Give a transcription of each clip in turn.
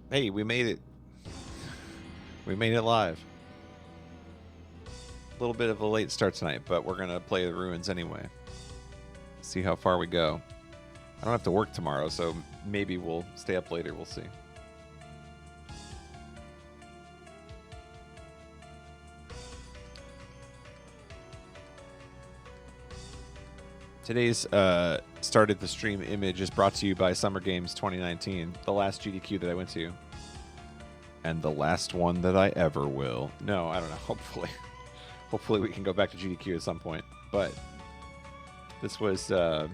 Hey, we made it. We made it live. A little bit of a late start tonight, but we're going to play the ruins anyway. See how far we go. I don't have to work tomorrow, so maybe we'll stay up later. We'll see. Today's started the stream image is brought to you by Summer Games 2019, the last GDQ that I went to. And the last one that I ever will. No, I don't know. Hopefully. Hopefully we can go back to GDQ at some point. But this was the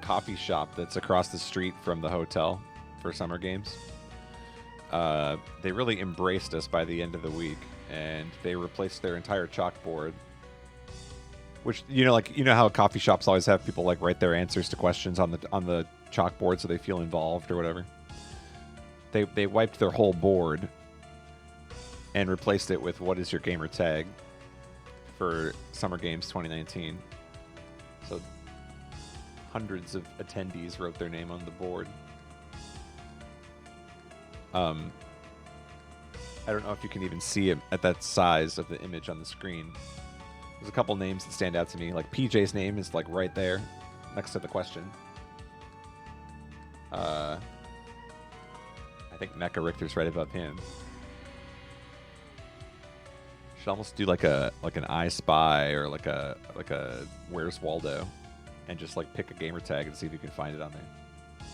coffee shop that's across the street from the hotel for Summer Games. They really embraced us by the end of the week, and they replaced their entire chalkboard. Which, how coffee shops always have people like write their answers to questions on the chalkboard so they feel involved or whatever. They wiped their whole board and replaced it with what is your gamer tag for Summer Games 2019. So hundreds of attendees wrote their name on the board. I don't know if you can even see it at that size of the image on the screen. There's a couple names that stand out to me. Like PJ's name is like right there next to the question. I think Mecha Richter's right above him. Should almost do like an I Spy or like a Where's Waldo, and just like pick a gamer tag and see if you can find it on there.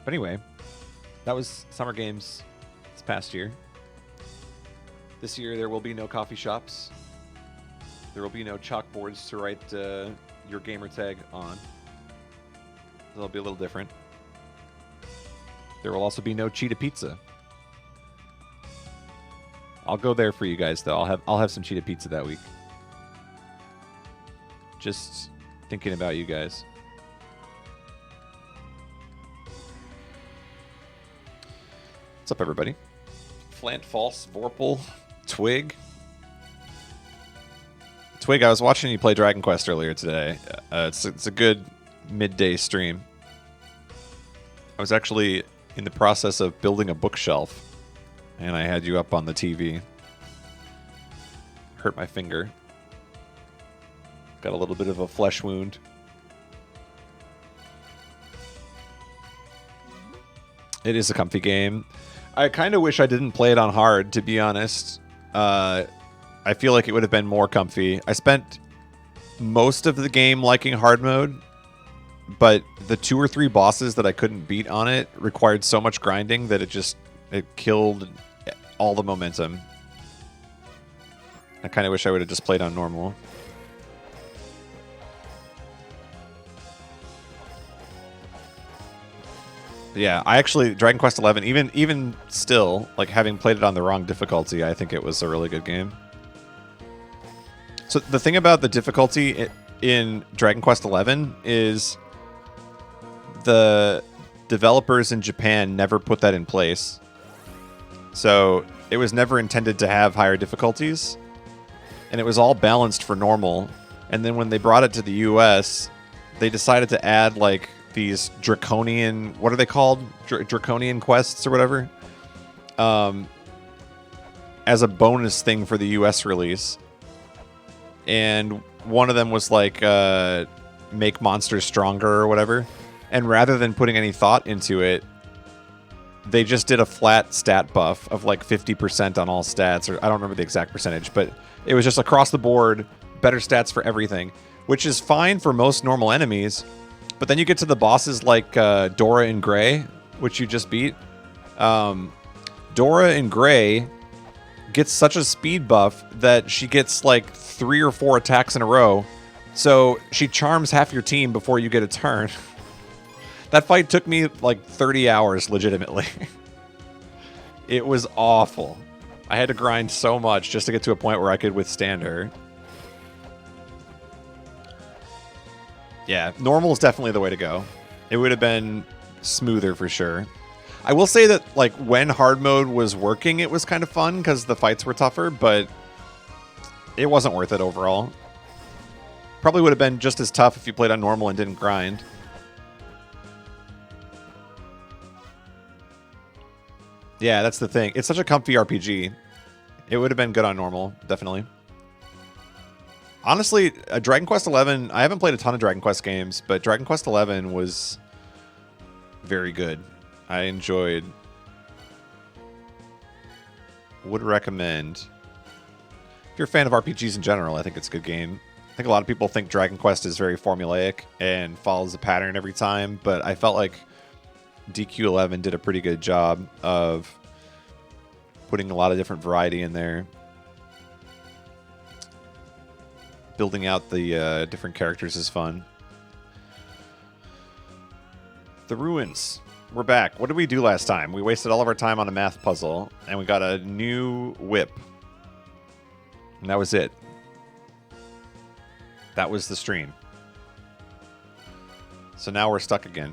But anyway, that was Summer Games this past year. This year there will be no coffee shops. There will be no chalkboards to write your gamer tag on. It'll be a little different. There will also be no Cheetah Pizza. I'll go there for you guys, though. I'll have some Cheetah Pizza that week. Just thinking about you guys. What's up, everybody? Flant, False, Vorpal, Twig. Twig, I was watching you play Dragon Quest earlier today. It's a good midday stream. I was actually in the process of building a bookshelf, and I had you up on the TV. Hurt my finger. Got a little bit of a flesh wound. It is a comfy game. I kind of wish I didn't play it on hard, to be honest. I feel like it would have been more comfy. I spent most of the game liking hard mode, but the 2 or 3 bosses that I couldn't beat on it required so much grinding that it killed all the momentum. I kind of wish I would have just played on normal. Yeah, I actually Dragon Quest XI, even still, like having played it on the wrong difficulty, I think it was a really good game. So the thing about the difficulty in Dragon Quest XI is the developers in Japan never put that in place. So it was never intended to have higher difficulties, and it was all balanced for normal. And then when they brought it to the US, they decided to add like these draconian, what are they called? Draconian quests or whatever, as a bonus thing for the US release. And one of them was like make monsters stronger or whatever. And rather than putting any thought into it, they just did a flat stat buff of like 50% on all stats, or I don't remember the exact percentage, but it was just across the board, better stats for everything, which is fine for most normal enemies. But then you get to the bosses like Dora in Gray, which you just beat. Dora in Gray gets such a speed buff that she gets like 3 or 4 attacks in a row. So she charms half your team before you get a turn. That fight took me like 30 hours, legitimately. It was awful. I had to grind so much just to get to a point where I could withstand her. Yeah, normal is definitely the way to go. It would have been smoother for sure. I will say that like when hard mode was working, it was kind of fun because the fights were tougher, but it wasn't worth it overall. Probably would have been just as tough if you played on normal and didn't grind. Yeah, that's the thing. It's such a comfy RPG. It would have been good on normal, definitely. Honestly, Dragon Quest XI, I haven't played a ton of Dragon Quest games, but Dragon Quest XI was very good. I enjoyed. Would recommend. If you're a fan of RPGs in general, I think it's a good game. I think a lot of people think Dragon Quest is very formulaic and follows a pattern every time, but I felt like DQ11 did a pretty good job of putting a lot of different variety in there. Building out the different characters is fun. The ruins. We're back. What did we do last time? We wasted all of our time on a math puzzle, and we got a new whip. And that was it. That was the stream. So now we're stuck again.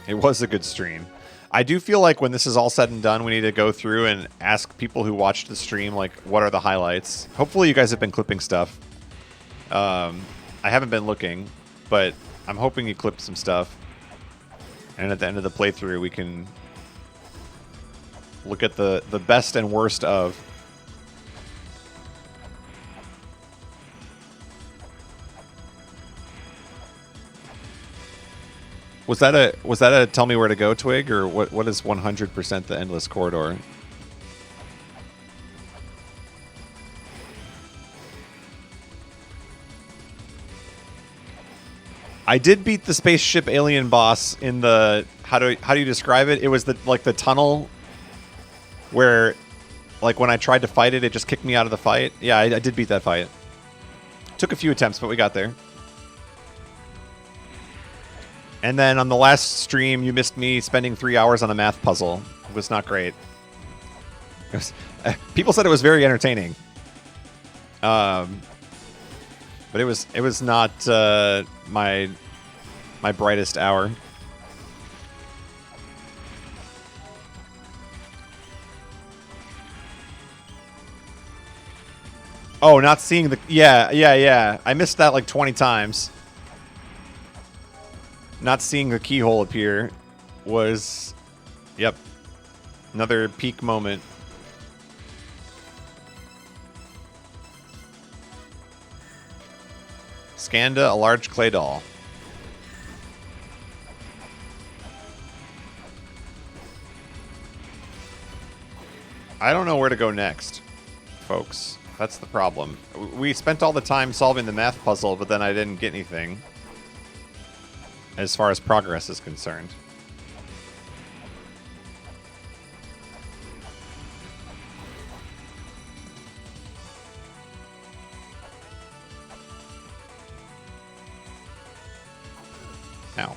It was a good stream. I do feel like when this is all said and done, we need to go through and ask people who watched the stream, like, what are the highlights? Hopefully you guys have been clipping stuff. I haven't been looking, but I'm hoping you clipped some stuff. And at the end of the playthrough, we can look at the best and worst of. Was that a tell me where to go twig, or what is 100% the endless corridor? I did beat the spaceship alien boss in the how do you describe it? It was the tunnel where, like, when I tried to fight it, it just kicked me out of the fight. Yeah, I did beat that fight. Took a few attempts, but we got there. And then on the last stream, you missed me spending 3 hours on a math puzzle. It was not great. People said it was very entertaining. But it was not my brightest hour. Oh, not seeing the... Yeah. I missed that like 20 times. Not seeing the keyhole appear was... Yep. Another peak moment. Skanda, a large clay doll. I don't know where to go next, folks. That's the problem. We spent all the time solving the math puzzle, but then I didn't get anything as far as progress is concerned. Ow.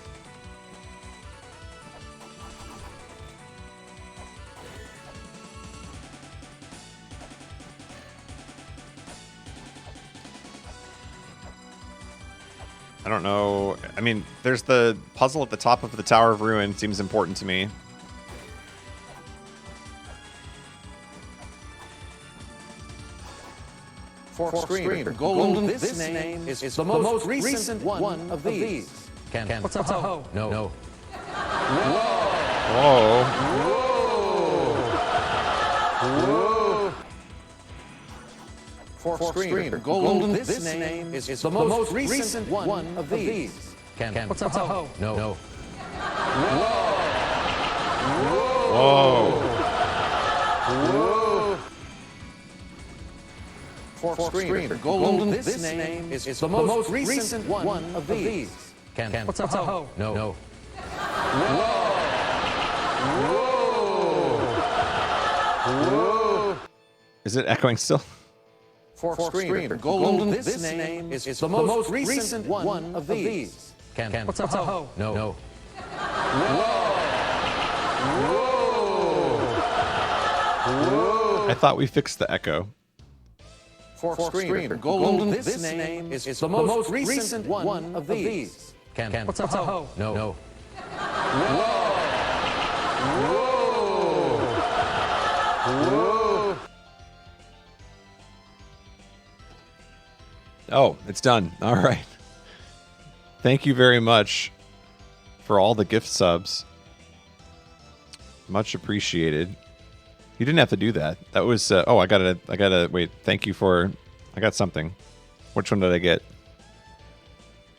I don't know. I mean, there's the puzzle at the top of the Tower of Ruin. Seems important to me. For screen. Go1den, this name is the most recent one of these. Can. What's a ho? No. Whoa. For screen. Go1den, this name is the most recent one of these. Can. What's a ho? No. Whoa. For screen. Go1den, this name is the most recent one of these. Can. What's a ho? No. Is it echoing still? For screen. Go1den, this name is the most recent one of these. Can. What's a ho? No. I thought we fixed the echo. For screen. Go1den, this name is the most recent one of these. Can. What's a ho? No. Oh, it's done. All right. Thank you very much for all the gift subs. Much appreciated. You didn't have to do that. That was oh, I gotta wait. Thank you for. I got something. Which one did I get?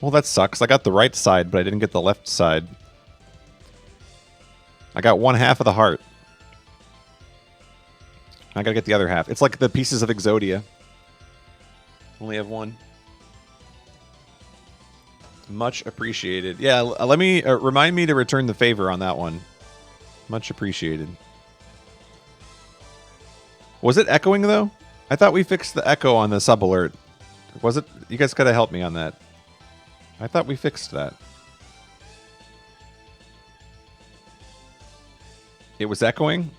Well, that sucks. I got the right side, but I didn't get the left side. I got one half of the heart. I gotta get the other half. It's like the pieces of Exodia. Only have one. Much appreciated. Yeah, let me remind me to return the favor on that one. Much appreciated. Was it echoing though? I thought we fixed the echo on the sub alert. Was it? You guys gotta help me on that. I thought we fixed that. It was echoing?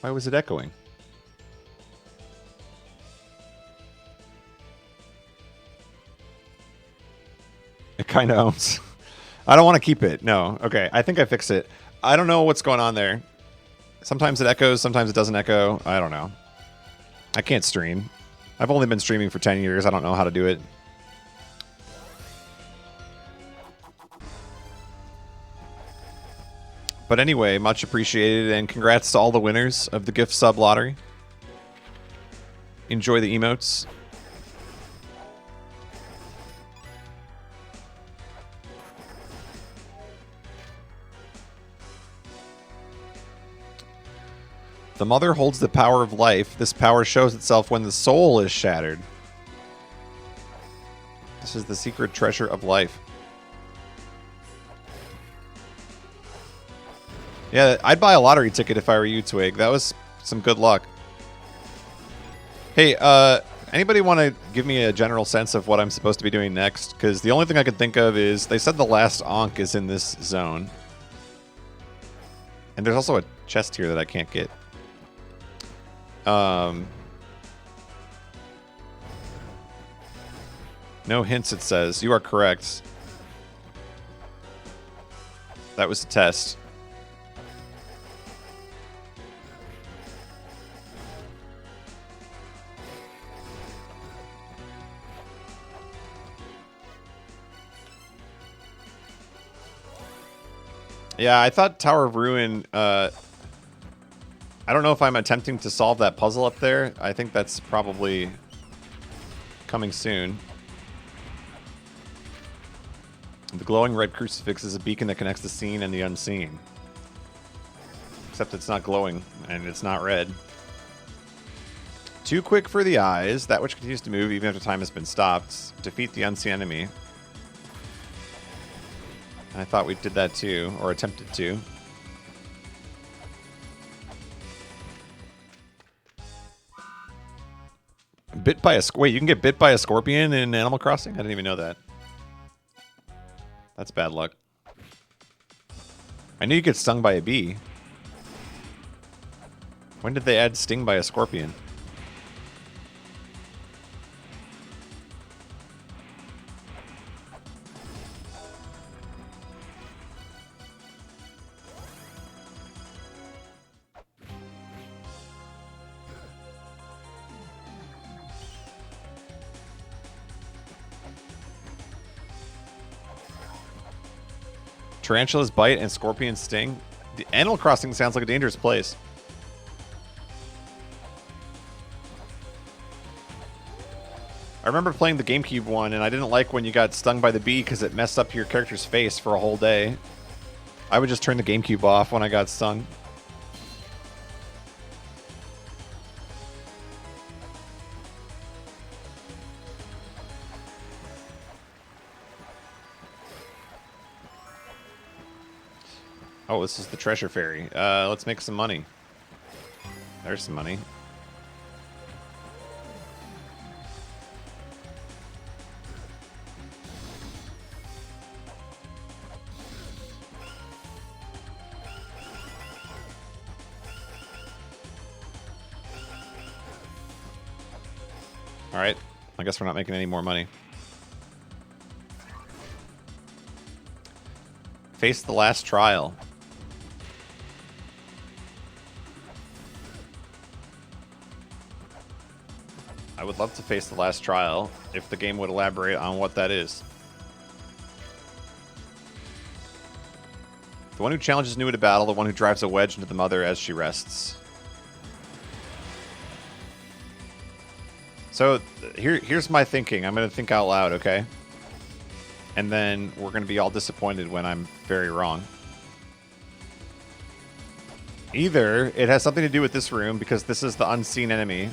Why was it echoing? It kind of owns. I don't want to keep it. No. Okay. I think I fixed it. I don't know what's going on there. Sometimes it echoes. Sometimes it doesn't echo. I don't know. I can't stream. I've only been streaming for 10 years. I don't know how to do it. But anyway, much appreciated, and congrats to all the winners of the gift sub lottery. Enjoy the emotes. The mother holds the power of life. This power shows itself when the soul is shattered. This is the secret treasure of life. Yeah, I'd buy a lottery ticket if I were you, Twig. That was some good luck. Hey, anybody want to give me a general sense of what I'm supposed to be doing next? Because the only thing I could think of is they said the last Ankh is in this zone. And there's also a chest here that I can't get. No hints, it says. You are correct. That was a test. Yeah, I thought Tower of Ruin, I don't know if I'm attempting to solve that puzzle up there. I think that's probably coming soon. The glowing red crucifix is a beacon that connects the seen and the unseen. Except it's not glowing, and it's not red. Too quick for the eyes. That which continues to move even after time has been stopped. Defeat the unseen enemy. I thought we did that too, or attempted to. Bit by a wait, you can get bit by a scorpion in Animal Crossing? I didn't even know that. That's bad luck. I knew you get stung by a bee. When did they add sting by a scorpion? Tarantulas bite and scorpions sting. The Animal Crossing sounds like a dangerous place. I remember playing the GameCube one, and I didn't like when you got stung by the bee because it messed up your character's face for a whole day. I would just turn the GameCube off when I got stung. Oh, this is the treasure fairy. Let's make some money. There's some money. All right. I guess we're not making any more money. Face the last trial. I would love to face the last trial if the game would elaborate on what that is. The one who challenges Nua to battle, the one who drives a wedge into the mother as she rests. So here's my thinking. I'm going to think out loud, okay? And then we're going to be all disappointed when I'm very wrong. Either it has something to do with this room because this is the unseen enemy.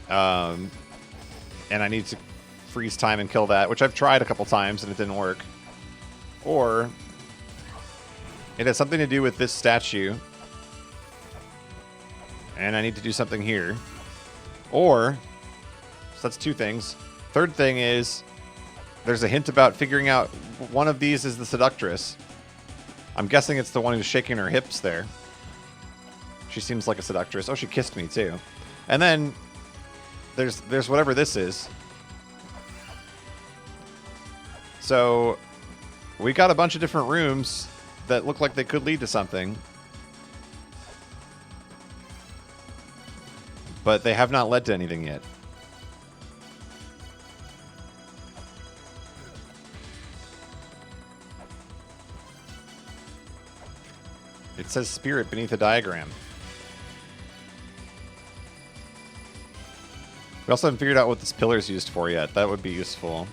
And I need to freeze time and kill that, which I've tried a couple times and it didn't work. Or it has something to do with this statue. And I need to do something here. Or, so that's two things. Third thing is, there's a hint about figuring out one of these is the seductress. I'm guessing it's the one who's shaking her hips there. She seems like a seductress. Oh, she kissed me too. And then there's whatever this is. So we got a bunch of different rooms that look like they could lead to something. But they have not led to anything yet. It says spirit beneath a diagram. We also haven't figured out what this pillar is used for yet. That would be useful.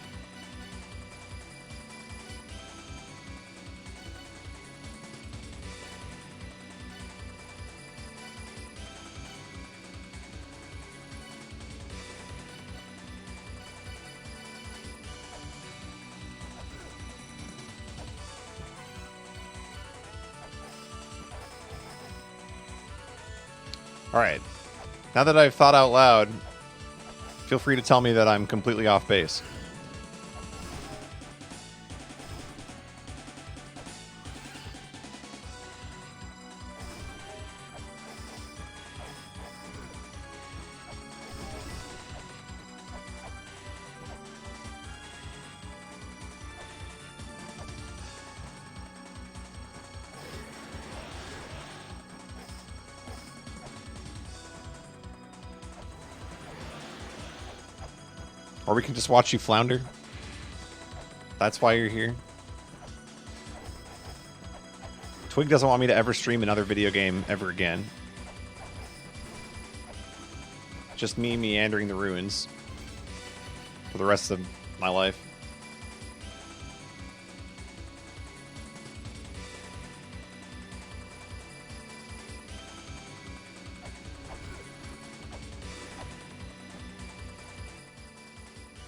Alright. Now that I've thought out loud, feel free to tell me that I'm completely off base. Or we can just watch you flounder. That's why you're here. Twig doesn't want me to ever stream another video game ever again. Just me meandering the ruins for the rest of my life.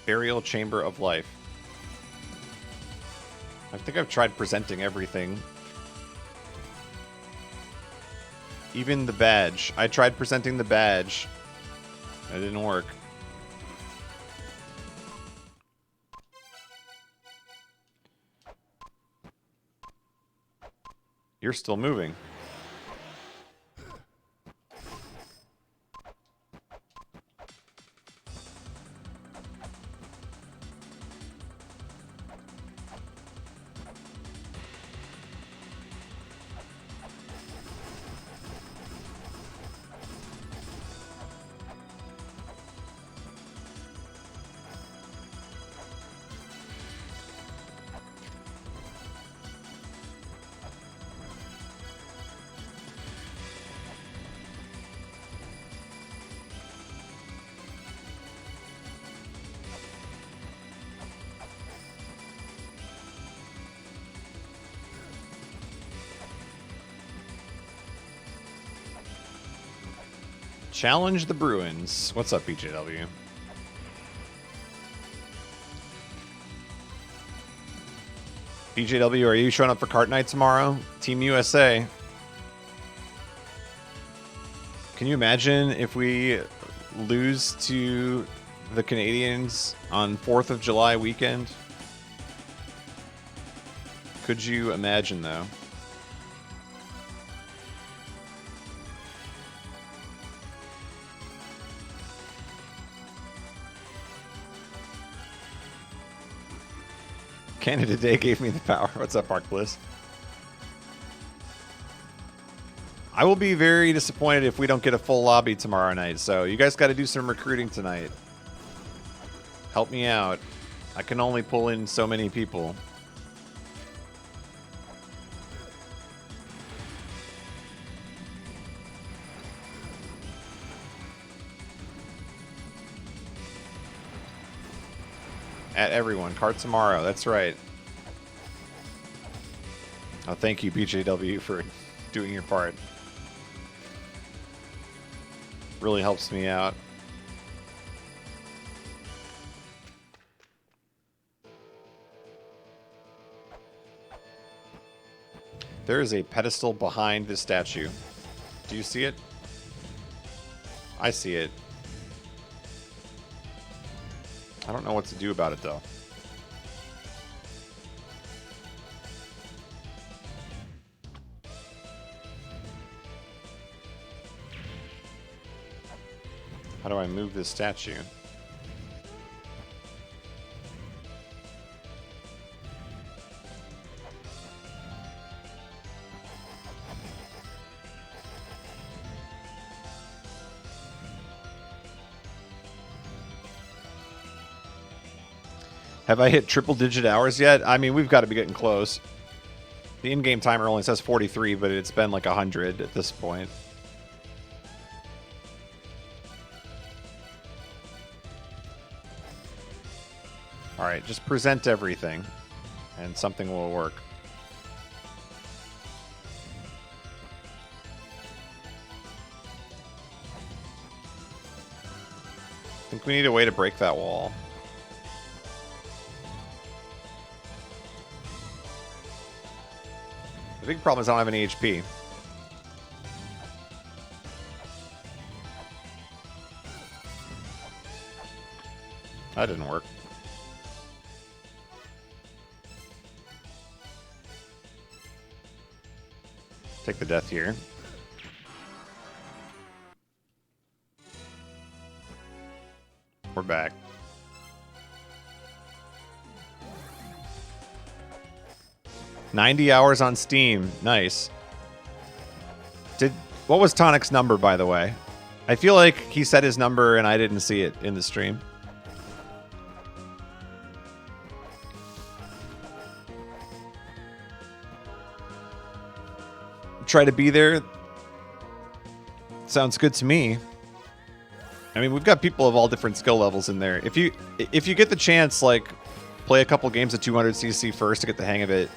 Burial Chamber of Life. I think I've tried presenting everything. Even the badge. I tried presenting the badge. It didn't work. You're still moving. Challenge the Bruins. What's up, BJW? BJW, are you showing up for Cart Night tomorrow? Team USA. Can you imagine if we lose to the Canadians on 4th of July weekend? Could you imagine, though? Canada Day gave me the power. What's up, Park Bliss? I will be very disappointed if we don't get a full lobby tomorrow night. So you guys got to do some recruiting tonight. Help me out. I can only pull in so many people. At everyone. Cart tomorrow. That's right. Oh, thank you, BJW, for doing your part. Really helps me out. There is a pedestal behind the statue. Do you see it? I see it. I don't know what to do about it, though. How do I move this statue? Have I hit triple-digit hours yet? I mean, we've got to be getting close. The in-game timer only says 43, but it's been like 100 at this point. Alright, just present everything, and something will work. I think we need a way to break that wall. The big problem is I don't have any HP. That didn't work. Take the death here. We're back. $90 hours on Steam. Nice. What was Tonic's number, by the way? I feel like he said his number and I didn't see it in the stream. Try to be there. Sounds good to me. I mean, we've got people of all different skill levels in there. If you get the chance, like, play a couple games of 200cc first to get the hang of it.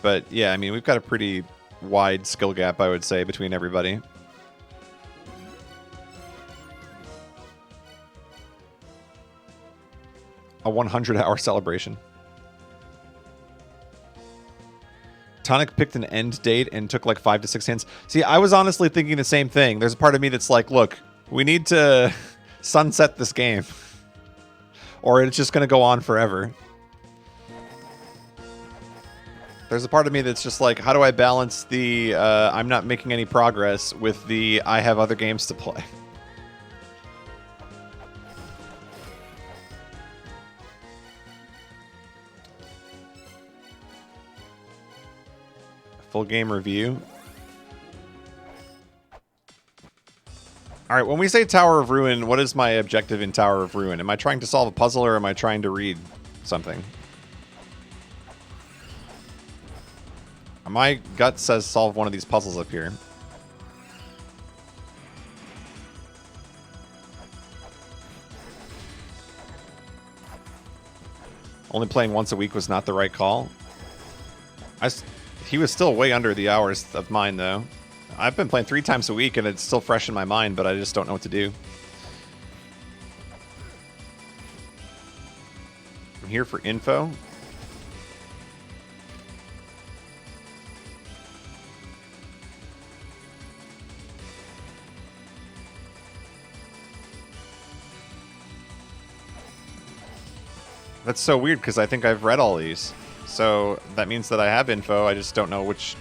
But yeah, I mean, we've got a pretty wide skill gap, I would say, between everybody. A 100-hour celebration. Tonic picked an end date and took like 5 to 6 hints. See, I was honestly thinking the same thing. There's a part of me that's like, look, we need to sunset this game. Or it's just going to go on forever. There's a part of me that's just like, how do I balance the I'm not making any progress with the I have other games to play? Full game review. All right, when we say Tower of Ruin, what is my objective in Tower of Ruin? Am I trying to solve a puzzle or am I trying to read something? My gut says solve one of these puzzles up here. Only playing once a week was not the right call. He was still way under the hours of mine, though. I've been playing 3 times a week, and it's still fresh in my mind, but I just don't know what to do. I'm here for info. That's so weird, because I think I've read all these. So that means that I have info, I just don't know which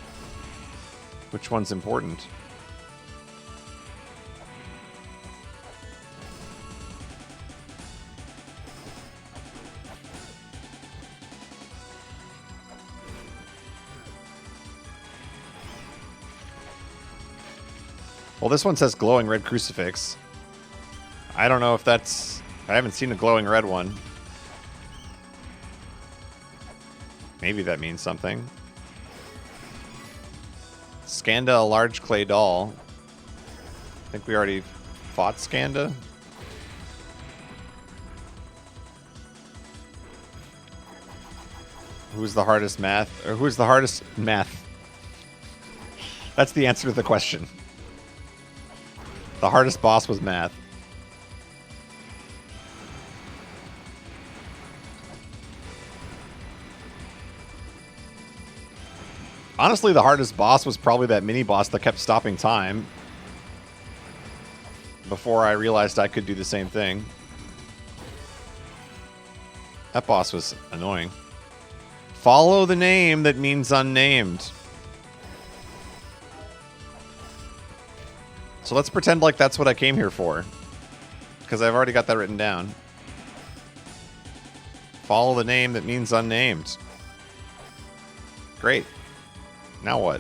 one's important. Well, this one says glowing red crucifix. I don't know if that's... I haven't seen a glowing red one. Maybe that means something. Skanda, a large clay doll. I think we already fought Skanda. Who's the hardest math? Or who's the hardest math? That's the answer to the question. The hardest boss was math. Honestly, the hardest boss was probably that mini boss that kept stopping time. Before I realized I could do the same thing. That boss was annoying. Follow the name that means unnamed. So let's pretend like that's what I came here for. Because I've already got that written down. Follow the name that means unnamed. Great. Now what?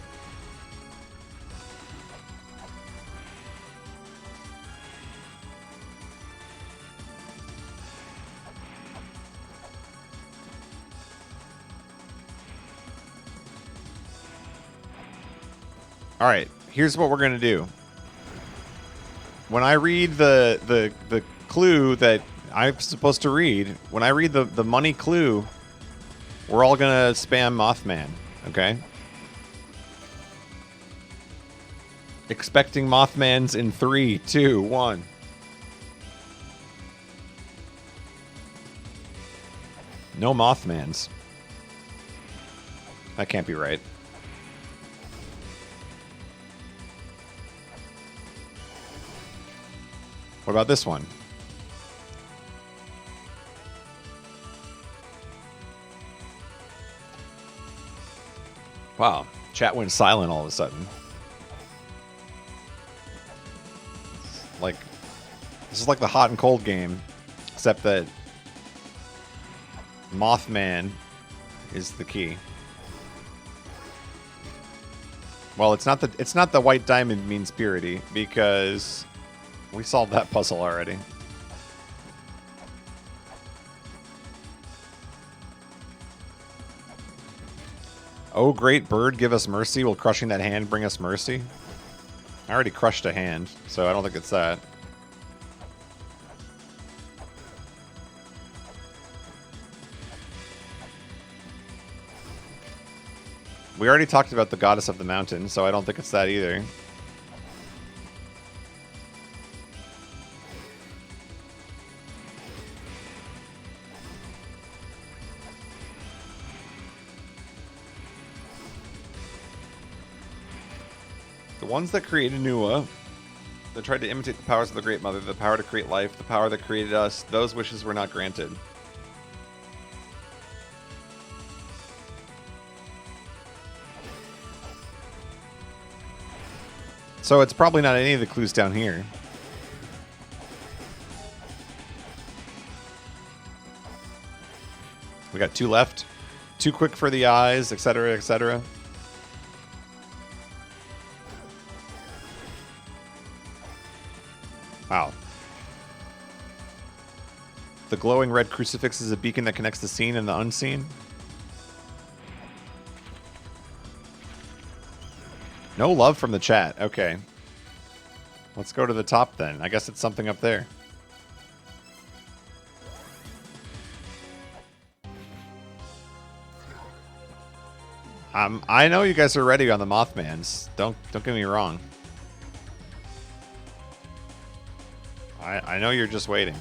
All right, here's what we're going to do. When I read the clue that I'm supposed to read, when I read the money clue, we're all going to spam Mothman, okay? Expecting Mothmans in 3, 2, 1. No Mothmans. That can't be right. What about this one? Wow, chat went silent all of a sudden. Like, this is like the hot and cold game, except that Mothman is the key. Well, it's not the white diamond means purity, because we solved that puzzle already. Oh, great bird, give us mercy. Will crushing that hand bring us mercy? I already crushed a hand, so I don't think it's that. We already talked about the goddess of the mountain, so I don't think it's that either. The ones that created Nuwa, that tried to imitate the powers of the Great Mother, the power to create life, the power that created us, those wishes were not granted. So it's probably not any of the clues down here. We got 2 left. Too quick for the eyes, etc., etc. Wow. The glowing red crucifix is a beacon that connects the seen and the unseen. No love from the chat. Okay. Let's go to the top then. I guess it's something up there. I know you guys are ready on the Mothmans. Don't get me wrong. I know you're just waiting.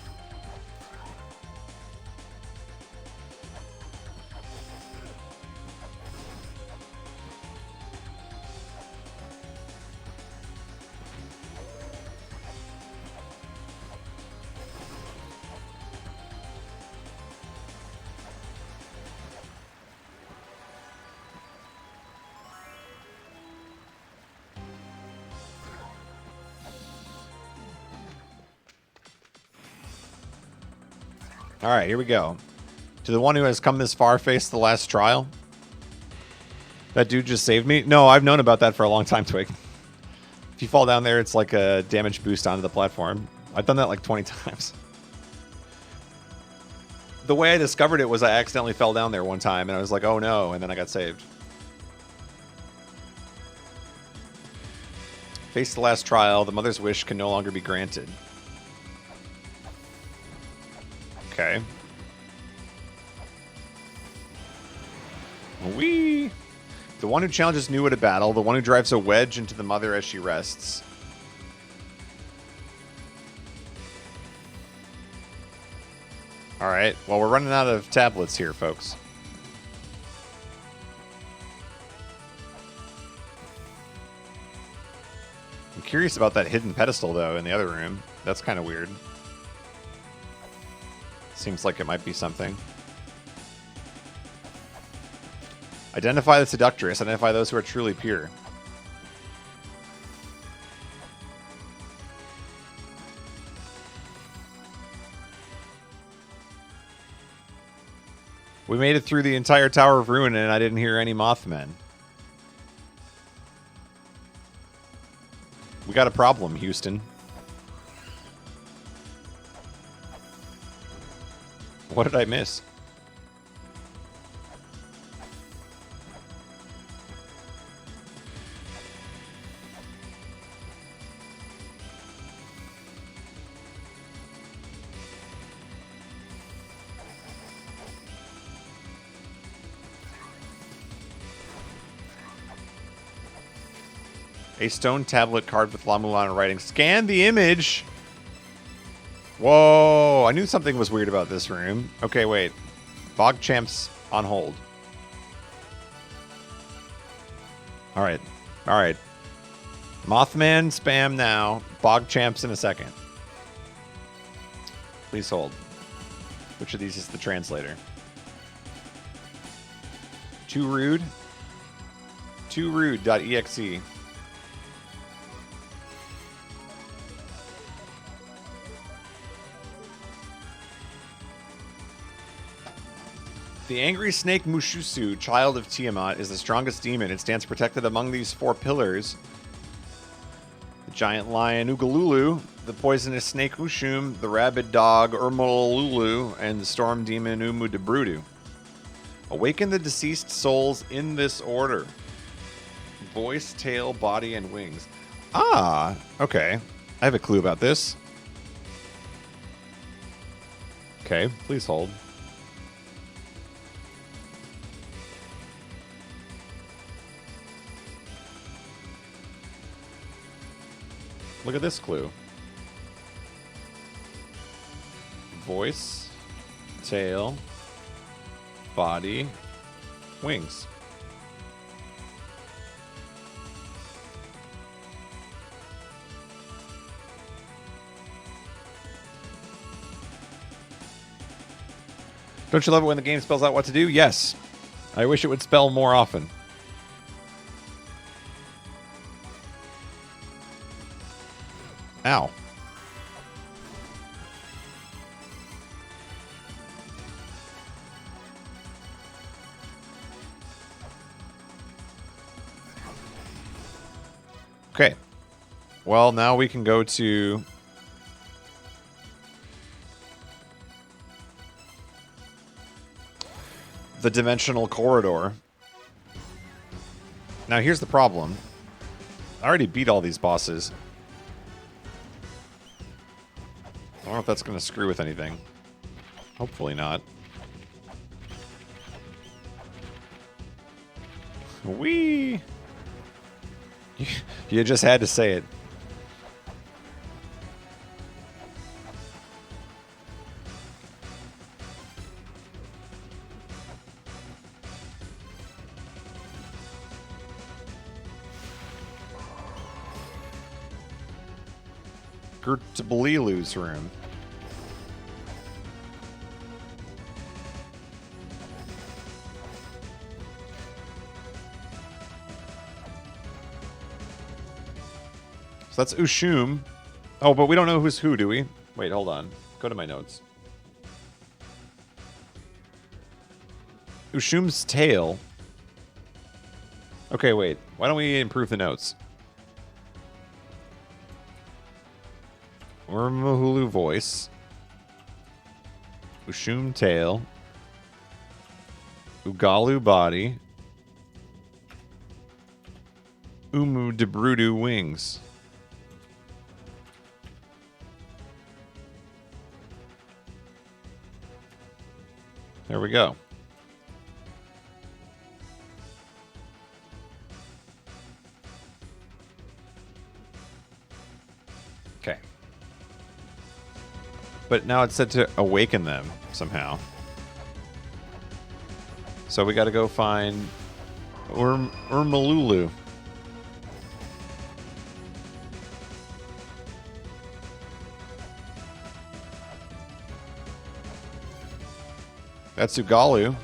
All right, here we go. To the one who has come this far, face the last trial. That dude just saved me? No, I've known about that for a long time, Twig. If you fall down there, it's like a damage boost onto the platform. I've done that like 20 times. The way I discovered it was I accidentally fell down there one time, and I was like, oh no, and then I got saved. Face the last trial. The mother's wish can no longer be granted. Okay. Whee! The one who challenges new at a battle. The one who drives a wedge into the mother as she rests. Alright, well, we're running out of tablets here, folks. I'm curious about that hidden pedestal, though, in the other room. That's kind of weird. Seems like it might be something. Identify the seductress. Identify those who are truly pure. We made it through the entire Tower of Ruin, and I didn't hear any Mothmen. We got a problem, Houston. What did I miss? A stone tablet carved with La-Mulana writing. Scan the image! Whoa! I knew something was weird about this room. Okay, wait. Bogchamp's on hold. Alright. Alright. Mothman, spam now. Bogchamp's in a second. Please hold. Which of these is the translator? Too rude? Too rude.exe. The angry snake Mushusu, child of Tiamat, is the strongest demon. It stands protected among these four pillars. The giant lion Ugalulu, the poisonous snake Ushum, the rabid dog Urmalulu, and the storm demon Umudabrudu. Awaken the deceased souls in this order. Voice, tail, body, and wings. Ah, okay. I have a clue about this. Okay, please hold. Look at this clue. Voice, tail, body, wings. Don't you love it when the game spells out what to do? Yes. I wish it would spell more often. Ow. Okay. Well, now we can go to the dimensional corridor. Now, here's the problem. I already beat all these bosses. I don't know if that's going to screw with anything. Hopefully not. Whee! You just had to say it. Gertbalilu's room. So that's Ushum. Oh, but we don't know who's who, do we? Wait, hold on. Go to my notes. Ushum's tail. Okay, wait. Why don't we improve the notes? Urmahulu voice. Ushum tail. Ugalu body. Umu Debrudu wings. There we go. Okay. But now it's said to awaken them somehow. So we got to go find Urmalulu. That's Ugalu.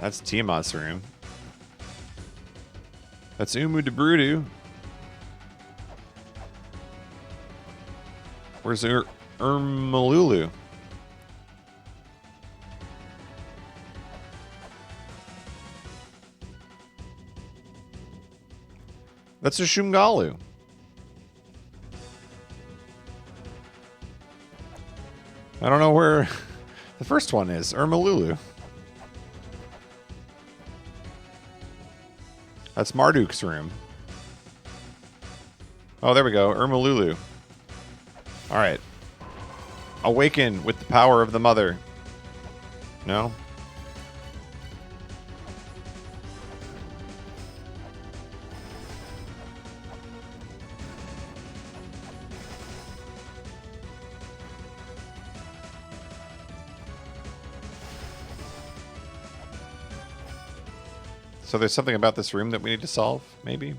That's Tiamat's room. That's Umu Debrudu. Where's Urmalulu? That's a Shumgalu. I don't know where the first one is. Urmalulu. That's Marduk's room. Oh, there we go. Urmalulu. All right. Awaken with the power of the mother. No? So there's something about this room that we need to solve, maybe?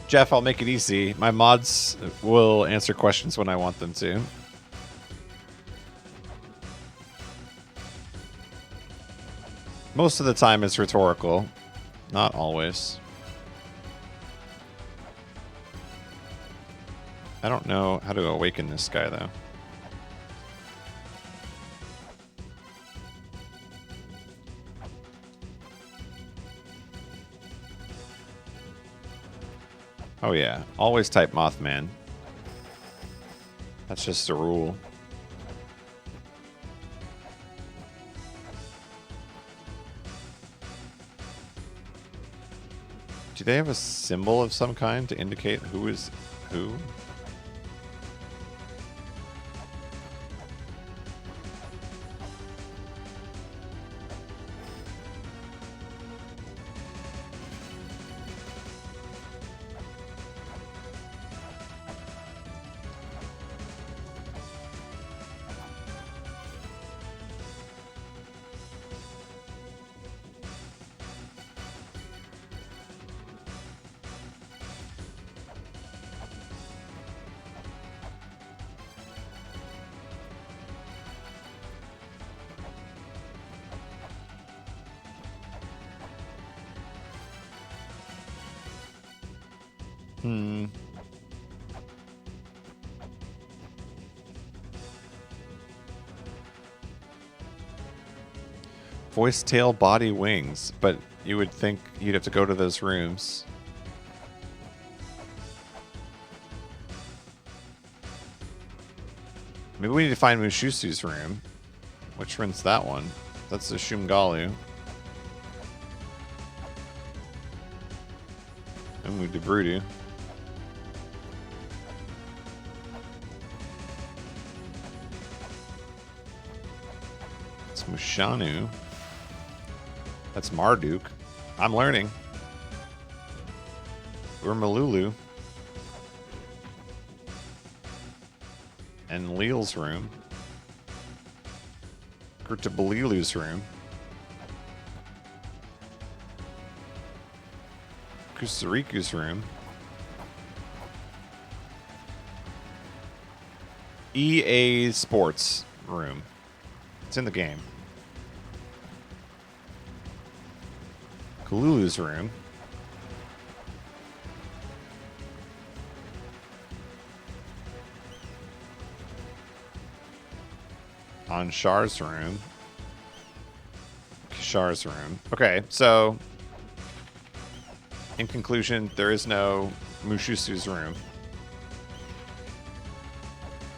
Jeff, I'll make it easy. My mods will answer questions when I want them to. Most of the time it's rhetorical. Not always. I don't know how to awaken this guy, though. Oh yeah, always type Mothman. That's just a rule. Do they have a symbol of some kind to indicate who is who? Voice, tail, body, wings. But you would think you'd have to go to those rooms. Maybe we need to find Mushusu's room. Which one's that one? That's the Shumgalu. Atsumu de Brudu. It's Mushanu. That's Marduk. I'm learning. Urmalulu. And Leel's room. Kurtabalilu's room. Kusariku's room. EA Sports room. It's in the game. Kalulu's room. Anshar's room. Kishar's room. Okay, so in conclusion, there is no Mushusu's room.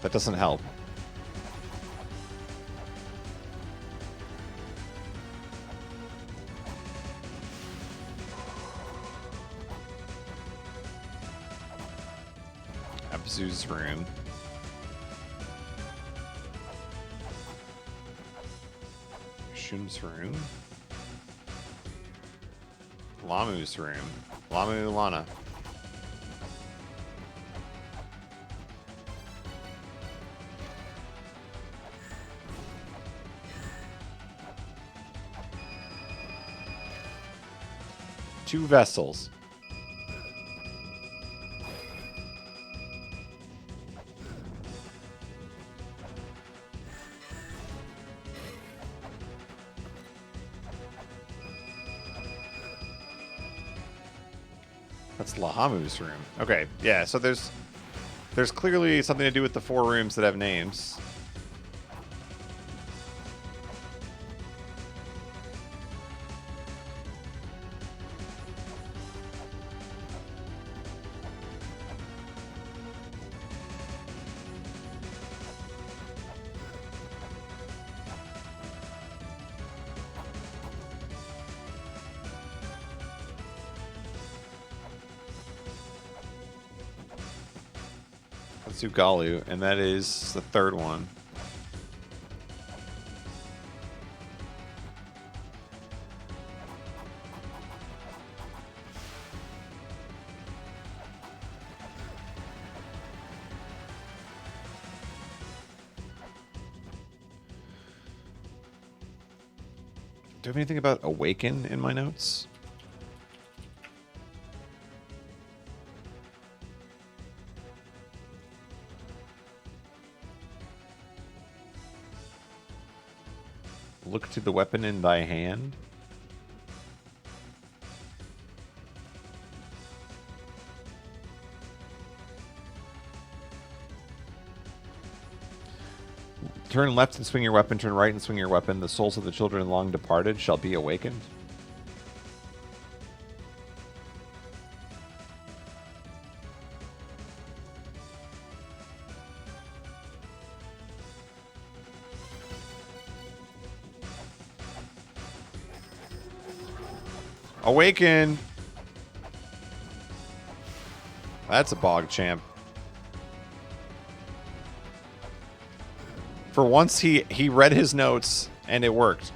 That doesn't help. Abzu's room. Shum's room. Lamu's room. La-Mulana. Two vessels. That's Lahamu's room. Okay, yeah, so there's clearly something to do with the 4 rooms that have names. Tsugalu, and that is the 3rd one. Do I have anything about Awaken in my notes? Look to the weapon in thy hand. Turn left and swing your weapon, turn right and swing your weapon. The souls of the children long departed shall be awakened. Awaken! That's a bog champ. For once, he read his notes, and it worked.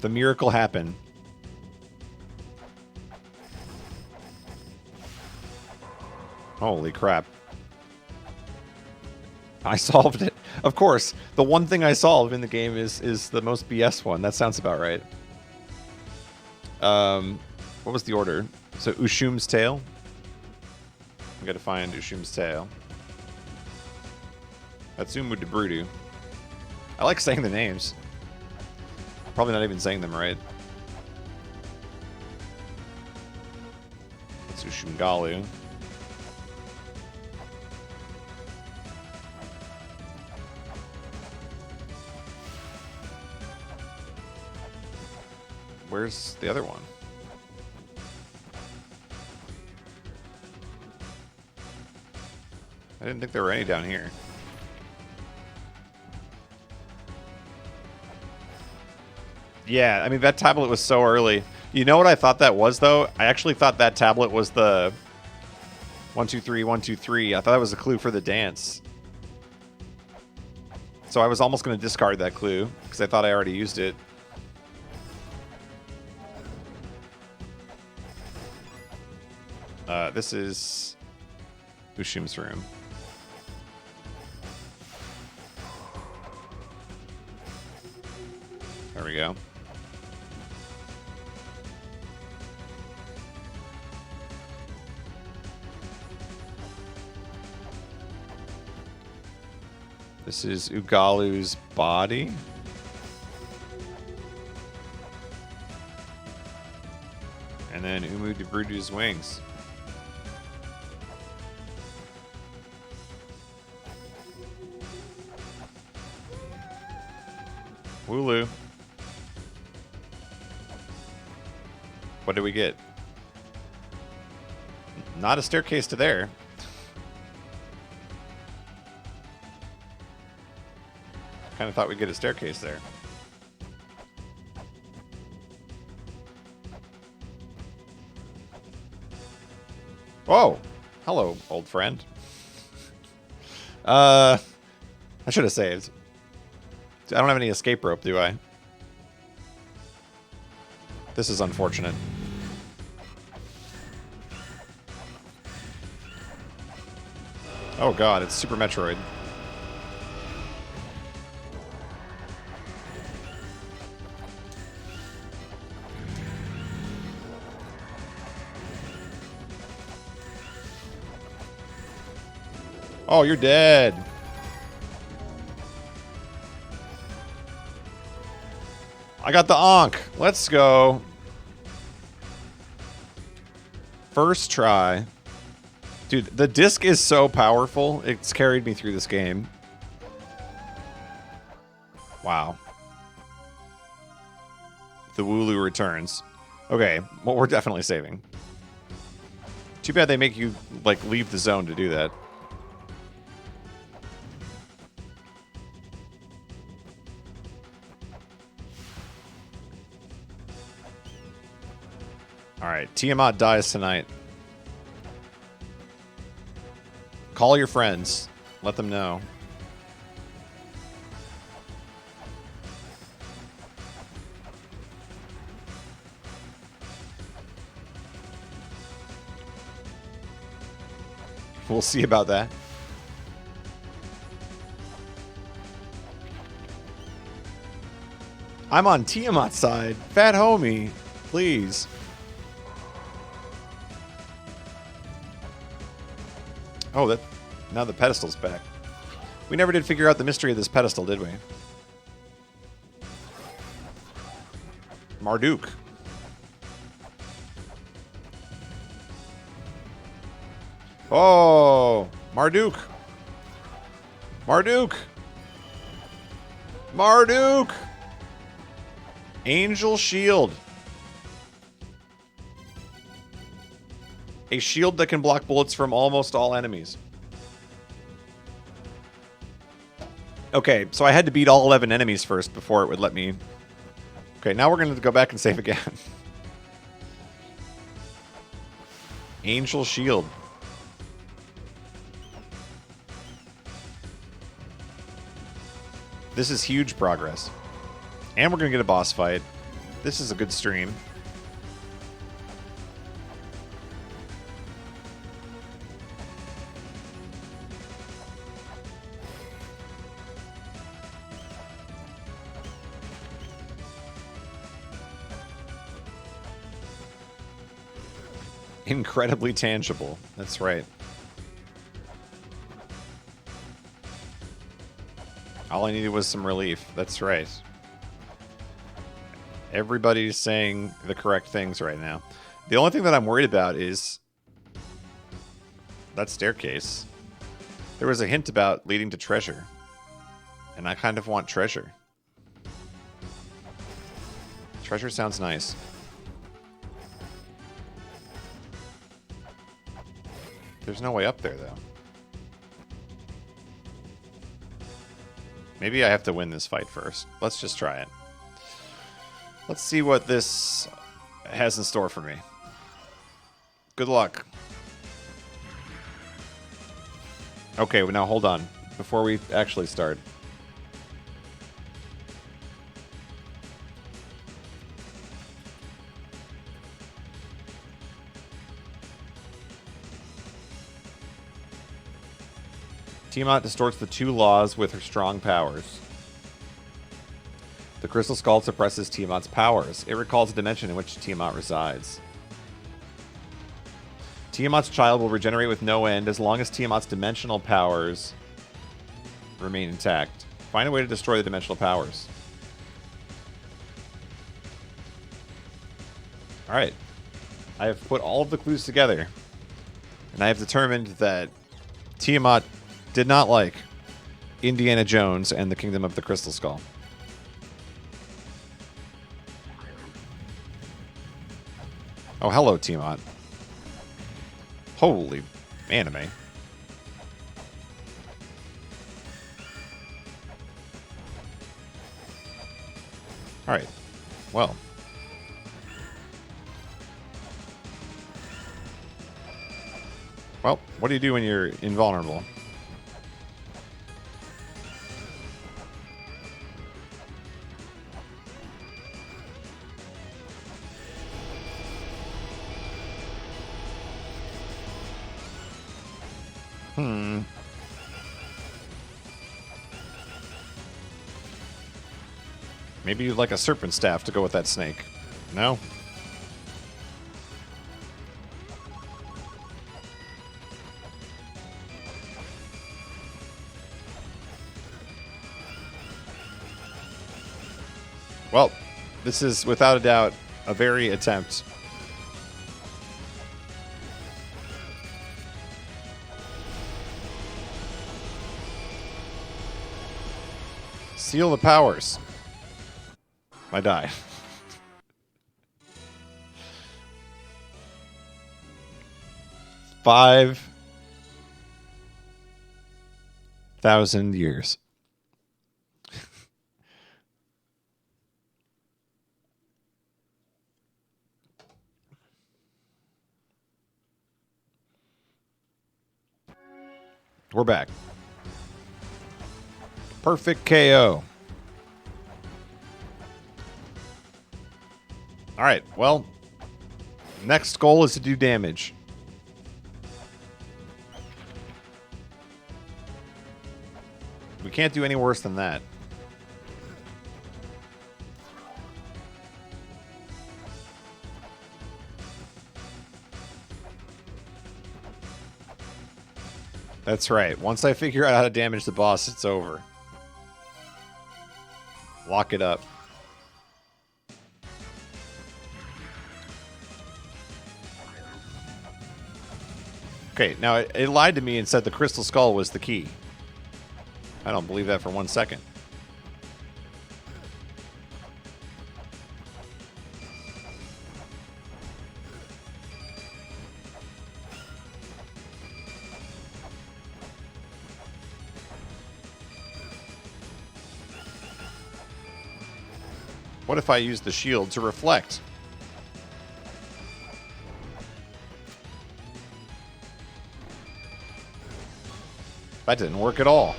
The miracle happened. Holy crap. I solved it. Of course, the one thing I solve in the game is the most BS one. That sounds about right. What was the order? So Ushum's tail. I gotta find Ushum's tail. Atsumu de Brudu. I like saying the names. Probably not even saying them right. That's Ushumgalu. Where's the other one? I didn't think there were any down here. Yeah, I mean, that tablet was so early. You know what I thought that was, though? I actually thought that tablet was the 1, 2, 3, 1, 2, 3. I thought that was a clue for the dance. So I was almost going to discard that clue because I thought I already used it. This is Ushum's room. There we go. This is Ugalu's body. And then Umu Debrudu's wings. Wooloo. What did we get? Not a staircase to there. Kind of thought we'd get a staircase there. Whoa! Hello, old friend. I should have saved. I don't have any escape rope, do I? This is unfortunate. Oh god, it's Super Metroid. Oh, you're dead. I got the Ankh. Let's go. First try. Dude, the disc is so powerful. It's carried me through this game. Wow. The Wooloo returns. Okay, well, we're definitely saving. Too bad they make you, like, leave the zone to do that. Alright, Tiamat dies tonight. Call your friends. Let them know. We'll see about that. I'm on Tiamat's side. Fat homie, please. Oh, that now the pedestal's back. We never did figure out the mystery of this pedestal, did we? Marduk. Oh, Marduk. Marduk. Marduk. Angel shield. A shield that can block bullets from almost all enemies. Okay, so I had to beat all 11 enemies first before it would let me... Okay, now we're going to go back and save again. Angel shield. This is huge progress. And we're going to get a boss fight. This is a good stream. Incredibly tangible. That's right. All I needed was some relief. That's right. Everybody's saying the correct things right now. The only thing that I'm worried about is that staircase. There was a hint about leading to treasure. And I kind of want treasure. Treasure sounds nice. There's no way up there, though. Maybe I have to win this fight first. Let's just try it. Let's see what this has in store for me. Good luck. Okay, well, now hold on. Before we actually start. Tiamat distorts the two laws with her strong powers. The Crystal Skull suppresses Tiamat's powers. It recalls a dimension in which Tiamat resides. Tiamat's child will regenerate with no end as long as Tiamat's dimensional powers remain intact. Find a way to destroy the dimensional powers. Alright. I have put all of the clues together. And I have determined that Tiamat did not like Indiana Jones and the Kingdom of the Crystal Skull. Oh, hello, Tiamat. Holy anime. Alright. Well. Well, what do you do when you're invulnerable? Maybe you'd like a serpent staff to go with that snake. No? Well, this is without a doubt a very attempt. Seal the powers. I die. $5,000 years. We're back. Perfect KO. Alright, well, next goal is to do damage. We can't do any worse than that. That's right. Once I figure out how to damage the boss, it's over. Lock it up. Okay, now it lied to me and said the Crystal Skull was the key. I don't believe that for 1 second. What if I use the shield to reflect? That didn't work at all.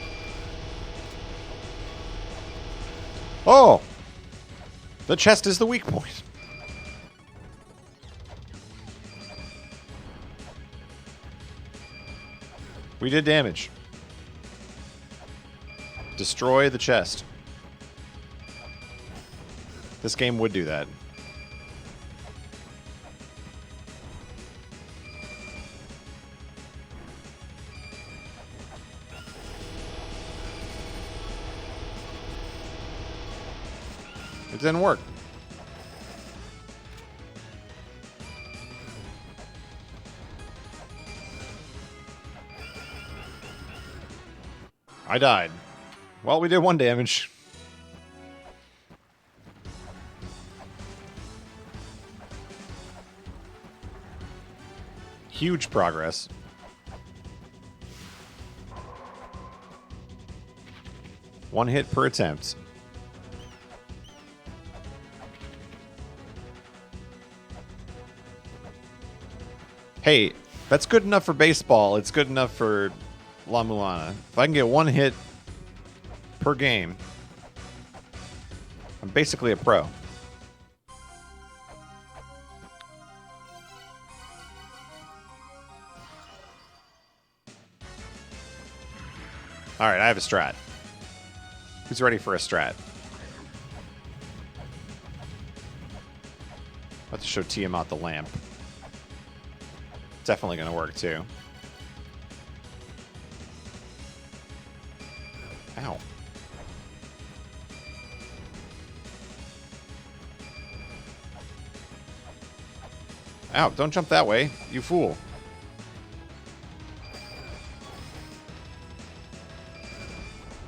Oh! The chest is the weak point. We did damage. Destroy the chest. This game would do that. It didn't work. I died. Well, we did 1 damage. Huge progress. One hit per attempt. Hey, that's good enough for baseball. It's good enough for La-Mulana. If I can get one hit per game, I'm basically a pro. Alright, I have a strat. Who's ready for a strat? Let's show Tiamat the lamp. Definitely gonna work too. Ow. Ow, don't jump that way, you fool.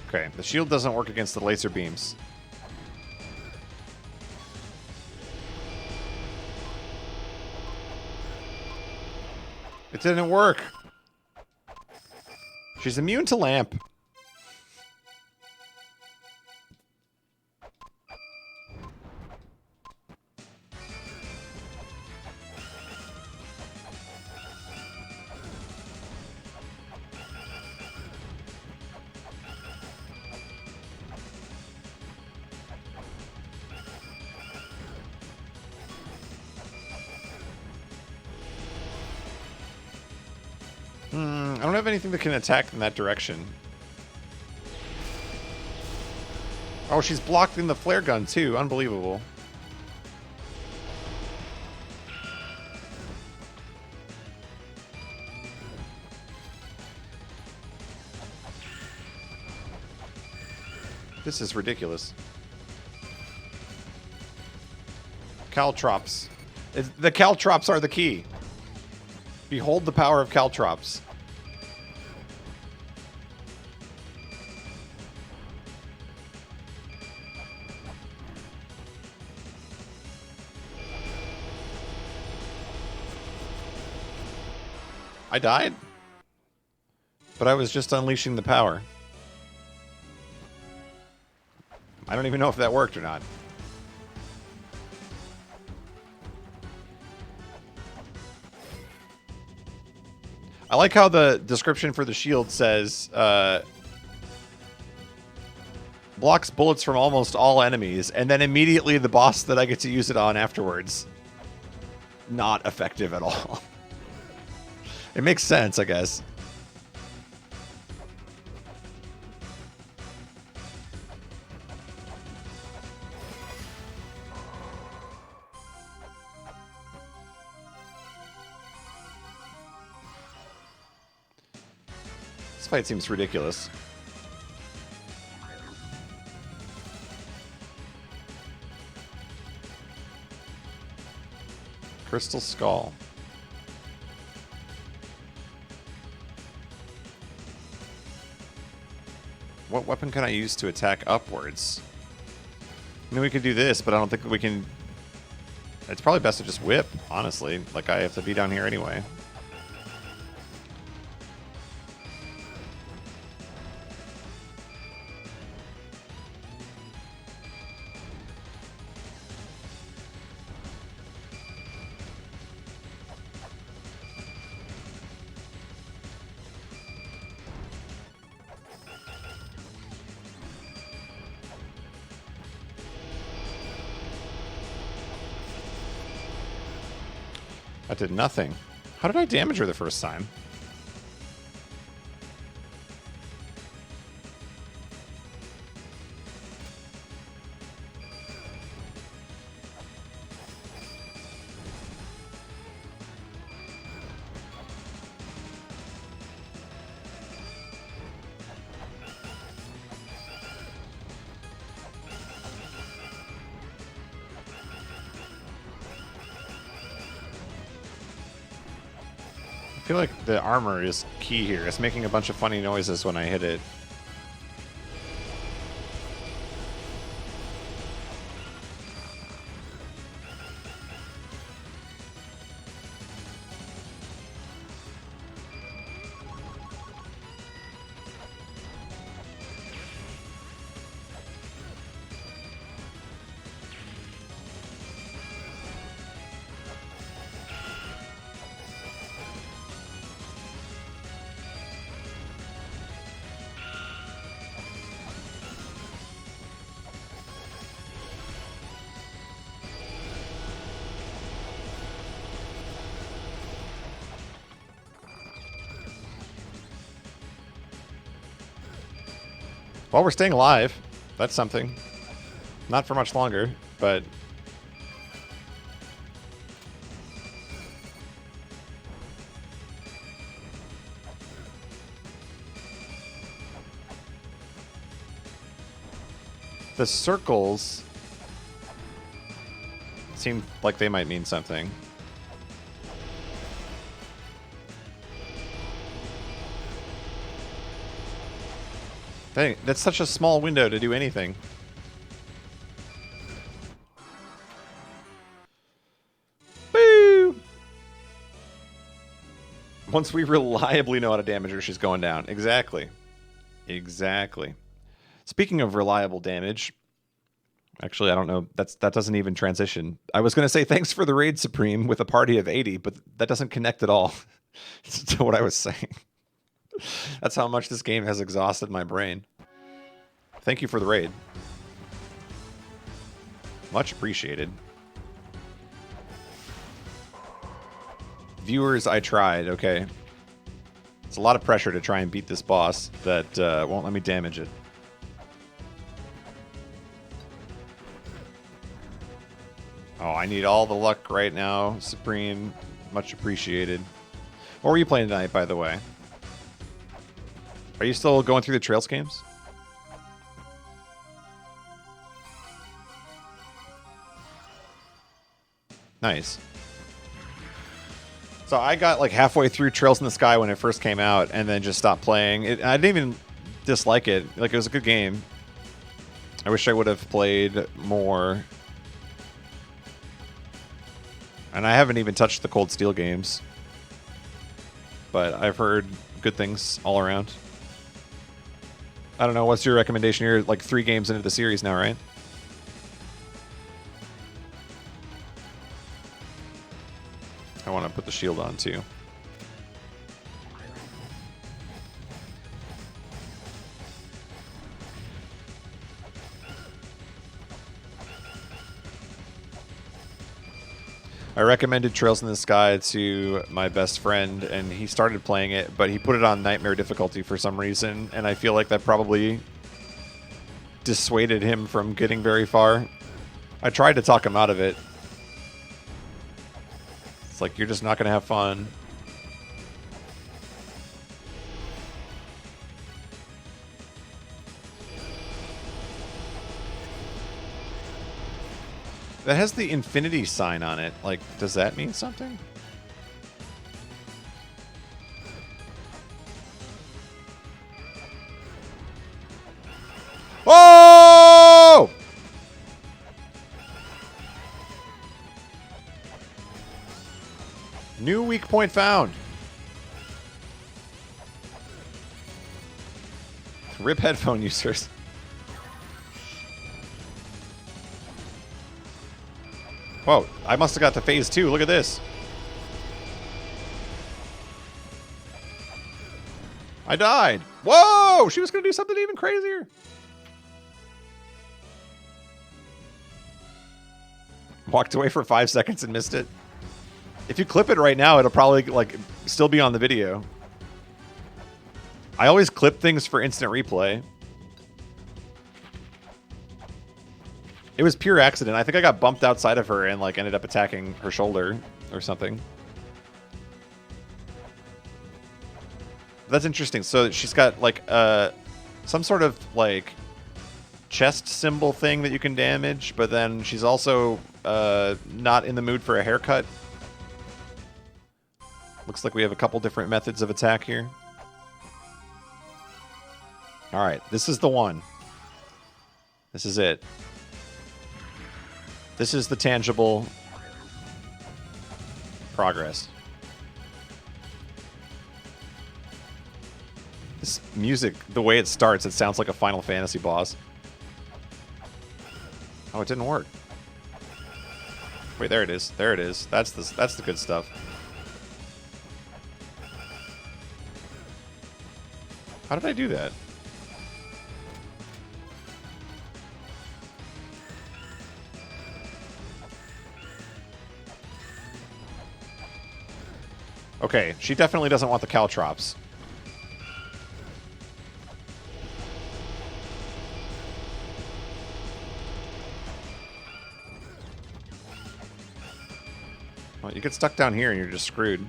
Okay, the shield doesn't work against the laser beams. It didn't work. She's immune to lamp. I don't have anything that can attack in that direction. Oh, she's blocking the flare gun too. Unbelievable. This is ridiculous. Caltrops. The Caltrops are the key. Behold the power of Caltrops. I died? But I was just unleashing the power. I don't even know if that worked or not. I like how the description for the shield says, blocks bullets from almost all enemies, and then immediately the boss that I get to use it on afterwards. Not effective at all. It makes sense, I guess. This fight seems ridiculous. Crystal Skull. What weapon can I use to attack upwards? I mean, we could do this, but I don't think we can... It's probably best to just whip, honestly. Like, I have to be down here anyway. That did nothing. How did I damage her the first time? I feel like the armor is key here. It's making a bunch of funny noises when I hit it. Well, we're staying alive. That's something. Not for much longer, but... The circles seem like they might mean something. Dang, that's such a small window to do anything. Boo! Once we reliably know how to damage her, she's going down. Exactly. Exactly. Speaking of reliable damage, actually, I don't know. That doesn't even transition. I was going to say thanks for the raid, Supreme, with a party of 80, but that doesn't connect at all to what I was saying. That's how much this game has exhausted my brain. Thank you for the raid. Much appreciated. Viewers, I tried. Okay. It's a lot of pressure to try and beat this boss that won't let me damage it. Oh, I need all the luck right now, Supreme. Much appreciated. What were you playing tonight, by the way? Are you still going through the Trails games? Nice. So I got like halfway through Trails in the Sky when it first came out and then just stopped playing. I didn't even dislike it. Like, it was a good game. I wish I would have played more. And I haven't even touched the Cold Steel games. But I've heard good things all around. I don't know, what's your recommendation? You're like 3 games into the series now, right? I want to put the shield on too. I recommended Trails in the Sky to my best friend, and he started playing it, but he put it on Nightmare difficulty for some reason, and I feel like that probably dissuaded him from getting very far. I tried to talk him out of it. It's like, you're just not going to have fun. That has the infinity sign on it. Like, does that mean something? Oh! New weak point found. RIP headphone users. Whoa, I must have got to phase 2. Look at this. I died. Whoa! She was going to do something even crazier. Walked away for 5 seconds and missed it. If you clip it right now, it'll probably like still be on the video. I always clip things for instant replay. It was pure accident. I think I got bumped outside of her and like ended up attacking her shoulder or something. That's interesting. So she's got like some sort of like chest symbol thing that you can damage, but then she's also not in the mood for a haircut. Looks like we have a couple different methods of attack here. All right, this is the one. This is it. This is the tangible progress. This music, the way it starts, it sounds like a Final Fantasy boss. Oh, it didn't work. Wait, there it is. There it is. That's the good stuff. How did I do that? Okay, she definitely doesn't want the caltrops. Well, you get stuck down here and you're just screwed.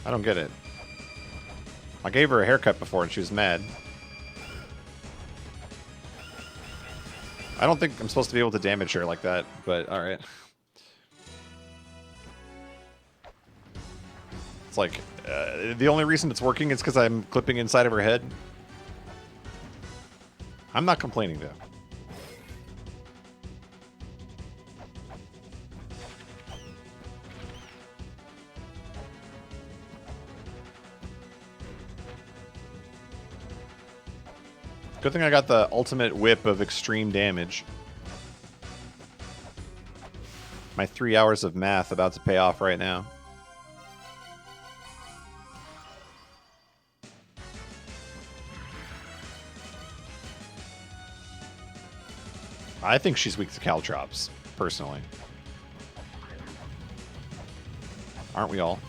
I don't get it. I gave her a haircut before and she was mad. I don't think I'm supposed to be able to damage her like that, but alright. It's like, the only reason it's working is because I'm clipping inside of her head. I'm not complaining, though. Good thing I got the ultimate whip of extreme damage. My 3 hours of math about to pay off right now. I think she's weak to caltrops, personally. Aren't we all?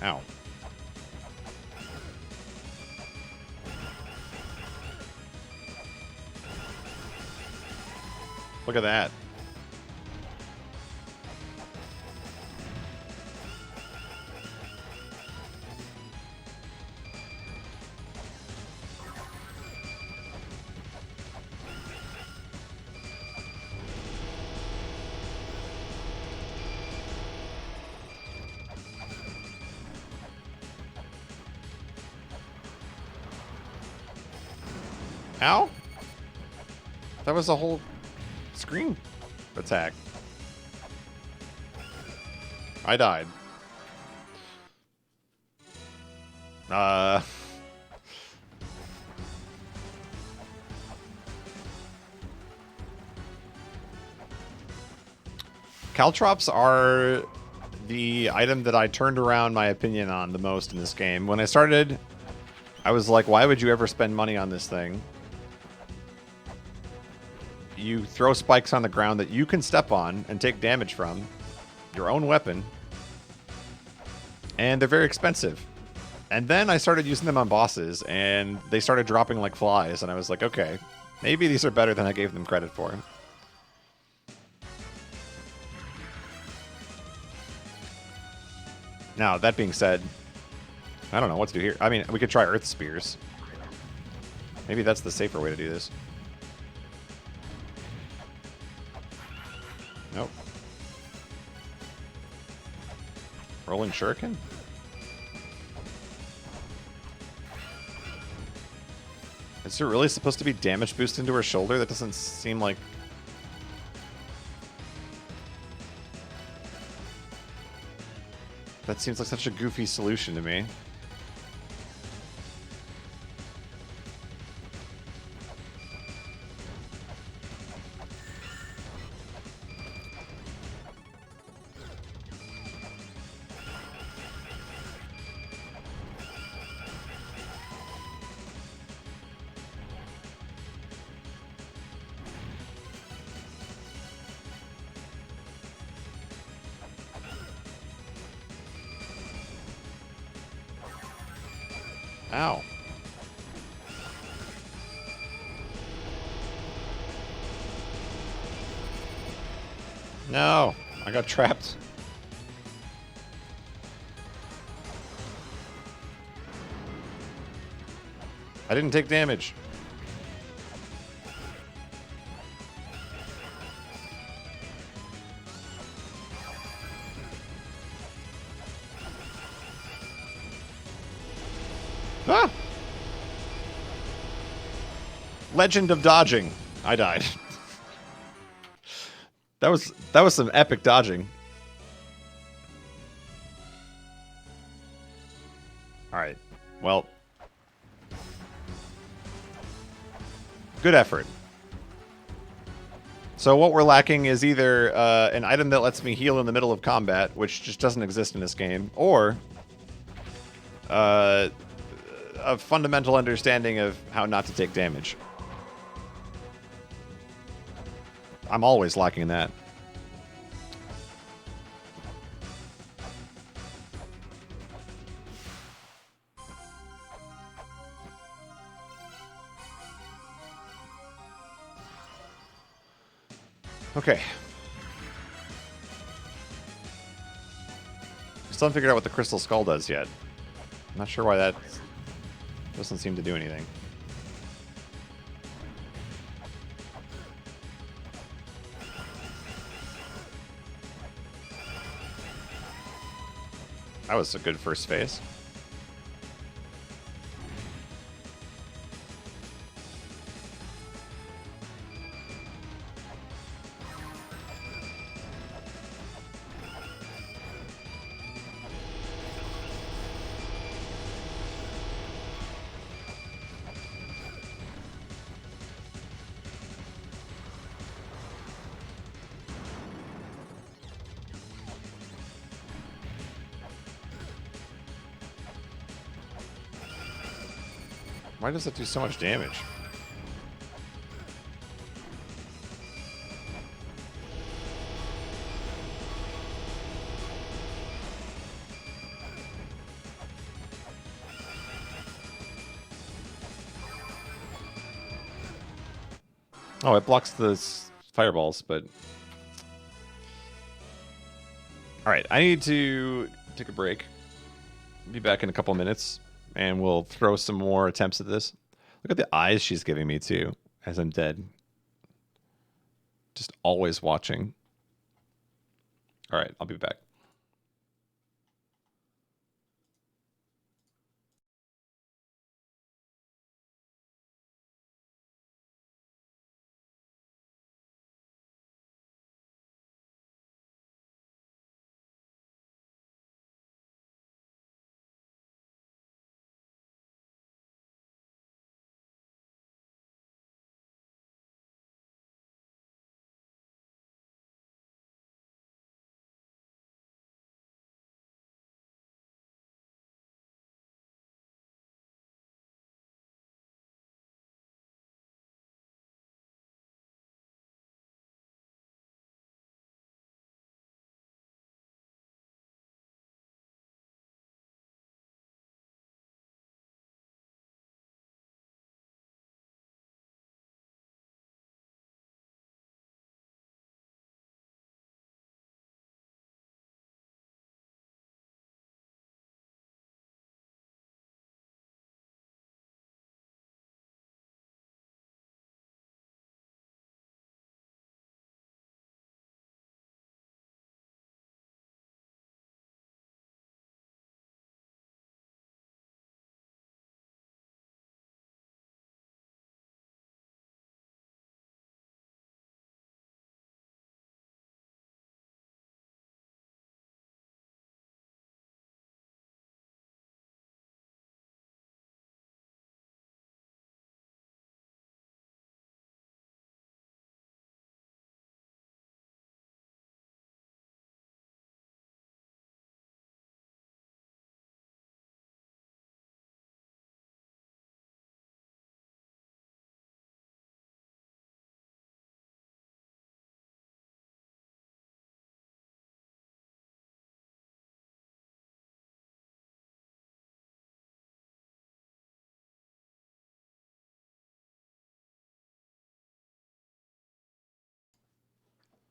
Ow. Look at that. Ow? That was a whole screen attack. I died. Caltrops are the item that I turned around my opinion on the most in this game. When I started, I was like, why would you ever spend money on this thing? You throw spikes on the ground that you can step on and take damage from. Your own weapon. And they're very expensive. And then I started using them on bosses, and they started dropping like flies, and I was like, okay, maybe these are better than I gave them credit for. Now, that being said, I don't know what to do here. I mean, we could try Earth Spears. Maybe that's the safer way to do this. Nope. Rolling Shuriken? Is there really supposed to be damage boost into her shoulder? That doesn't seem like... That seems like such a goofy solution to me. Ow. No, I got trapped. I didn't take damage. Ah! Legend of dodging. I died. That was some epic dodging. All right. Well, good effort. So what we're lacking is either an item that lets me heal in the middle of combat, which just doesn't exist in this game, or a fundamental understanding of how not to take damage. I'm always lacking that. Okay. Still haven't figured out what the Crystal Skull does yet. I'm not sure why that doesn't seem to do anything. That was a good first phase. Why does it do so much damage? Oh, it blocks the fireballs, but... Alright, I need to take a break. Be back in a couple minutes, and we'll throw some more attempts at this. Look at the eyes she's giving me, too, as I'm dead. Just always watching. Alright, I'll be back.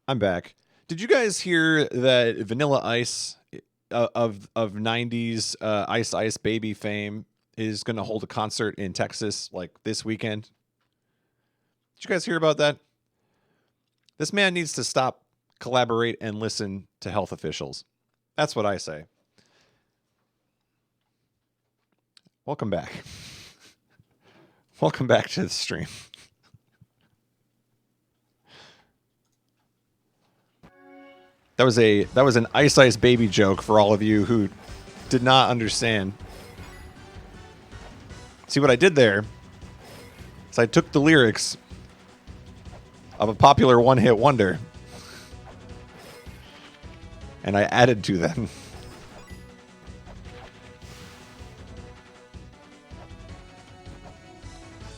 I'm back. Did you guys hear that Vanilla Ice of 90s Ice Ice Baby fame is going to hold a concert in Texas like this weekend? Did you guys hear about that? This man needs to stop, collaborate, and listen to health officials. That's what I say. Welcome back. Welcome back to the stream. That was an Ice Ice Baby joke for all of you who did not understand. See what I did there is I took the lyrics of a popular one-hit wonder and I added to them.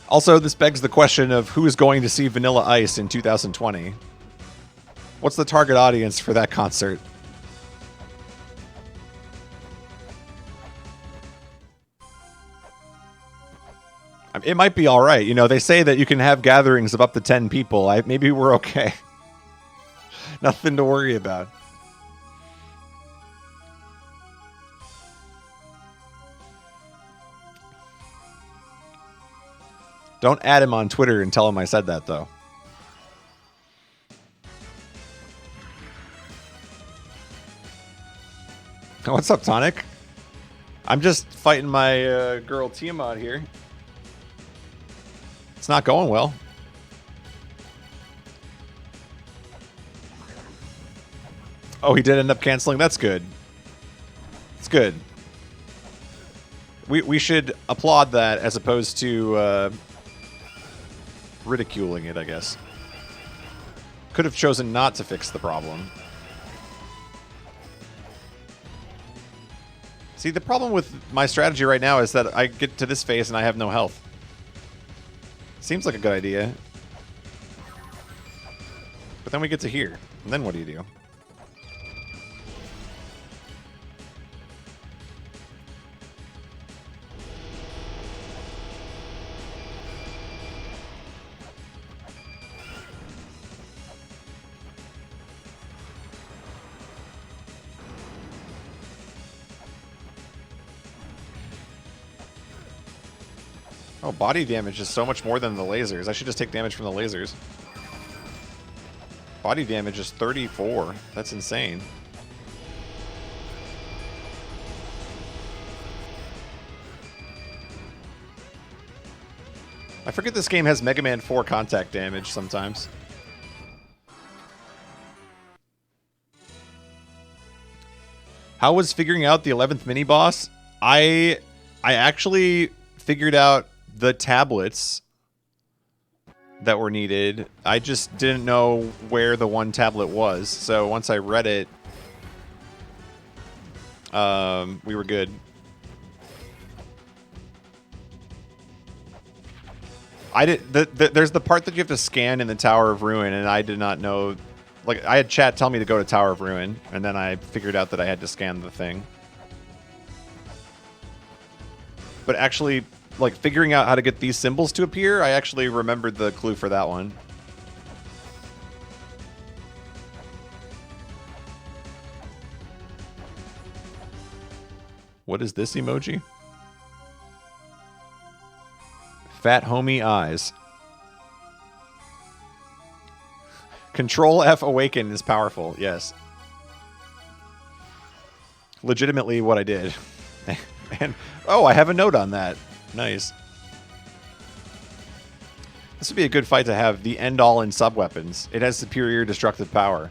Also, this begs the question of who is going to see Vanilla Ice in 2020. What's the target audience for that concert? It might be all right. You know, they say that you can have gatherings of up to 10 people. Maybe we're okay. Nothing to worry about. Don't add him on Twitter and tell him I said that, though. What's up, Tonic? I'm just fighting my girl Tiamat here. It's not going well. Oh, he did end up canceling? That's good. It's good. We should applaud that as opposed to ridiculing it, I guess. Could have chosen not to fix the problem. See, the problem with my strategy right now is that I get to this phase and I have no health. Seems like a good idea. But then we get to here. And then what do you do? Oh, body damage is so much more than the lasers. I should just take damage from the lasers. Body damage is 34. That's insane. I forget this game has Mega Man 4 contact damage sometimes. How was figuring out the 11th mini-boss? I actually figured out the tablets that were needed. I just didn't know where the one tablet was. So once I read it, we were good. There's the part that you have to scan in the Tower of Ruin, and I did not know. Like, I had chat tell me to go to Tower of Ruin, and then I figured out that I had to scan the thing. But actually, like, figuring out how to get these symbols to appear, I actually remembered the clue for that one. What is this emoji? Fat homie eyes. Control F awaken is powerful, yes. Legitimately what I did. And oh, I have a note on that. Nice. This would be a good fight to have the end-all in sub-weapons. It has superior destructive power.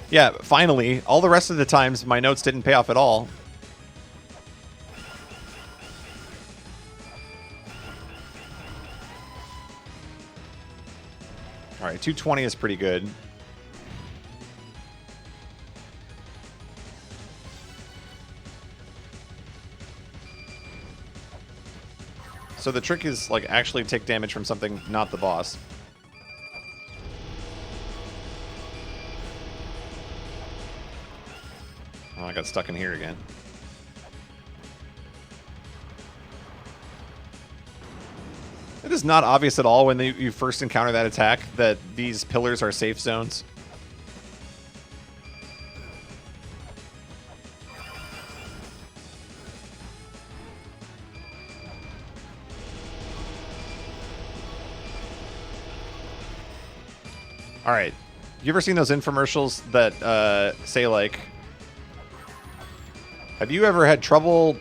Yeah, finally. All the rest of the times, my notes didn't pay off at all. Alright, 220 is pretty good. So the trick is, like, actually take damage from something, not the boss. Oh, I got stuck in here again. It is not obvious at all when you first encounter that attack that these pillars are safe zones. All right. You ever seen those infomercials that say, like, have you ever had trouble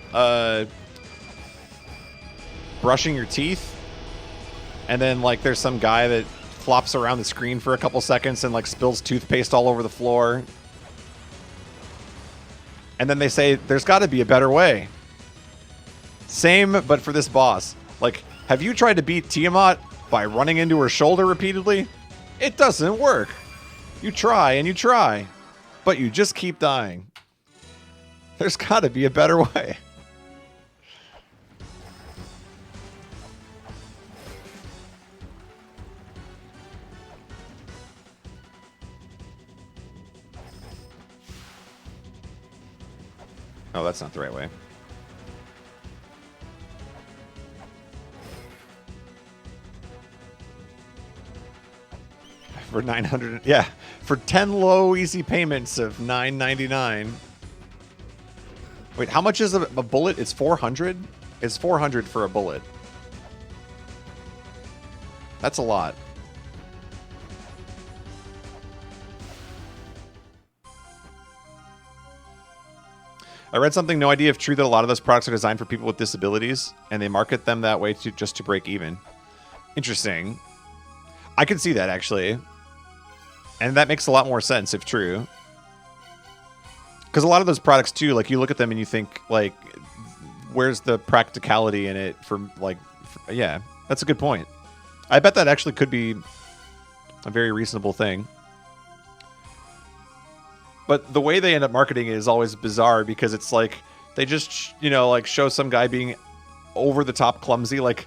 brushing your teeth? And then, like, there's some guy that flops around the screen for a couple seconds and, like, spills toothpaste all over the floor. And then they say, there's got to be a better way. Same, but for this boss. Like, have you tried to beat Tiamat by running into her shoulder repeatedly? It doesn't work. You try and you try, but you just keep dying. There's got to be a better way. Oh, that's not the right way. for 900. Yeah, for 10 low easy payments of $9.99. Wait, how much is a bullet? It's 400. It's 400 for a bullet. That's a lot. I read something, no idea if true, that a lot of those products are designed for people with disabilities, and they market them that way just to break even. Interesting. I can see that, actually. And that makes a lot more sense if true. Because a lot of those products, too, like, you look at them and you think, like, where's the practicality in it for, like, yeah, that's a good point. I bet that actually could be a very reasonable thing. But the way they end up marketing it is always bizarre because it's like they just, you know, like show some guy being over the top clumsy. Like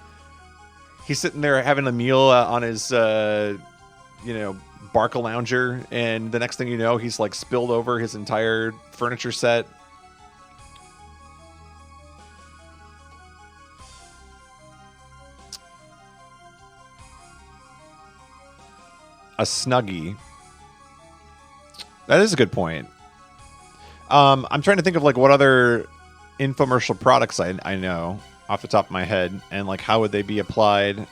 he's sitting there having a meal on his, you know, Barca lounger. And the next thing you know, he's like spilled over his entire furniture set. A Snuggie. That is a good point. I'm trying to think of like what other infomercial products I know off the top of my head, and like how would they be applied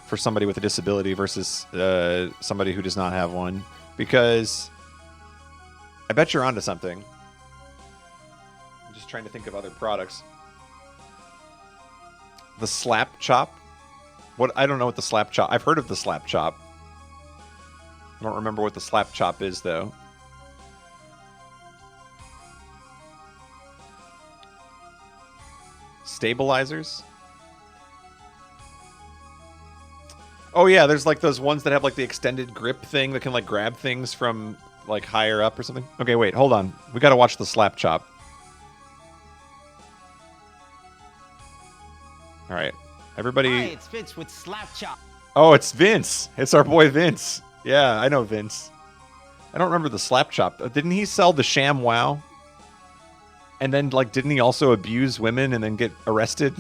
for somebody with a disability versus somebody who does not have one? Because I bet you're onto something. I'm just trying to think of other products. The Slap Chop. What? I don't know what the Slap Chop. I've heard of the Slap Chop. I don't remember what the Slap Chop is, though. Stabilizers? Oh, yeah, there's like those ones that have like the extended grip thing that can like grab things from like higher up or something. Okay, wait, hold on. We gotta watch the Slap Chop. All right, everybody. Hi, it's Vince with Slap Chop. Oh, it's Vince. It's our boy Vince. Yeah, I know Vince. I don't remember the Slap Chop. Didn't he sell the Sham Wow? And then, like, didn't he also abuse women and then get arrested?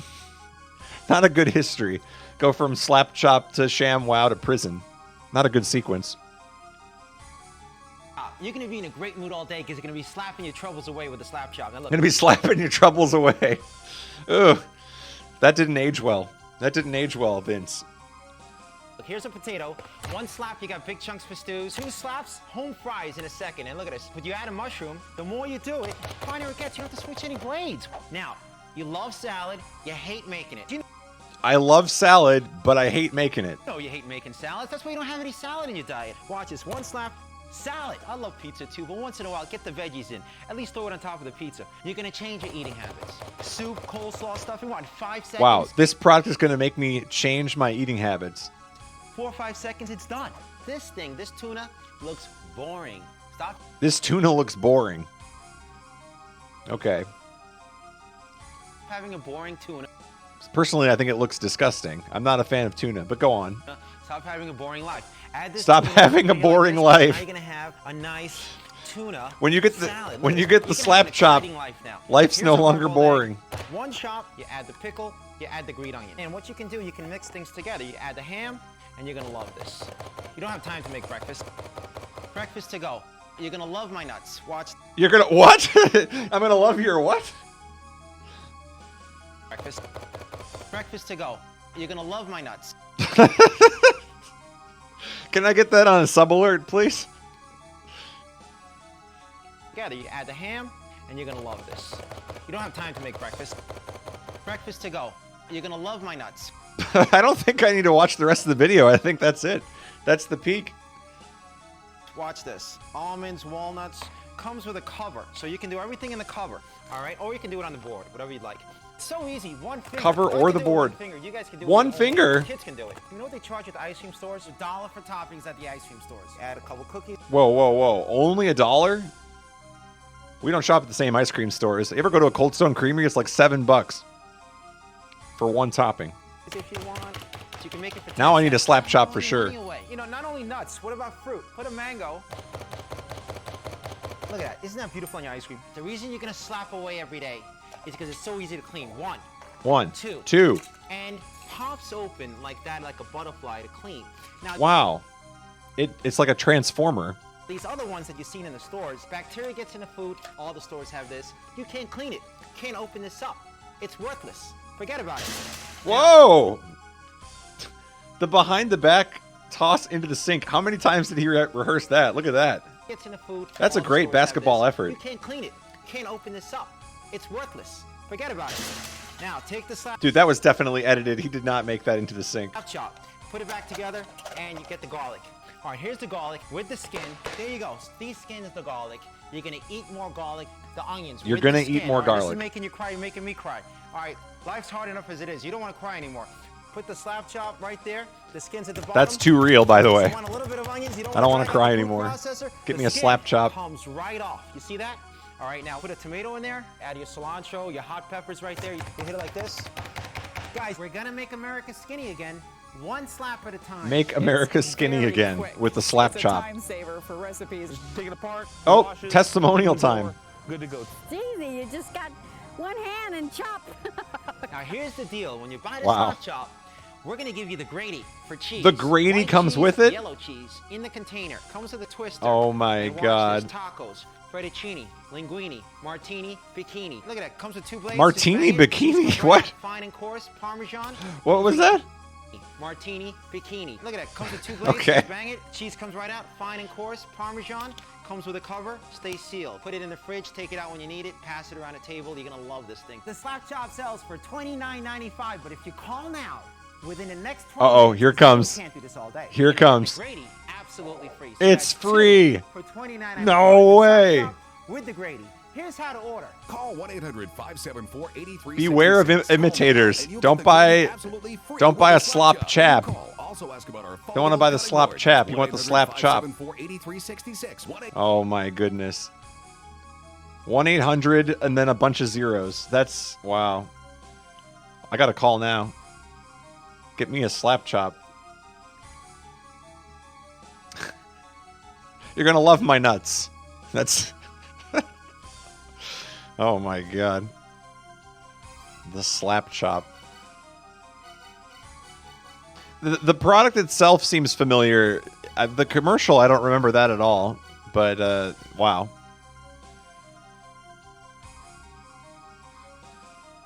Not a good history. Go from Slap Chop to Sham Wow to prison. Not a good sequence. You're going to be in a great mood all day because you're going to be slapping your troubles away with the Slap Chop. Now, look. Going to be slapping your troubles away. Ugh. That didn't age well. That didn't age well, Vince. Look, here's a potato. One slap, you got big chunks for stews. 2 slaps, home fries in a second. And look at this. When you add a mushroom, the more you do it, the finer it gets. You don't have to switch any blades. Now, you love salad. You hate making it. I love salad, but I hate making it. No, you hate making salads. That's why you don't have any salad in your diet. Watch this. One slap, salad. I love pizza too, but once in a while, get the veggies in. At least throw it on top of the pizza. You're going to change your eating habits. Soup, coleslaw, stuffing, what, in 5 seconds? Wow, this product is going to make me change my eating habits. 4 or 5 seconds, it's done. This tuna looks boring. Stop. This tuna looks boring. Okay. Having a boring tuna. Personally, I think it looks disgusting. I'm not a fan of tuna, but go on. Stop having a boring life. Add this Stop tuna, having a boring life. Now you're gonna have a nice tuna when you get the salad. when you get the Slap Chop, life's no longer boring. One chop, you add the pickle, you add the green onion. And what you can do, you can mix things together. You add the ham, and you're gonna love this. You don't have time to make breakfast. Breakfast to go. You're gonna love my nuts. Watch. You're gonna what? I'm gonna love your what? Breakfast. Breakfast to go. You're gonna love my nuts. Can I get that on a sub alert, please? Together, you add the ham, and you're gonna love this. You don't have time to make breakfast. Breakfast to go. You're gonna love my nuts. I don't think I need to watch the rest of the video. I think that's it. That's the peak. Watch this. Almonds, walnuts, comes with a cover. So you can do everything in the cover, all right? Or you can do it on the board, whatever you'd like. It's so easy, one finger. Cover or the board. One finger. You guys can do one it. finger? Kids can do it. You know what they charge at the ice cream stores? $1 for toppings at the ice cream stores. Add a couple cookies. Whoa, whoa, whoa. Only $1? We don't shop at the same ice cream stores. You ever go to a Cold Stone Creamery? It's like $7 for one topping. If you want, so you can make it for now I need a Slap Chop for sure. You know, not only nuts, what about fruit? Put a mango. Look at that. Isn't that beautiful on your ice cream? The reason you're going to slap away every day is because it's so easy to clean. One, One, two, two. and pops open like that, like a butterfly to clean. Now, Wow. It's like a transformer. these other ones that you've seen in the stores, bacteria gets in the food. All the stores have this. You can't clean it. Can't open this up. It's worthless. Forget about it. Whoa! The behind the back toss into the sink. How many times did he rehearse that? Look at that. Gets in the food. That's a All the great stores have basketball this. effort. You can't clean it. Can't open this up. It's worthless. Forget about it. Now take the slap Dude, that was definitely edited. He did not make that into the sink. chop. Put it back together, and you get the garlic. All right, here's the garlic with the skin. There you go. These skin is the garlic. You're gonna eat more garlic. The onions. You're with gonna the skin. eat more All right, This garlic. is making you cry. You're making me cry. All right, life's hard enough as it is. You don't want to cry anymore. Put the slap chop right there. The skin's at the bottom. That's too real, by the way. You want a little bit of onions. You I don't want wanna cry anymore. Get me a slap chop. Comes right off. You see that? All right, now put a tomato in there. Add your cilantro, your hot peppers right there. You can hit it like this. Guys, we're gonna make America skinny again. One slap at a time. Make America skinny very again quick. with the slap It's a chop. time saver for recipes. Take it apart. Oh, wash it, testimonial open the door, time. Good to go. It's easy. You just got one hand and chop. Now here's the deal. When you buy the Wow. slap chop, we're gonna give you the Grady for cheese. The Grady White comes cheese, with it? Yellow cheese in the container. Comes with a twister. Oh my And watch God. this, tacos, fettuccine, linguine, martini, bikini. Look at that. Comes with 2 blades. Martini, Just bang it. bikini? Cheese comes What? out, Fine and coarse. Parmesan. What was that? Martini, bikini. Look at that. Comes with 2 blades. Okay. Just bang it. Cheese comes right out. Fine and coarse. Parmesan. Comes with a cover. Stays sealed. Put it in the fridge. Take it out when you need it. Pass it around the table. You're gonna love this thing. The slap chop sells for $29.95, but if you call now, within the next 12 Uh-oh, minutes, here you comes. can't do this all day. Here comes. Grady, absolutely free. It's that's 2 free. For $29.95. No The slap way. chop With the Grady. Here's how to order. Call 1-800-574-8366. Beware of imitators. Don't buy a slop chap. Don't wanna buy the slop chap. You want the slap chop. Oh my goodness. 1-800 and then a bunch of zeros. That's wow. I got to call now. Get me a slap chop. You're gonna love my nuts. That's. Oh my god. The slap chop. The product itself seems familiar. The commercial, I don't remember that at all. But wow.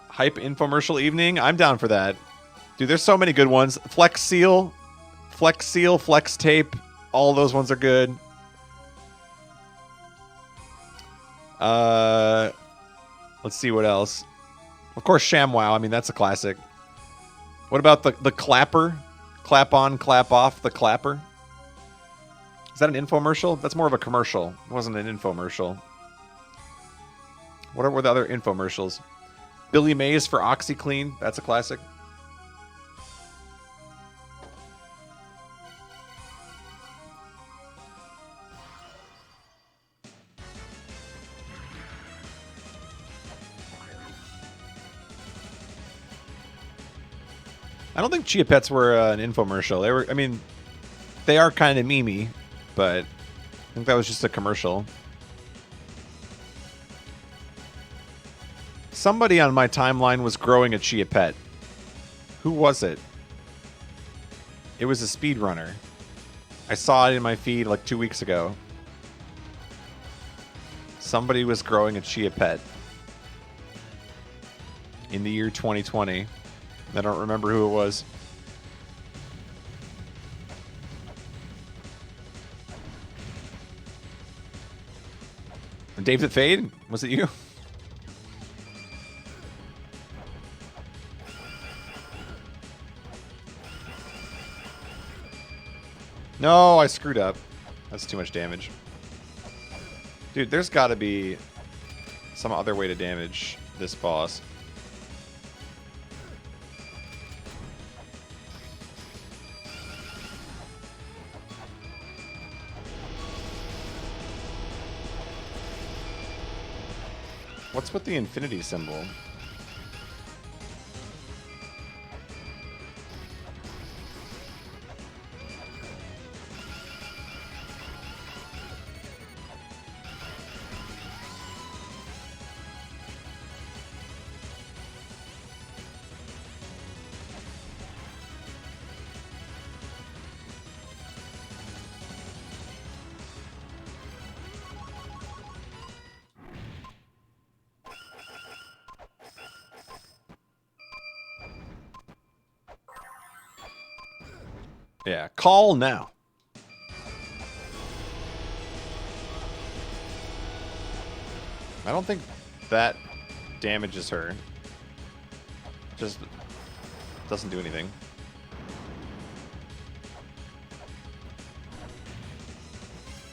Hype infomercial evening. I'm down for that. Dude, there's so many good ones. Flex Seal, Flex Tape. All those ones are good. Let's see what else. Of course, ShamWow. I mean, that's a classic. What about the clapper? Clap on, clap off, the clapper. Is that an infomercial? That's more of a commercial. It wasn't an infomercial. What were the other infomercials? Billy Mays for OxyClean. That's a classic. I don't think Chia Pets were an infomercial. They were, I mean, they are kind of memey, but I think that was just a commercial. Somebody on my timeline was growing a Chia Pet. Who was it? It was a speedrunner. I saw it in my feed like 2 weeks ago. Somebody was growing a Chia Pet in the year 2020. I don't remember who it was. Dave the Fade? Was it you? No, I screwed up. That's too much damage. Dude, there's got to be some other way to damage this boss. What's with the infinity symbol? Call now. I don't think that damages her. Just doesn't do anything.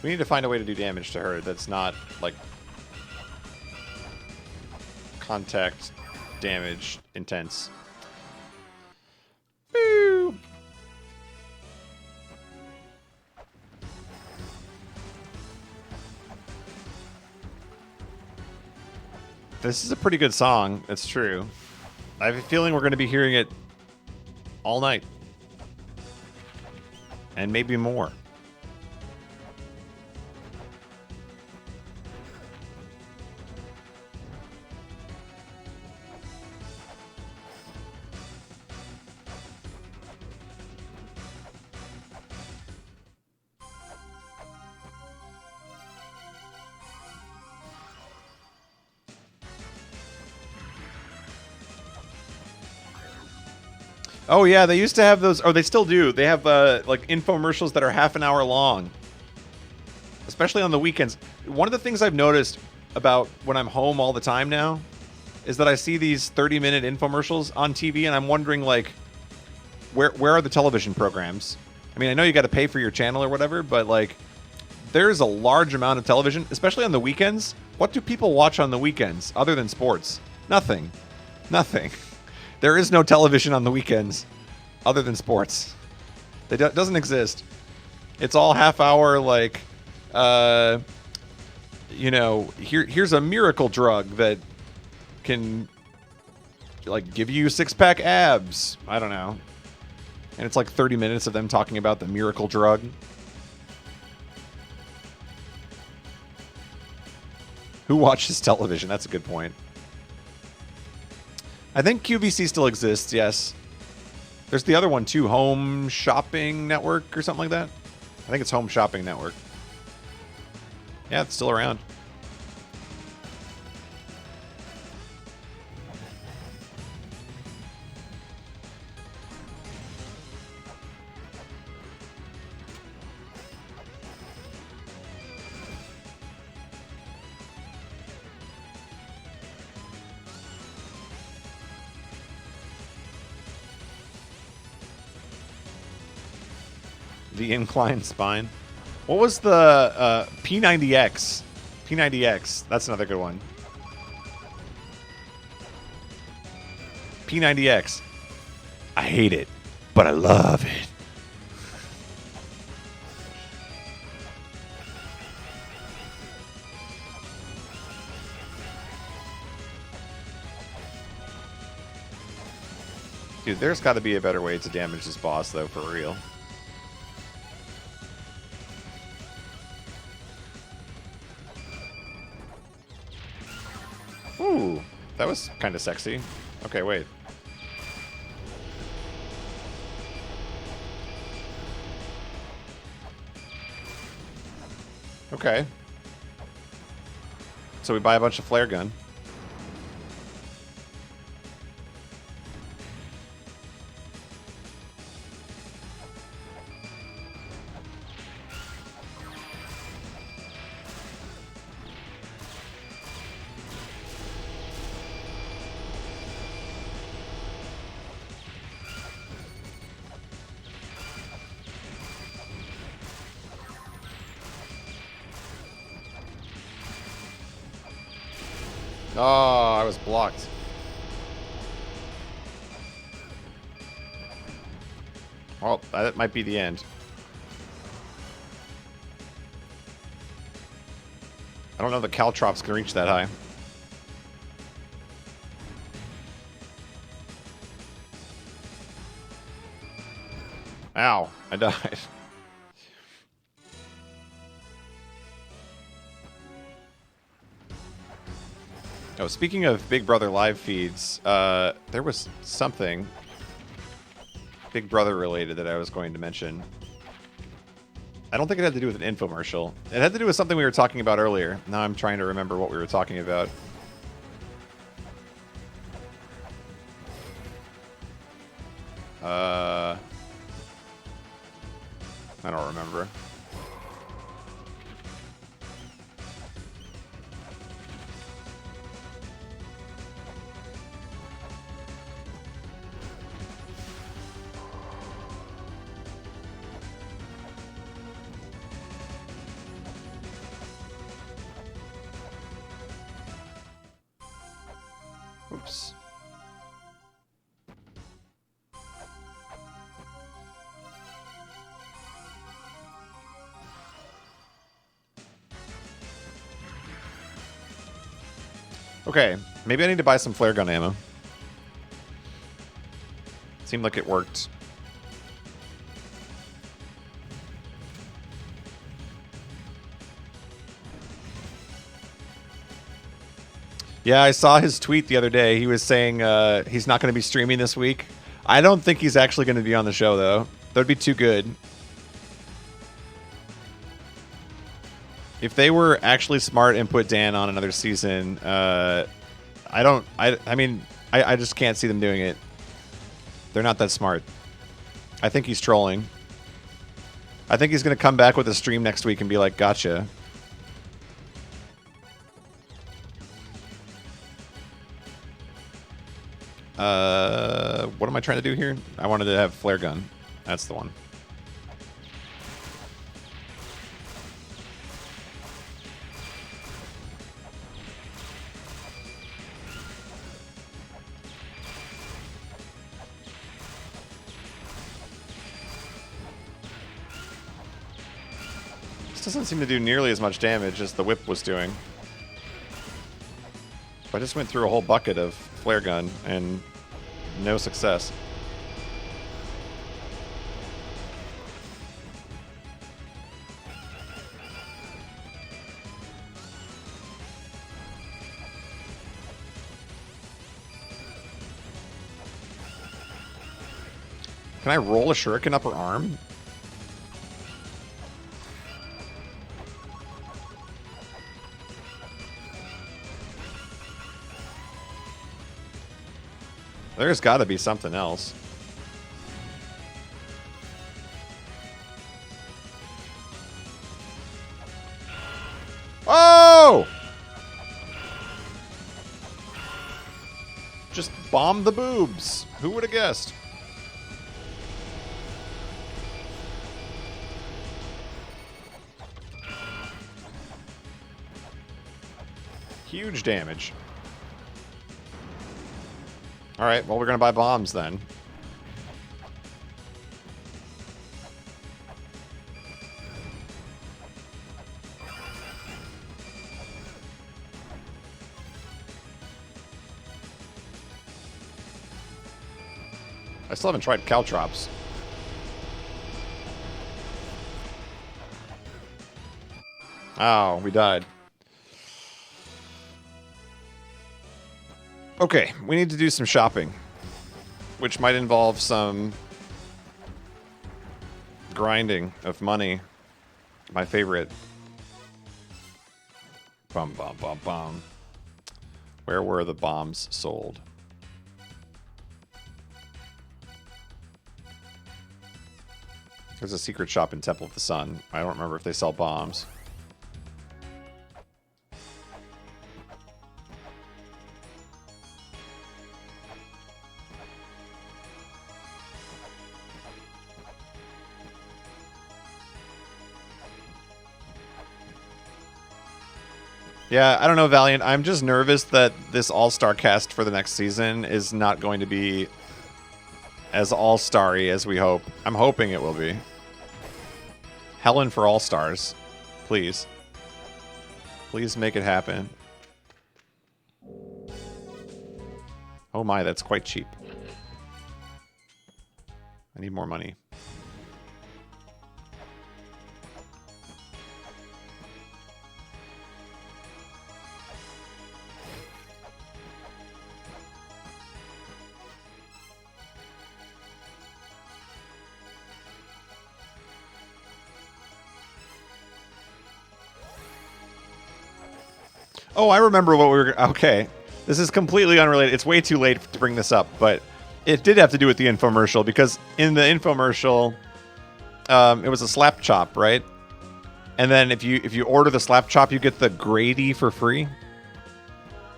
We need to find a way to do damage to her that's not, like, contact damage intense. Boo! This is a pretty good song, it's true. I have a feeling we're going to be hearing it all night. And maybe more. Oh yeah, they used to have those, or they still do. They have like infomercials that are half an hour long, especially on the weekends. One of the things I've noticed about when I'm home all the time now is that I see these 30-minute infomercials on TV, and I'm wondering, like, where are the television programs? I mean, I know you got to pay for your channel or whatever, but like, there's a large amount of television, especially on the weekends. What do people watch on the weekends other than sports? Nothing. Nothing. There is no television on the weekends other than sports. It doesn't exist. It's all half hour, like, you know, here's a miracle drug that can, like, give you six-pack abs. I don't know. And it's like 30 minutes of them talking about the miracle drug. Who watches television? That's a good point. I think QVC still exists, yes. There's the other one, too. Home Shopping Network or something like that. I think it's Home Shopping Network. Yeah, it's still around. The inclined spine. What was the P90X? P90X. That's another good one. P90X. I hate it, but I love it. Dude, there's got to be a better way to damage this boss, though, for real. Ooh, that was kind of sexy. Okay, wait. Okay. So we buy a bunch of flare gun. Oh, I was blocked. Well, that might be the end. I don't know if the caltrops can reach that high. Ow, I died. Oh, speaking of Big Brother live feeds, there was something Big Brother related that I was going to mention. I don't think it had to do with an infomercial. It had to do with something we were talking about earlier. Now I'm trying to remember what we were talking about. I don't remember. Oops. Okay, maybe I need to buy some flare gun ammo. Seemed like it worked. Yeah, I saw his tweet the other day. He was saying he's not going to be streaming this week. I don't think he's actually going to be on the show, though. That would be too good. If they were actually smart and put Dan on another season, I mean, I just can't see them doing it. They're not that smart. I think he's trolling. I think he's going to come back with a stream next week and be like, gotcha. What am I trying to do here? I wanted to have flare gun. That's the one. This doesn't seem to do nearly as much damage as the whip was doing. I just went through a whole bucket of flare gun and no success. Can I roll a shuriken up her arm? There's got to be something else. Oh! Just bomb the boobs. Who would have guessed? Huge damage. All right, well, we're going to buy bombs then. I still haven't tried caltrops. Oh, we died. Okay, we need to do some shopping, which might involve some grinding of money. My favorite. Bum, bum, bum, bum. Where were the bombs sold? There's a secret shop in Temple of the Sun. I don't remember if they sell bombs. Yeah, I don't know, Valiant. I'm just nervous that this all-star cast for the next season is not going to be as all-starry as we hope. I'm hoping it will be. Helen for all-stars. Please. Please make it happen. Oh my, that's quite cheap. I need more money. Oh, I remember what we were... Okay. This is completely unrelated. It's way too late to bring this up, but it did have to do with the infomercial, because in the infomercial, it was a slap chop, right? And then if you order the slap chop, you get the Grady for free.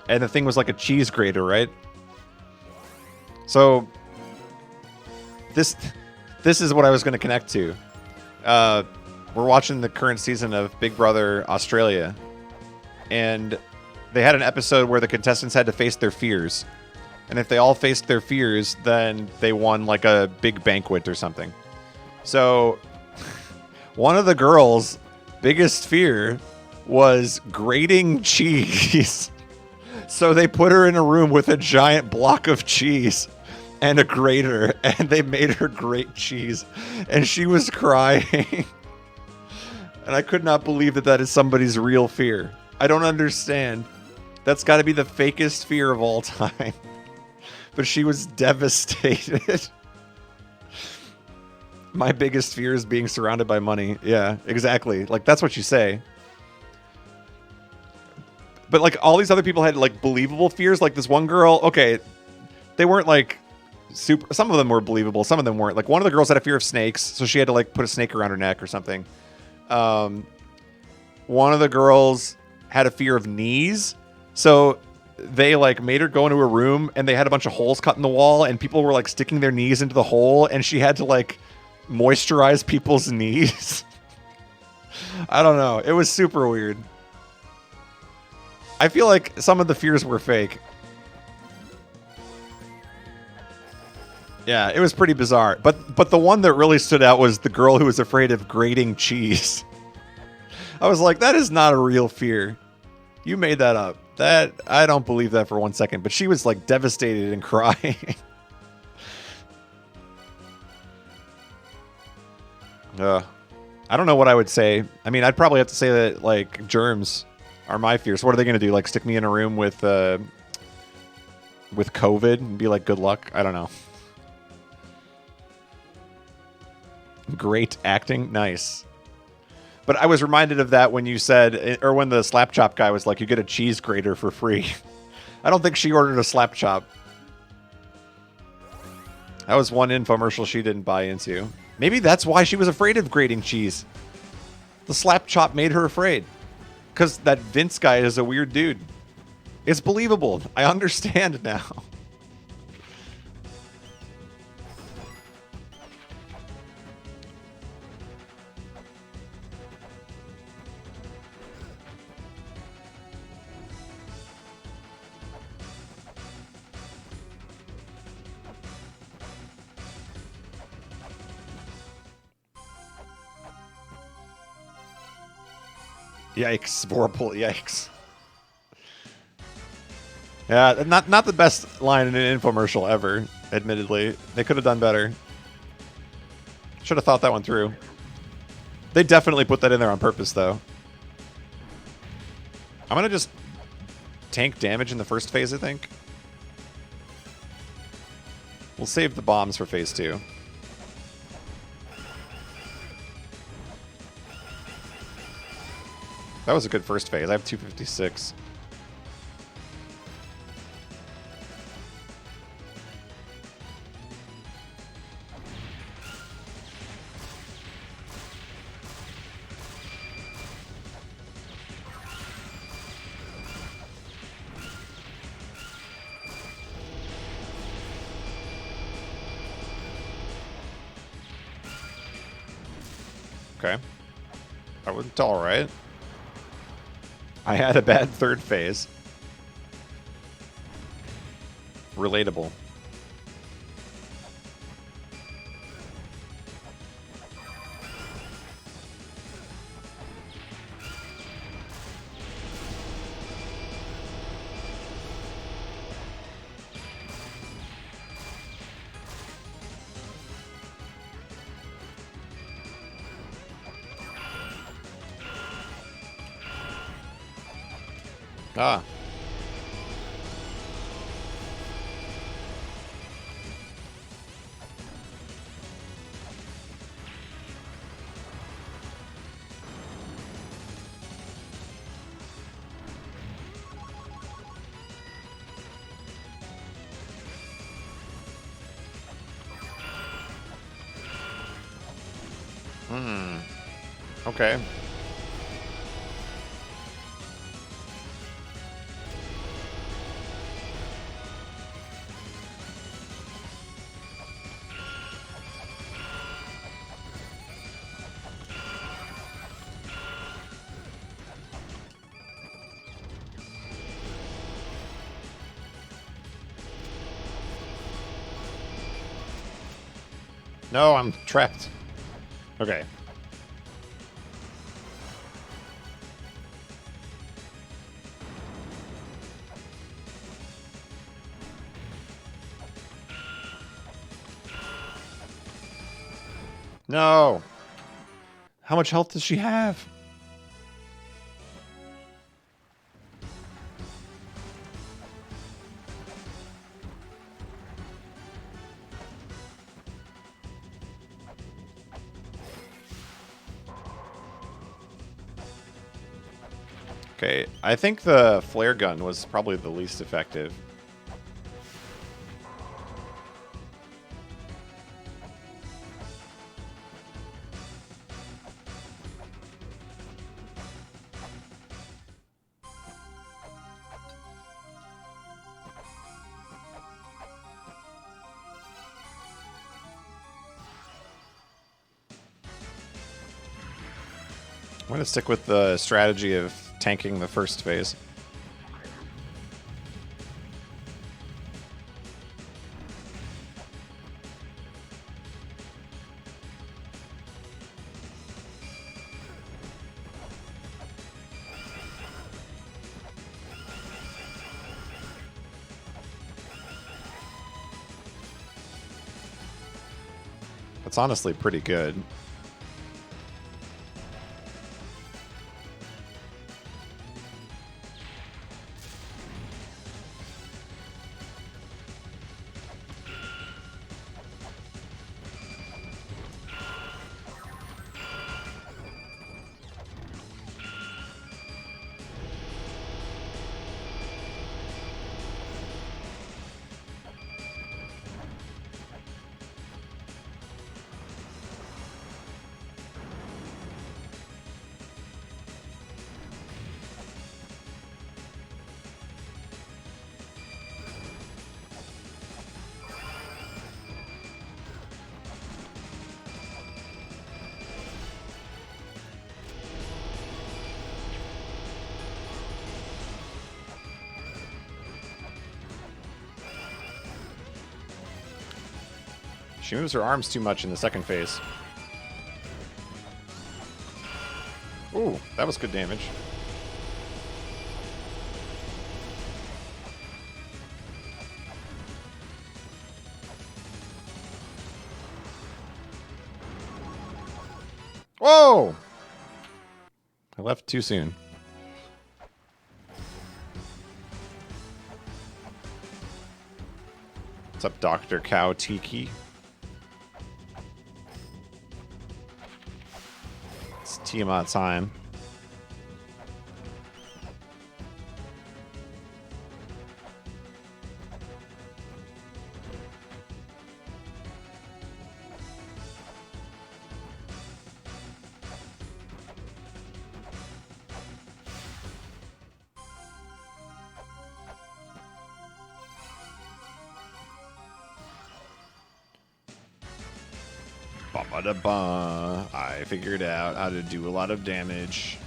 And the thing was like a cheese grater, right? So this is what I was going to connect to. We're watching the current season of Big Brother Australia, and they had an episode where the contestants had to face their fears. And if they all faced their fears, then they won like a big banquet or something. So one of the girls' biggest fear was grating cheese. So they put her in a room with a giant block of cheese and a grater, and they made her grate cheese. And she was crying. And I could not believe that that is somebody's real fear. I don't understand. That's got to be the fakest fear of all time. But she was devastated. My biggest fear is being surrounded by money. Yeah, exactly. Like, that's what you say. But, like, all these other people had, like, believable fears. Like, this one girl, okay, they weren't, like, super... Some of them were believable. Some of them weren't. Like, one of the girls had a fear of snakes, so she had to, like, put a snake around her neck or something. One of the girls had a fear of knees, so they like made her go into a room and they had a bunch of holes cut in the wall and people were like sticking their knees into the hole and she had to like moisturize people's knees. I don't know. It was super weird. I feel like some of the fears were fake. Yeah, it was pretty bizarre. But the one that really stood out was the girl who was afraid of grating cheese. I was like, that is not a real fear. You made that up. That I don't believe that for 1 second. But she was like devastated and crying. I don't know what I would say. I mean, I'd probably have to say that like germs are my fears. What are they going to do? Like stick me in a room with COVID and be like, good luck? I don't know. Great acting. Nice. But I was reminded of that when you said, or when the slap chop guy was like, you get a cheese grater for free. I don't think she ordered a slap chop. That was one infomercial she didn't buy into. Maybe that's why she was afraid of grating cheese. The slap chop made her afraid. Because that Vince guy is a weird dude. It's believable. I understand now. Yikes, Vorpal, yikes. Yeah, not the best line in an infomercial ever, admittedly. They could have done better. Should have thought that one through. They definitely put that in there on purpose, though. I'm going to just tank damage in the first phase, I think. We'll save the bombs for phase 2. That was a good first phase. I have 256. Okay. That was all right. I had a bad third phase. Relatable. Ah. Okay. No, I'm trapped. Okay. No. How much health does she have? Okay, I think the flare gun was probably the least effective. I'm going to stick with the strategy of tanking the first phase. That's honestly pretty good. She moves her arms too much in the second phase. Ooh, that was good damage. Whoa! I left too soon. What's up, Dr. Cow Tiki? It's Tiamat time. Ba-ba-da-ba. I figured out how to do a lot of damage.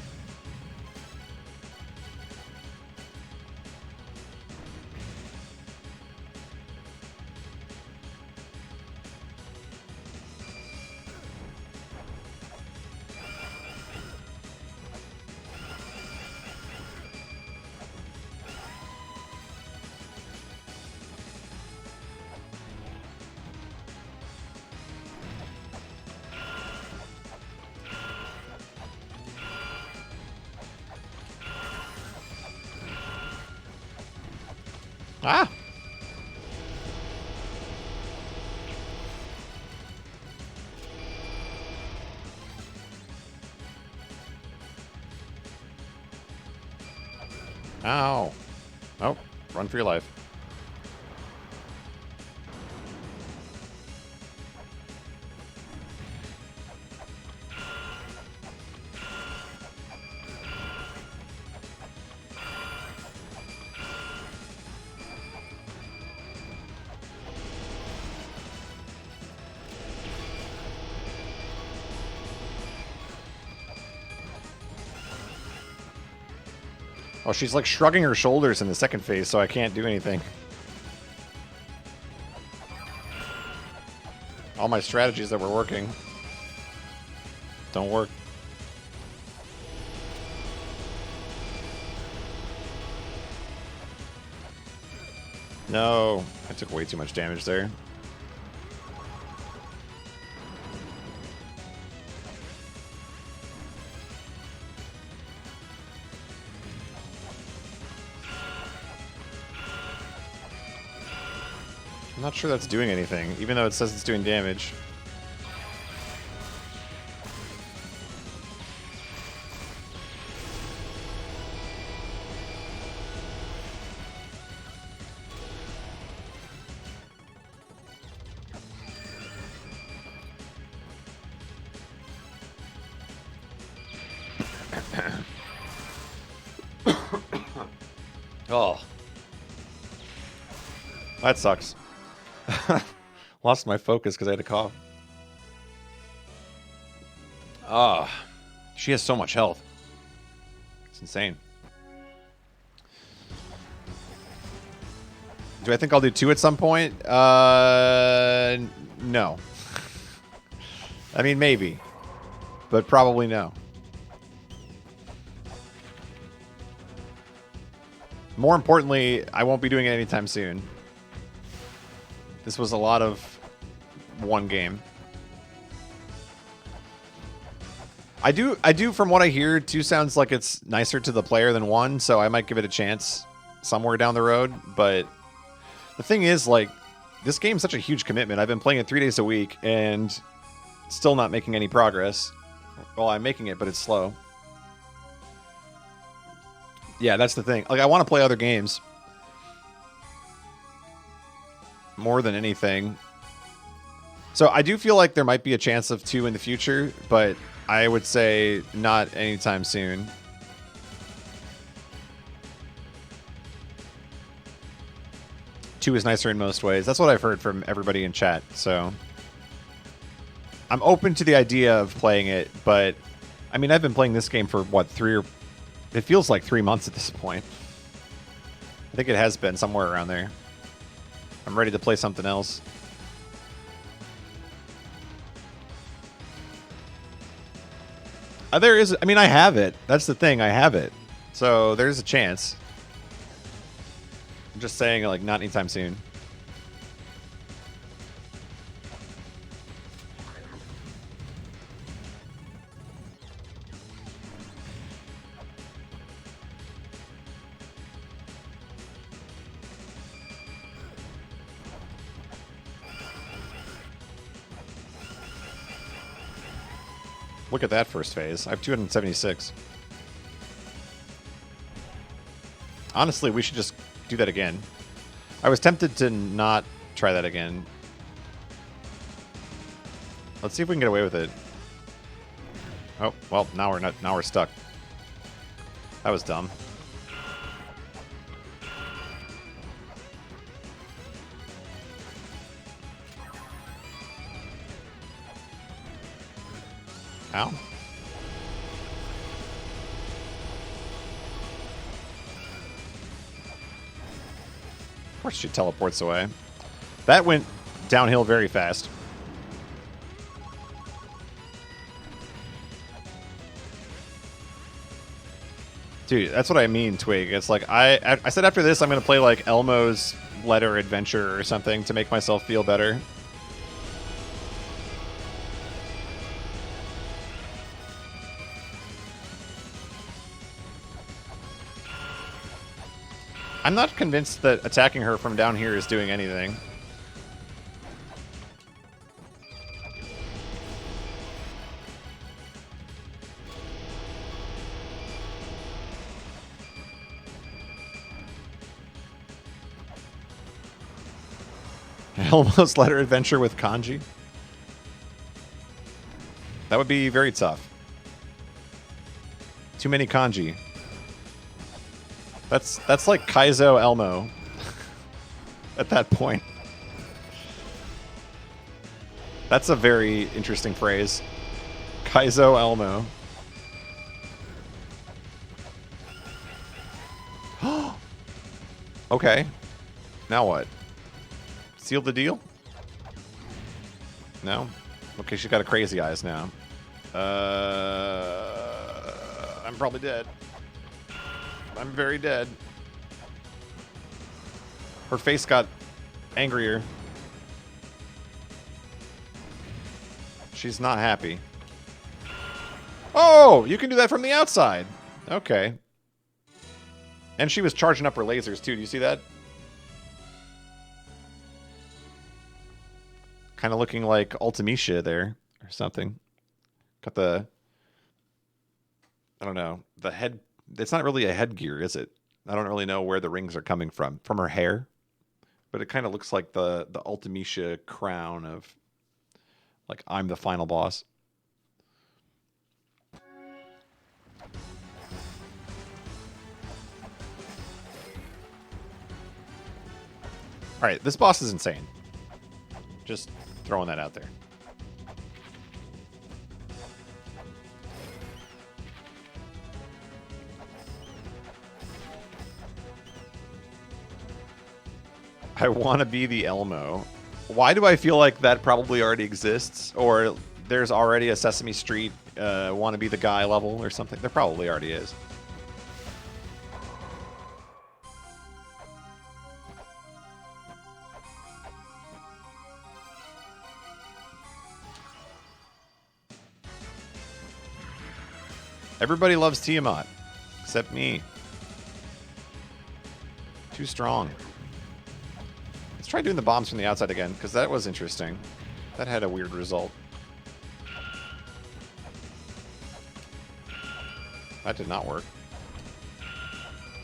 Ah! Ow. Oh, run for your life. Oh, she's like shrugging her shoulders in the second phase, so I can't do anything. All my strategies that were working don't work. No, I took way too much damage there. I'm not sure that's doing anything, even though it says it's doing damage. Oh. That sucks. Lost my focus because I had to cough. Ah, she has so much health. It's insane. Do I think I'll do 2 at some point? No. I mean, maybe. But probably no. More importantly, I won't be doing it anytime soon. This was a lot of one game. I do, from what I hear, 2 sounds like it's nicer to the player than 1, so I might give it a chance somewhere down the road. But the thing is, like, this game's such a huge commitment. I've been playing it 3 days a week and still not making any progress. Well, I'm making it, but it's slow. Yeah, that's the thing. Like, I want to play other games more than anything. So I do feel like there might be a chance of 2 in the future, but I would say not anytime soon. Two is nicer in most ways. That's what I've heard from everybody in chat. So I'm open to the idea of playing it, but I mean, I've been playing this game for what, it feels like 3 months at this point. I think it has been somewhere around there. I'm ready to play something else. There is, I mean, I have it. That's the thing, I have it. So there's a chance. I'm just saying, like, not anytime soon. Look at that first phase. I have 276. Honestly, we should just do that again. I was tempted to not try that again. Let's see if we can get away with it. Oh, well, now we're stuck. That was dumb. Ow. Of course she teleports away. That went downhill very fast. Dude, that's what I mean, Twig. It's like, I said after this I'm going to play like Elmo's Letter Adventure or something to make myself feel better. I'm not convinced that attacking her from down here is doing anything. Elmo's Letter Adventure with kanji? That would be very tough. Too many kanji. That's like Kaizo Elmo at that point. That's a very interesting phrase. Kaizo Elmo. Okay. Now what? Seal the deal? No? Okay, she's got a crazy eyes now. I'm probably dead. I'm very dead. Her face got angrier. She's not happy. Oh, you can do that from the outside. Okay. And she was charging up her lasers too. Do you see that? Kind of looking like Ultimecia there or something. Got the, I don't know, the head. It's not really a headgear, is it? I don't really know where the rings are coming from. From her hair. But it kind of looks like the Ultimecia crown of, like, I'm the final boss. All right, this boss is insane. Just throwing that out there. I want to be the Elmo. Why do I feel like that probably already exists? Or there's already a Sesame Street want to be the guy level or something? There probably already is. Everybody loves Tiamat, except me. Too strong. Let's try doing the bombs from the outside again, because that was interesting. That had a weird result. That did not work.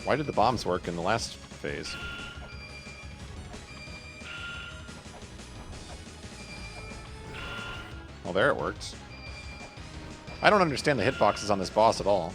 Why did the bombs work in the last phase? Well, there it works. I don't understand the hitboxes on this boss at all.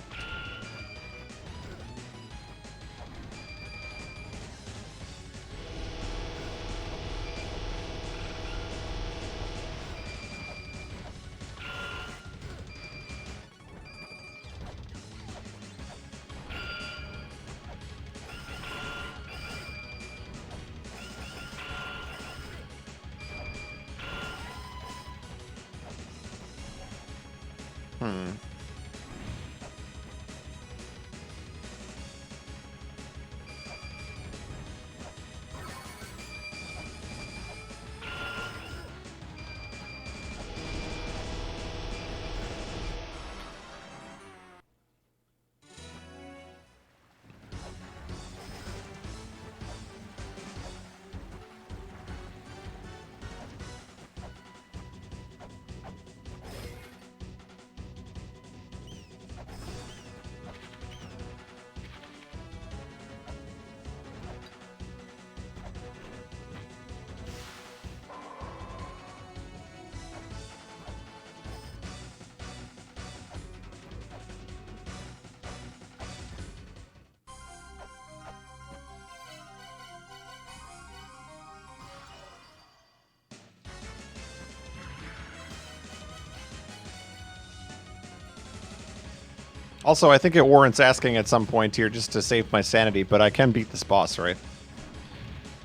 Also, I think it warrants asking at some point here just to save my sanity, but I can beat this boss, right?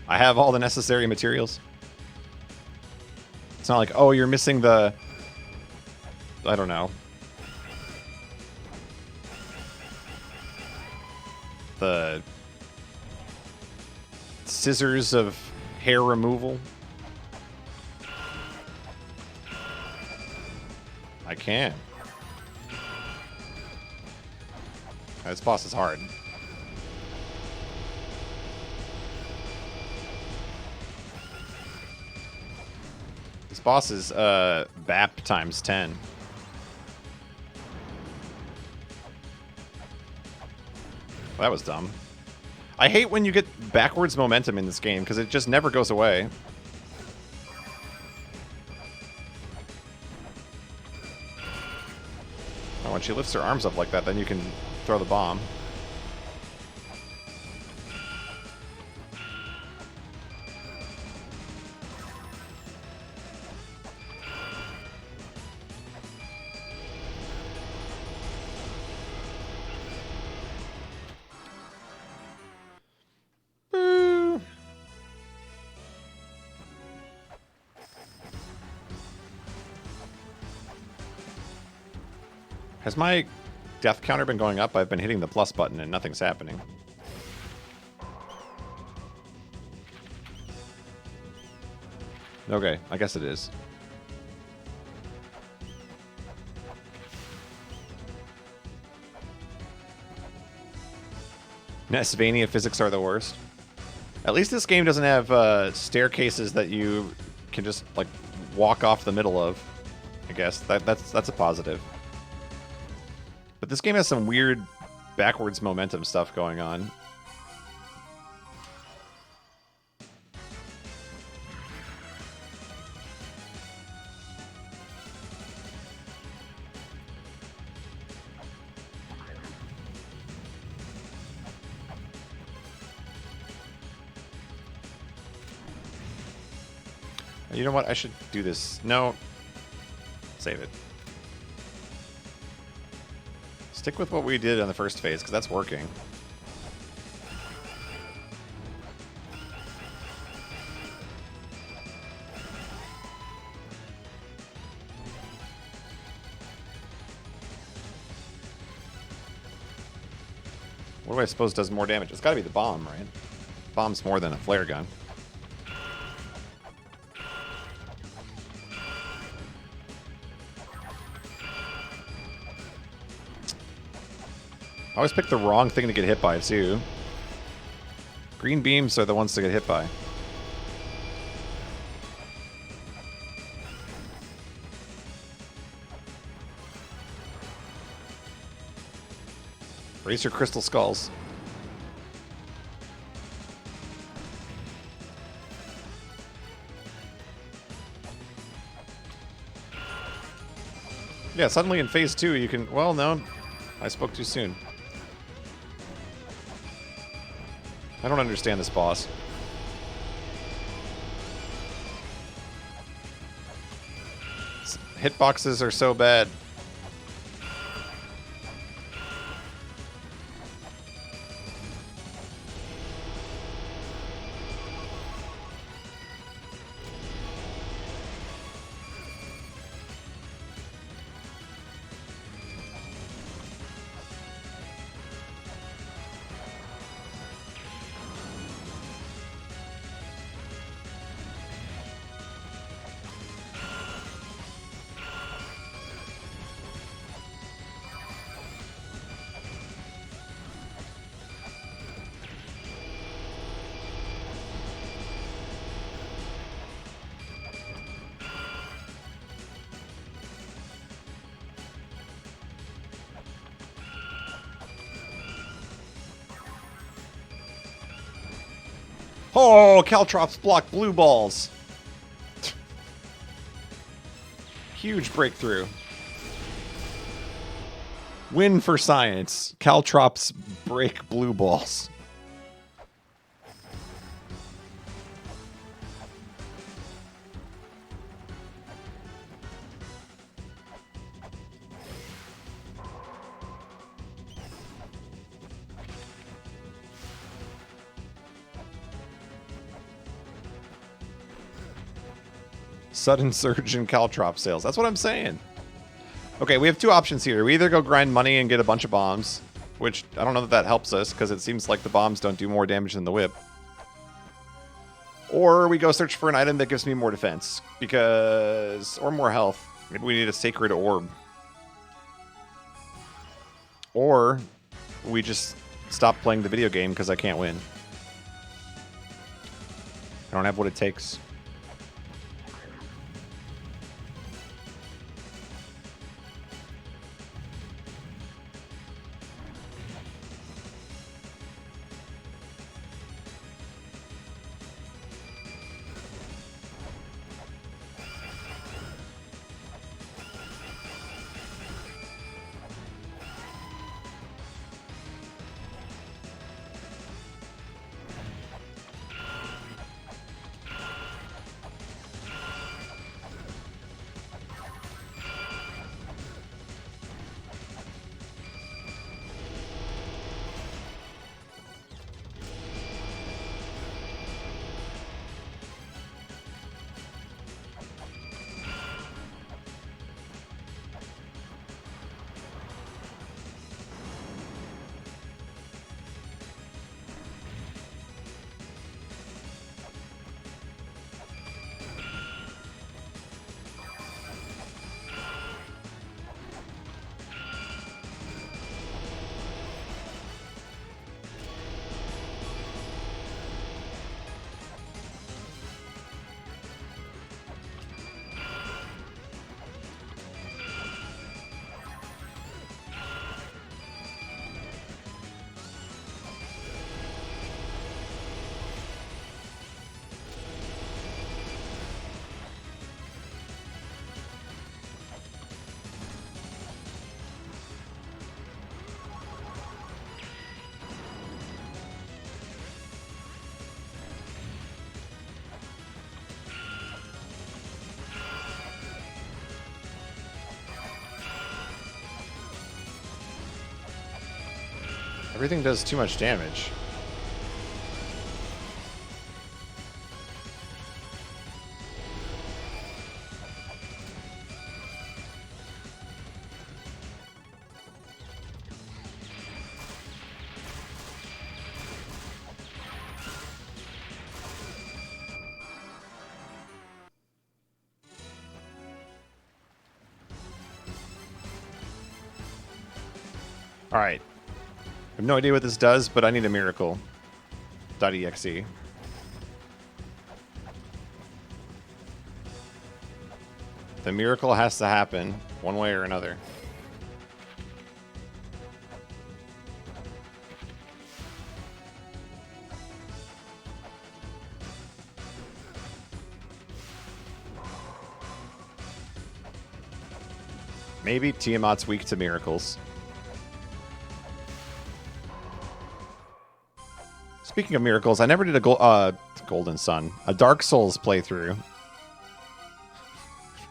I have all the necessary materials. It's not like, oh, you're missing the... I don't know. The... scissors of hair removal. I can. This boss is hard. This boss is BAP times 10. Well, that was dumb. I hate when you get backwards momentum in this game because it just never goes away. Oh, when she lifts her arms up like that, then you can throw the bomb. Boo. Has my death counter been going up? I've been hitting the plus button and nothing's happening. Okay, I guess it is. Nesvania physics are the worst. At least this game doesn't have staircases that you can just like walk off the middle of. I guess that's a positive. But this game has some weird backwards momentum stuff going on. You know what? I should do this. No. Save it. Stick with what we did on the first phase, because that's working. What do I suppose does more damage? It's got to be the bomb, right? Bomb's more than a flare gun. I always pick the wrong thing to get hit by, too. Green beams are the ones to get hit by. Raise your crystal skulls. Yeah, suddenly in phase 2 you can... Well, no. I spoke too soon. I don't understand this boss. Hitboxes are so bad. Oh, Caltrops block blue balls. Huge breakthrough. Win for science. Caltrops break blue balls. Sudden surge in Caltrop sales. That's what I'm saying. Okay, we have two options here. We either go grind money and get a bunch of bombs, which I don't know that helps us, because it seems like the bombs don't do more damage than the whip. Or we go search for an item that gives me more defense, because... or more health. Maybe we need a sacred orb. Or we just stop playing the video game because I can't win. I don't have what it takes. Everything does too much damage. Alright. I have no idea what this does, but I need a miracle. .exe. The miracle has to happen, one way or another. Maybe Tiamat's weak to miracles. Speaking of miracles, I never did a Golden Sun. A Dark Souls playthrough.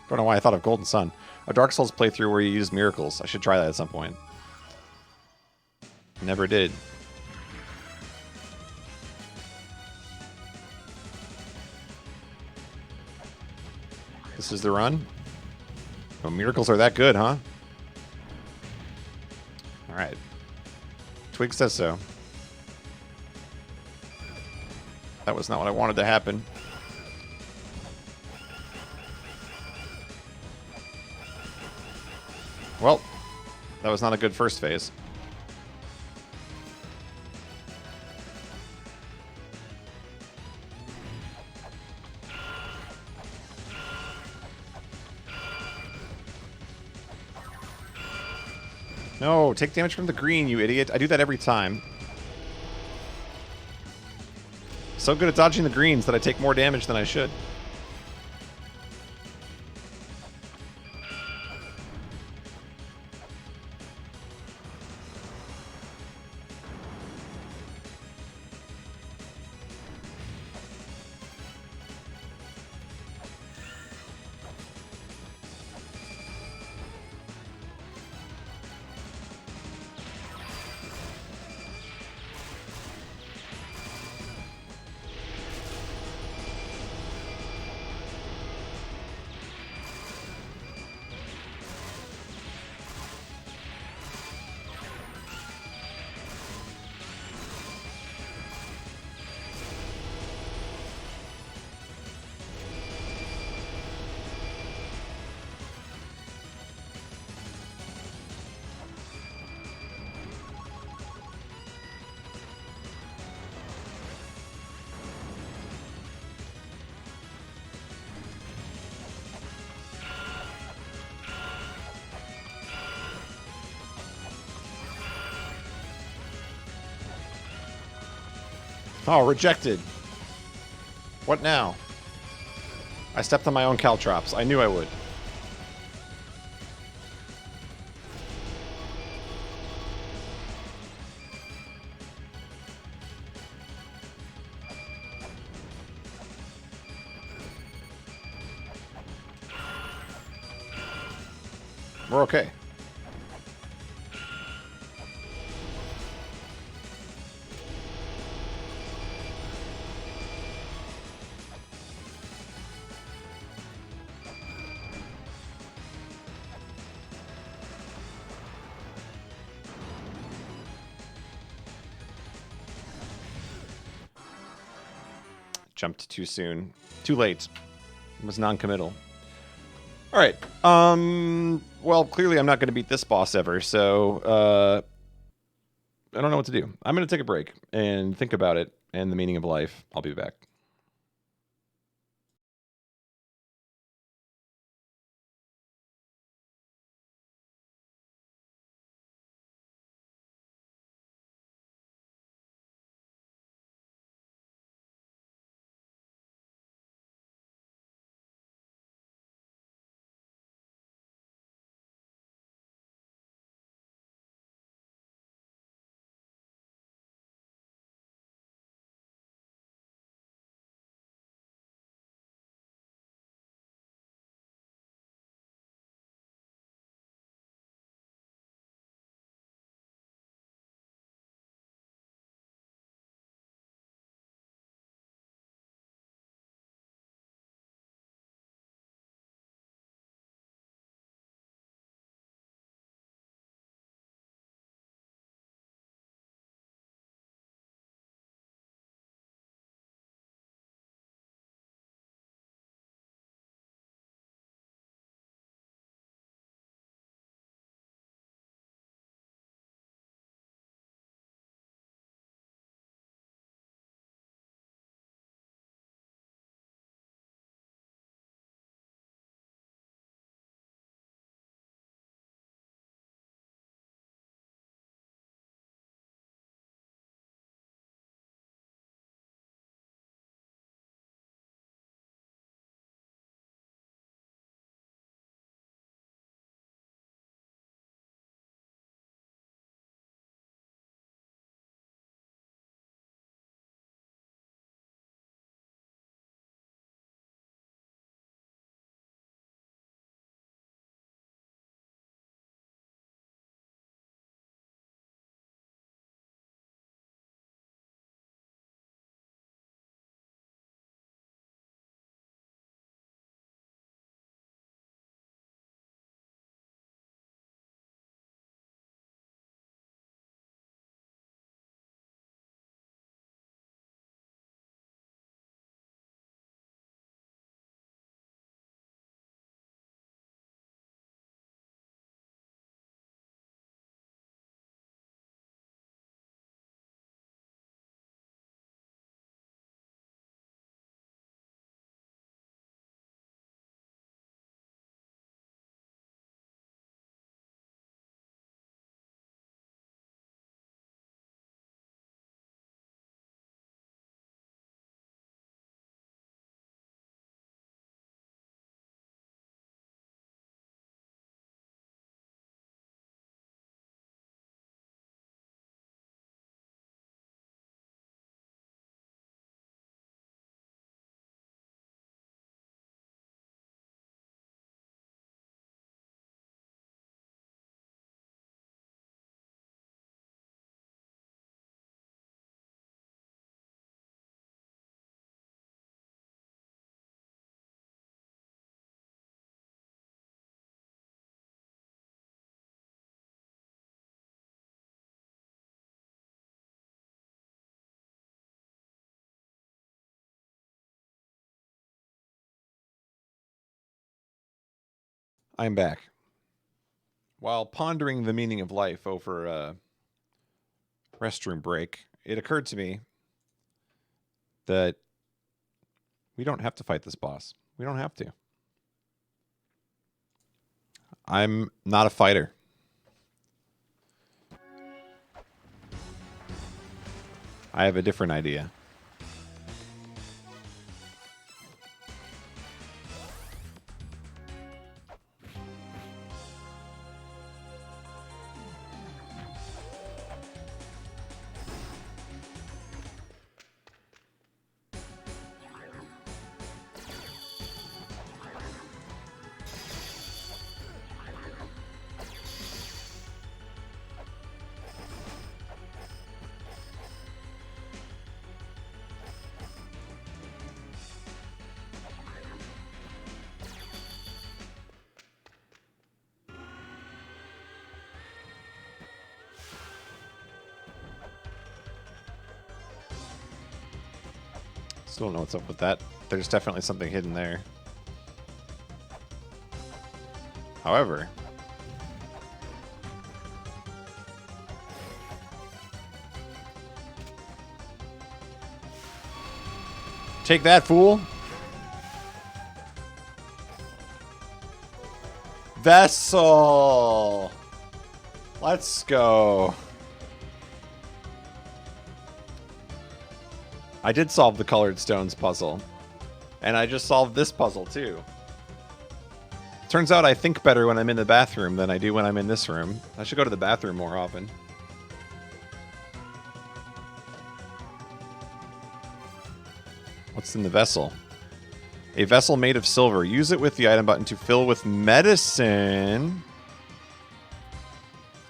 Don't know why I thought of Golden Sun. A Dark Souls playthrough where you use miracles. I should try that at some point. Never did. This is the run? Oh, miracles are that good, huh? Alright. Twig says so. That was not what I wanted to happen. Well, that was not a good first phase. No, take damage from the green, you idiot. I do that every time. So good at dodging the greens that I take more damage than I should. Oh, rejected. What now? I stepped on my own caltrops. I knew I would. We're okay. Jumped too soon. Too late. It was non-committal. All right. Well, clearly I'm not going to beat this boss ever, so I don't know what to do. I'm going to take a break and think about it and the meaning of life. I'll be back. I'm back. While pondering the meaning of life over a restroom break, it occurred to me that we don't have to fight this boss. We don't have to. I'm not a fighter. I have a different idea. Still don't know what's up with that. There's definitely something hidden there. However, take that, fool. Vessel. Let's go. I did solve the colored stones puzzle. And I just solved this puzzle too. Turns out I think better when I'm in the bathroom than I do when I'm in this room. I should go to the bathroom more often. What's in the vessel? A vessel made of silver. Use it with the item button to fill with medicine.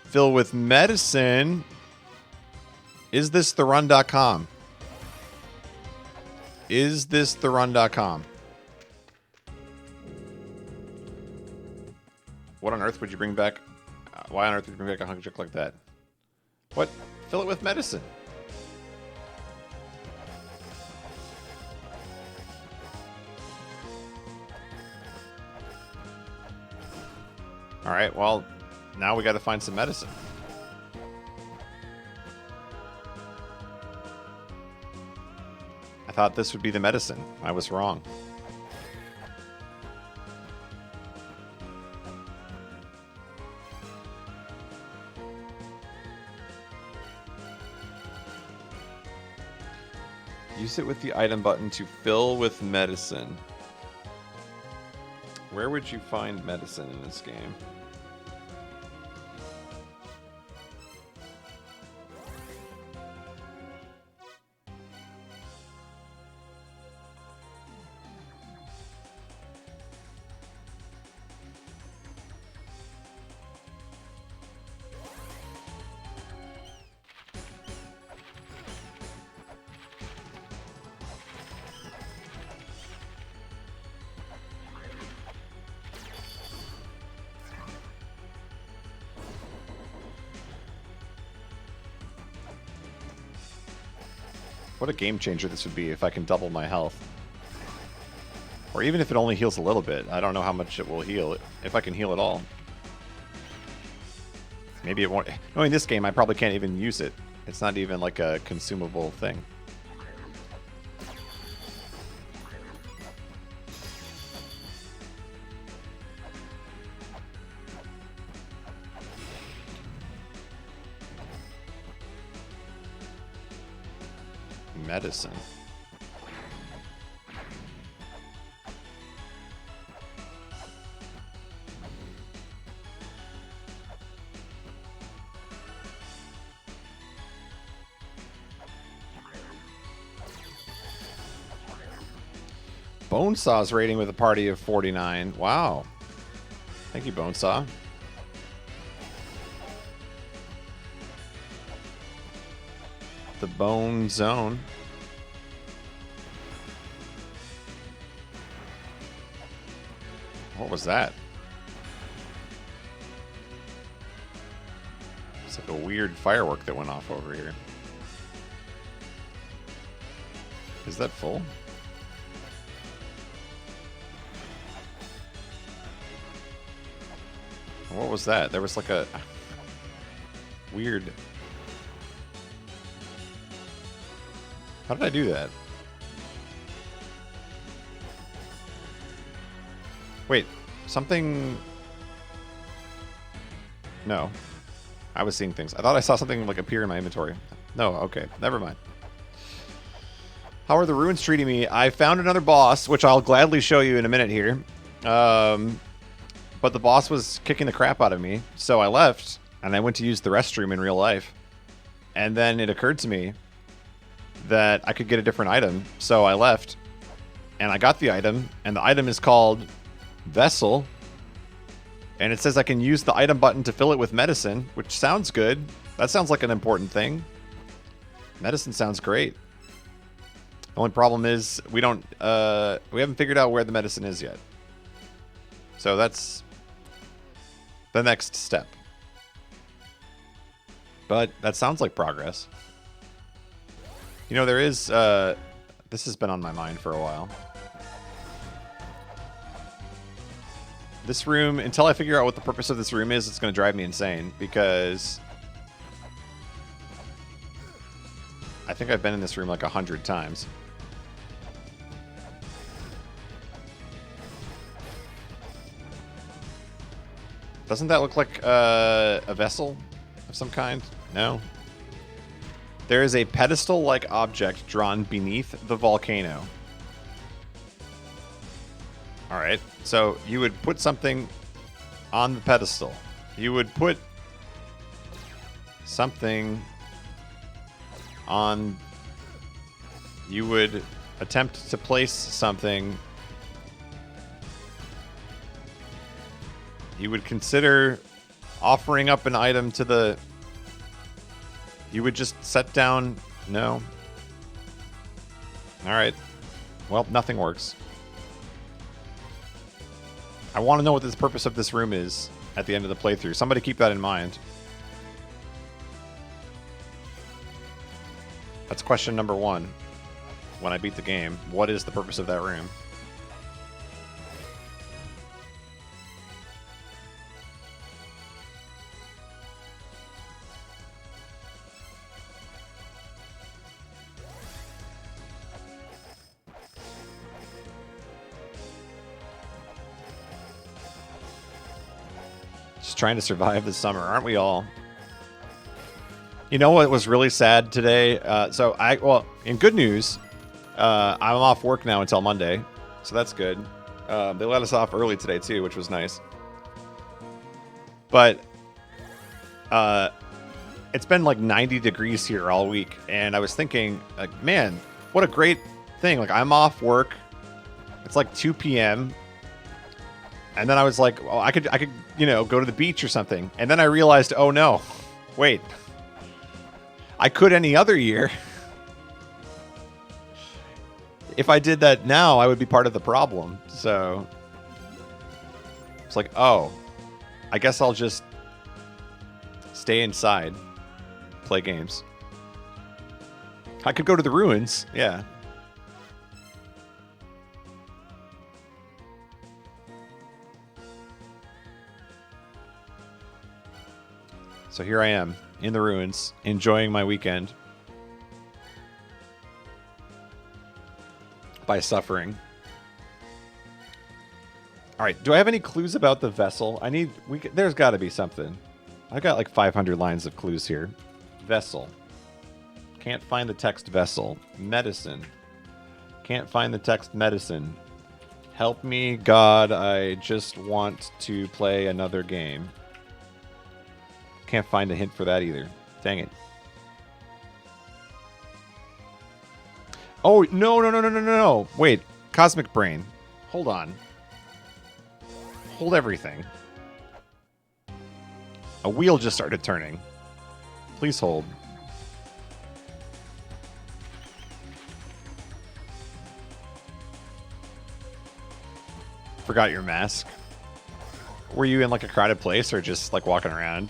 Fill with medicine. Is this therun.com? Is this therun.com? What on earth would you bring back? Why on earth would you bring back a hunk of junk like that? What? Fill it with medicine. Alright, well, now we gotta find some medicine. I thought this would be the medicine. I was wrong. Use it with the item button to fill with medicine. Where would you find medicine in this game? What a game changer this would be if I can double my health. Or even if it only heals a little bit. I don't know how much it will heal, if I can heal at all. Maybe it won't. Knowing this game, I probably can't even use it. It's not even like a consumable thing. Medicine. Bonesaw's rating with a party of 49. Wow. Thank you, Bonesaw. The Bone Zone. What was that? It's like a weird firework that went off over here. Is that full? What was that? There was like a weird... How did I do that? Wait, something... No. I was seeing things. I thought I saw something like appear in my inventory. No, okay. Never mind. How are the ruins treating me? I found another boss, which I'll gladly show you in a minute here. But the boss was kicking the crap out of me, so I left, and I went to use the restroom in real life. And then it occurred to me that I could get a different item, so I left, and I got the item, and the item is called Vessel, and it says I can use the item button to fill it with medicine, which sounds good. That sounds like an important thing. Medicine sounds great. The only problem is we haven't figured out where the medicine is yet. So that's the next step. But that sounds like progress. You know, there is, this has been on my mind for a while. This room, until I figure out what the purpose of this room is, it's going to drive me insane, because I think I've been in this room like 100 times. Doesn't that look like a vessel of some kind? No. There is a pedestal-like object drawn beneath the volcano. Alright, so you would put something on the pedestal. You would put something on... You would attempt to place something... You would consider offering up an item to the... You would just set down... No. Alright. Well, nothing works. I want to know what the purpose of this room is at the end of the playthrough. Somebody keep that in mind. That's question number 1. When I beat the game, what is the purpose of that room? Just trying to survive the summer, aren't we all? You know what was really sad today? Well, in good news, I'm off work now until Monday, so that's good. They let us off early today too, which was nice. But it's been like 90 degrees here all week, and I was thinking, like, man, what a great thing! Like, I'm off work. It's like 2 p.m. And then I was like, well, I could, you know, go to the beach or something. And then I realized, oh no, wait. I could any other year. If I did that now, I would be part of the problem. So it's like, oh, I guess I'll just stay inside, play games. I could go to the ruins, yeah. So here I am, in the ruins, enjoying my weekend. By suffering. Alright, do I have any clues about the vessel? There's got to be something. I've got like 500 lines of clues here. Vessel. Can't find the text vessel. Medicine. Can't find the text medicine. Help me, God, I just want to play another game. Can't find a hint for that either. Dang it. Oh, no. Wait. Cosmic Brain. Hold on. Hold everything. A wheel just started turning. Please hold. Forgot your mask. Were you in like a crowded place or just like walking around?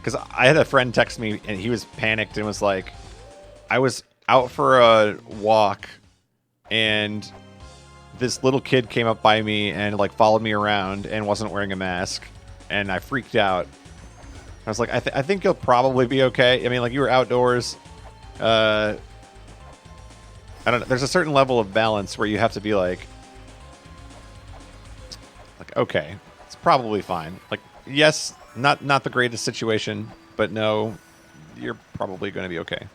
Because I had a friend text me and he was panicked and was like, I was out for a walk and this little kid came up by me and like followed me around and wasn't wearing a mask. and I freaked out. I was like, I think you'll probably be okay. I mean, like, you were outdoors. I don't know. There's a certain level of balance where you have to be like, okay, it's probably fine. Like, yes, not the greatest situation, but no, you're probably going to be okay.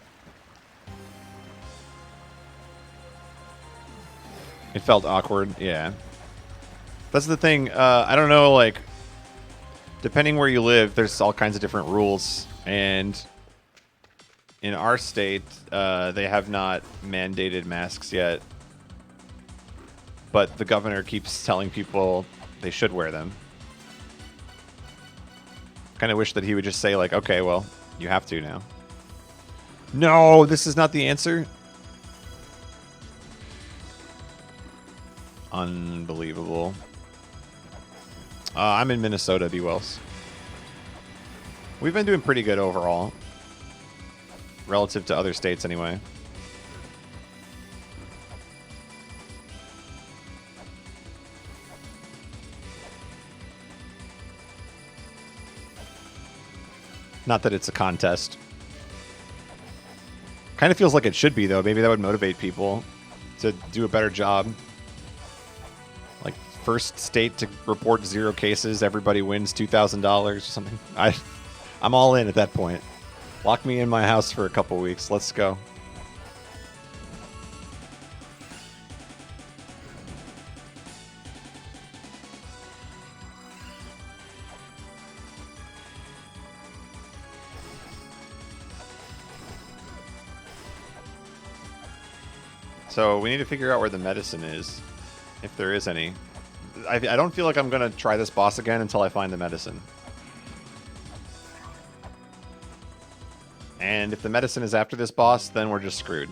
It felt awkward, yeah. That's the thing. I don't know, like, depending where you live, there's all kinds of different rules. And in our state, they have not mandated masks yet. But the governor keeps telling people they should wear them. Kind of wish that he would just say, like, okay, well, you have to now. No, this is not the answer. Unbelievable. I'm in Minnesota, B. Wells. We've been doing pretty good overall. Relative to other states, anyway. Not that it's a contest. Kind of feels like it should be, though. Maybe that would motivate people to do a better job. Like, first state to report 0 cases, everybody wins $2,000 or something. I'm all in at that point. Lock me in my house for a couple weeks. Let's go. So we need to figure out where the medicine is, if there is any. I don't feel like I'm going to try this boss again until I find the medicine. And if the medicine is after this boss, then we're just screwed.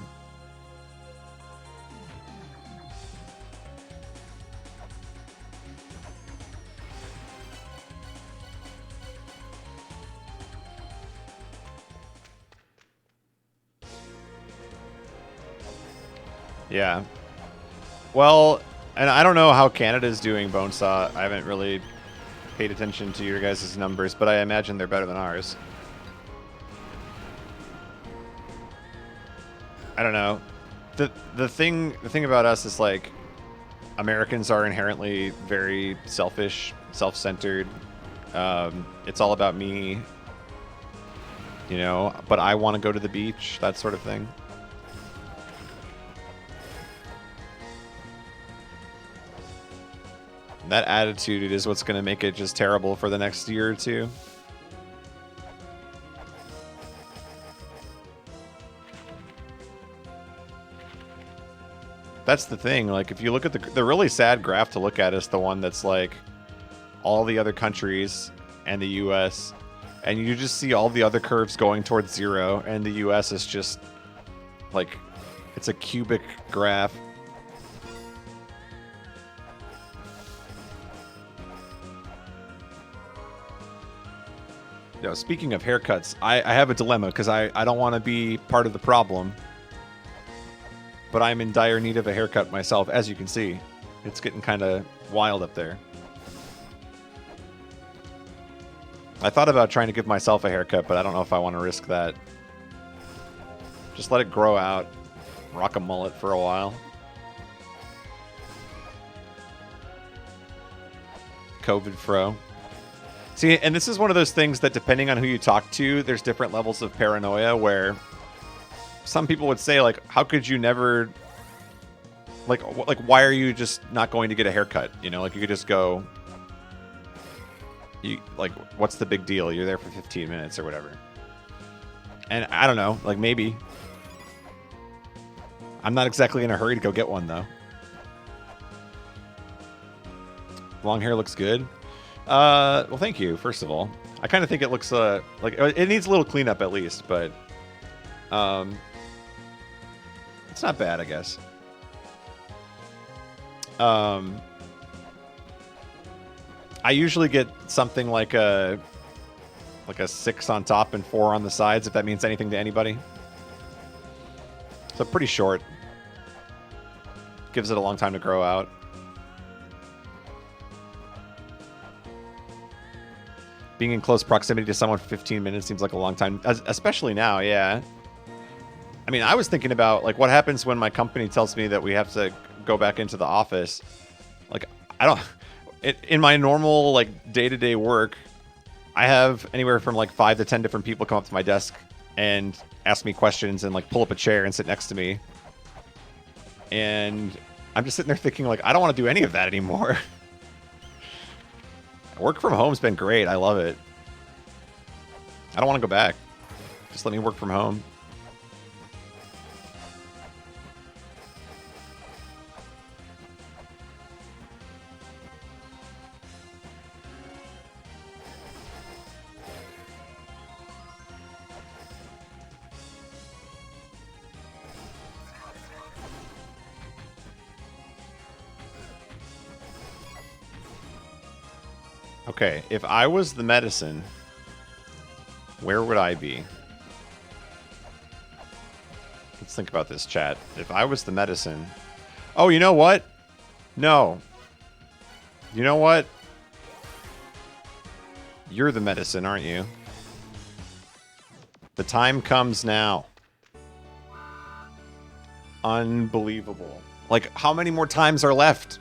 Yeah. Well, and I don't know how Canada's doing, Bonesaw. I haven't really paid attention to your guys' numbers, but I imagine they're better than ours. I don't know. The thing about us is, like, Americans are inherently very selfish, self-centered. It's all about me, you know, but I want to go to the beach, that sort of thing. That attitude is what's going to make it just terrible for the next year or two. That's the thing. Like, if you look at the really sad graph to look at is the one that's like all the other countries and the U.S. and you just see all the other curves going towards 0, and the U.S. is just like, it's a cubic graph. You know, speaking of haircuts, I have a dilemma because I don't want to be part of the problem. But I'm in dire need of a haircut myself, as you can see. It's getting kind of wild up there. I thought about trying to give myself a haircut, but I don't know if I want to risk that. Just let it grow out. Rock a mullet for a while. COVID fro. See, and this is one of those things that depending on who you talk to, there's different levels of paranoia where some people would say, like, how could you never, like, why are you just not going to get a haircut? You know, like, you could just go, like, what's the big deal? You're there for 15 minutes or whatever. And I don't know, like, maybe. I'm not exactly in a hurry to go get one, though. Long hair looks good. Well, thank you, first of all. I kind of think it looks, like, it needs a little cleanup at least, but, it's not bad, I guess. I usually get something like a 6 on top and 4 on the sides, if that means anything to anybody. So pretty short. Gives it a long time to grow out. Being in close proximity to someone for 15 minutes seems like a long time, especially now, yeah. I mean, I was thinking about, like, what happens when my company tells me that we have to go back into the office. Like, I don't... in my normal, like, day-to-day work, I have anywhere from, like, 5 to 10 different people come up to my desk and ask me questions and, like, pull up a chair and sit next to me. And I'm just sitting there thinking, like, I don't want to do any of that anymore. Work from home's been great. I love it. I don't want to go back. Just let me work from home. Okay, if I was the medicine, where would I be? Let's think about this, chat. If I was the medicine... Oh, you know what? No. You know what? You're the medicine, aren't you? The time comes now. Unbelievable. Like, how many more times are left?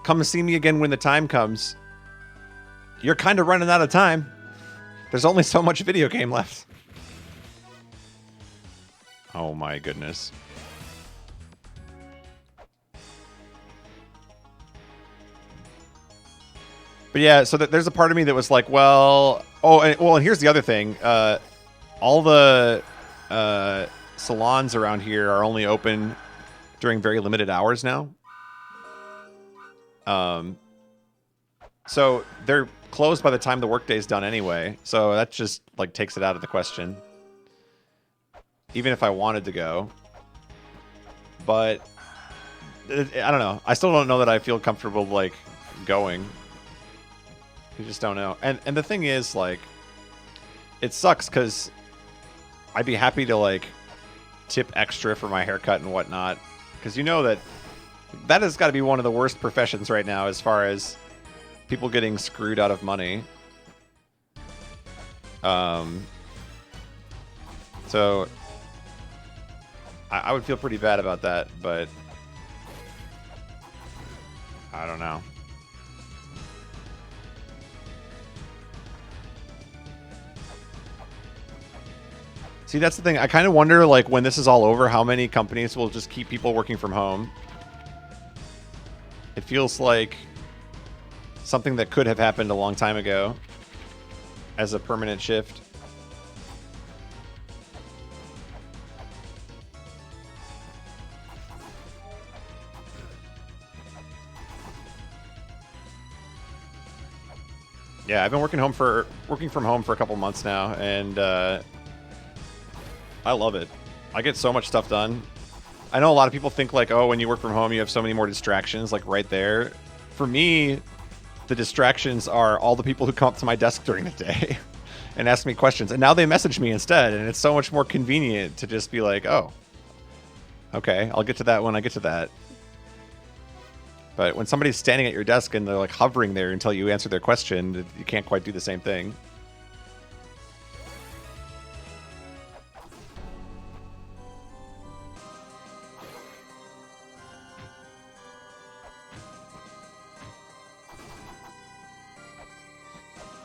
Come see me again when the time comes. You're kind of running out of time. There's only so much video game left. Oh my goodness. But yeah, so there's a part of me that was like, well... Oh, and here's the other thing. All the salons around here are only open during very limited hours now. So they're closed by the time the workday's done anyway. So that just, like, takes it out of the question. Even if I wanted to go. But, I don't know. I still don't know that I feel comfortable, like, going. I just don't know. And the thing is, like, it sucks because I'd be happy to, like, tip extra for my haircut and whatnot. Because you know that has got to be one of the worst professions right now as far as people getting screwed out of money. So I would feel pretty bad about that, but I don't know. See, that's the thing. I kind of wonder, like, when this is all over, how many companies will just keep people working from home. It feels like something that could have happened a long time ago as a permanent shift. Yeah, I've been working from home for a couple months now, and I love it. I get so much stuff done. I know a lot of people think, like, oh, when you work from home, you have so many more distractions, like, right there. For me, the distractions are all the people who come up to my desk during the day and ask me questions. And now they message me instead, and it's so much more convenient to just be like, oh, okay, I'll get to that when I get to that. But when somebody's standing at your desk and they're, like, hovering there until you answer their question, you can't quite do the same thing.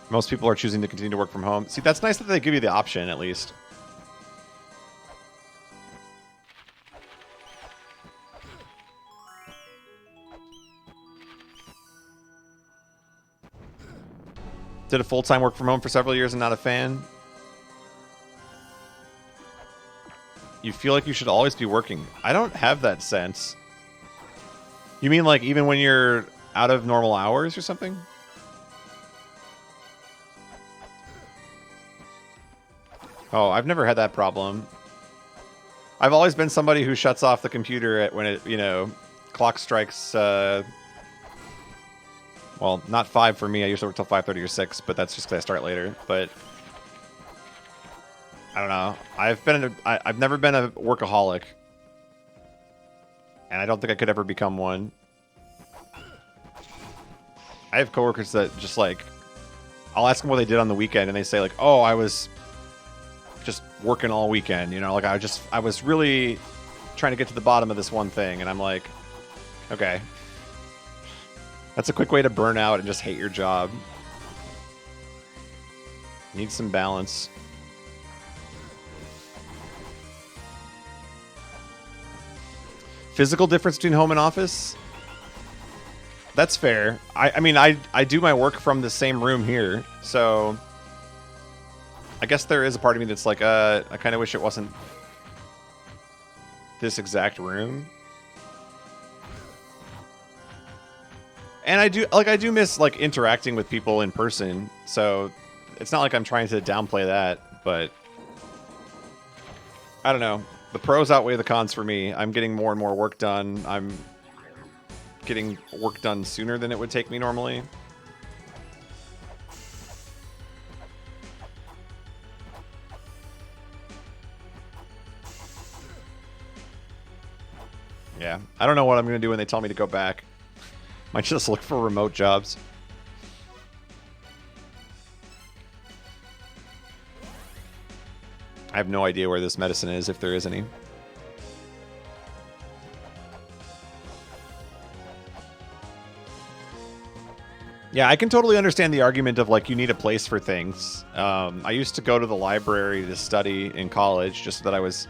Most people are choosing to continue to work from home. See, that's nice that they give you the option, at least. Did a full-time work from home for several years and not a fan. You feel like you should always be working. I don't have that sense. You mean, like, even when you're out of normal hours or something? Oh, I've never had that problem. I've always been somebody who shuts off the computer when it, you know, clock strikes, well, not 5 for me. I usually work till 5:30 or 6, but that's just because I start later. But I don't know. I've never been a workaholic, and I don't think I could ever become one. I have coworkers that just, like, I'll ask them what they did on the weekend, and they say like, "Oh, I was just working all weekend." You know, like I was really trying to get to the bottom of this one thing, and I'm like, okay, that's a quick way to burn out and just hate your job. Need some balance. Physical difference between home and office? That's fair. I mean, I do my work from the same room here, so I guess there is a part of me that's like, I kind of wish it wasn't this exact room. And I do miss like interacting with people in person, so it's not like I'm trying to downplay that, but I don't know. The pros outweigh the cons for me. I'm getting more and more work done. I'm getting work done sooner than it would take me normally. Yeah, I don't know what I'm going to do when they tell me to go back. Might just look for remote jobs. I have no idea where this medicine is, if there is any. Yeah, I can totally understand the argument of, like, you need a place for things. I used to go to the library to study in college just so that I was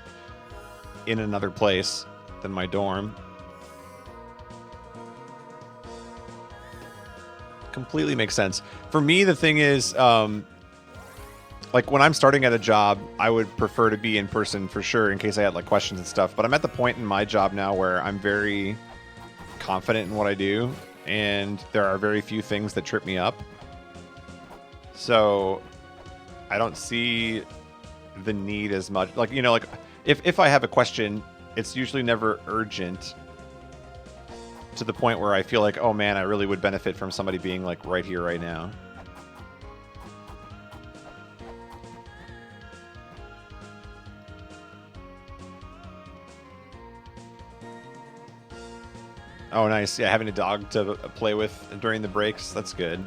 in another place than my dorm. Completely makes sense. For me, the thing is, like, when I'm starting at a job, I would prefer to be in person for sure in case I had, like, questions and stuff. But I'm at the point in my job now where I'm very confident in what I do, and there are very few things that trip me up. So I don't see the need as much. Like, you know, like, if I have a question, it's usually never urgent to the point where I feel like, oh man, I really would benefit from somebody being, like, right here, right now. Oh, nice. Yeah, having a dog to play with during the breaks. That's good.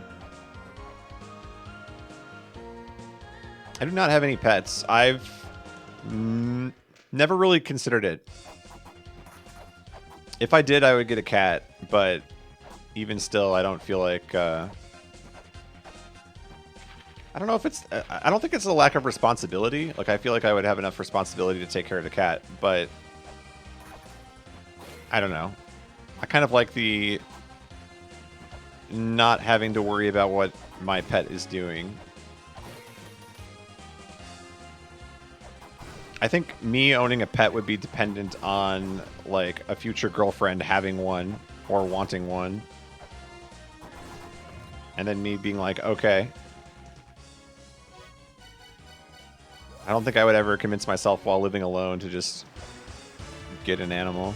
I do not have any pets. I've never really considered it. If I did, I would get a cat, but even still, I don't feel like... I don't know if it's... I don't think it's a lack of responsibility. Like, I feel like I would have enough responsibility to take care of the cat, but... I don't know. I kind of like the not having to worry about what my pet is doing. I think me owning a pet would be dependent on, like, a future girlfriend having one or wanting one. And then me being like, okay. I don't think I would ever convince myself while living alone to just get an animal.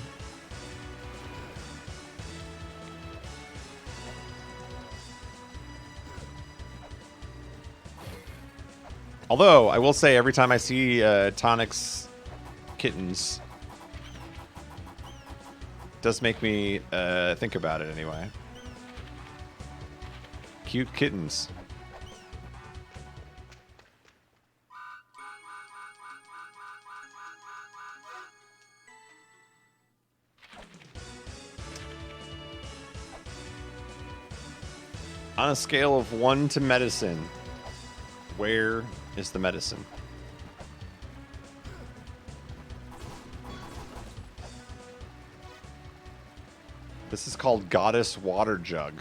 Although, I will say, every time I see Tonic's kittens, it does make me think about it anyway. Cute kittens. On a scale of 1 to medicine, where is the medicine? This is called Goddess Water Jug.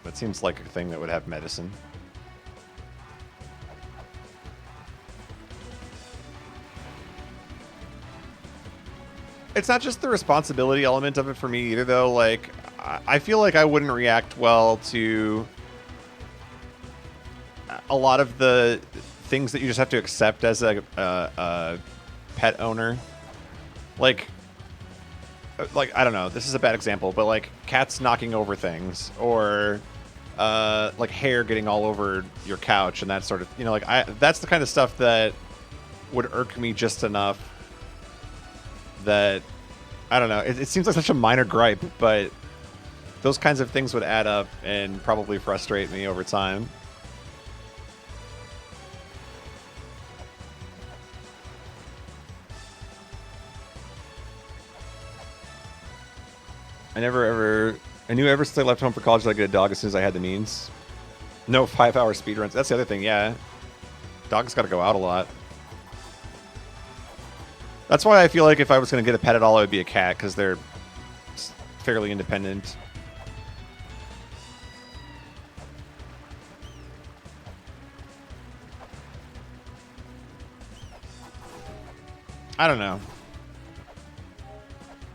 That seems like a thing that would have medicine. It's not just the responsibility element of it for me either, though. Like, I feel like I wouldn't react well to a lot of the things that you just have to accept as a pet owner. Like, I don't know, this is a bad example, but like cats knocking over things, or like hair getting all over your couch and that sort of, you know, like that's the kind of stuff that would irk me just enough that, I don't know, it seems like such a minor gripe, but those kinds of things would add up and probably frustrate me over time. I knew ever since I left home for college that I'd get a dog as soon as I had the means. No 5-hour speedruns. That's the other thing, yeah. Dogs got to go out a lot. That's why I feel like if I was going to get a pet at all, it would be a cat, because they're fairly independent. I don't know.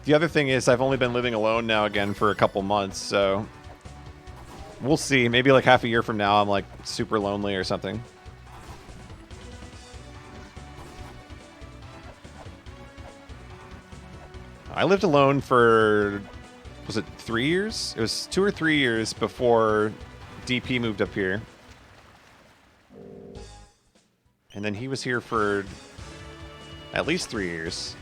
The other thing is I've only been living alone now again for a couple months, so we'll see. Maybe like half a year from now I'm like super lonely or something. I lived alone for, was it 3 years? It was 2 or 3 years before DP moved up here. And then he was here for at least 3 years.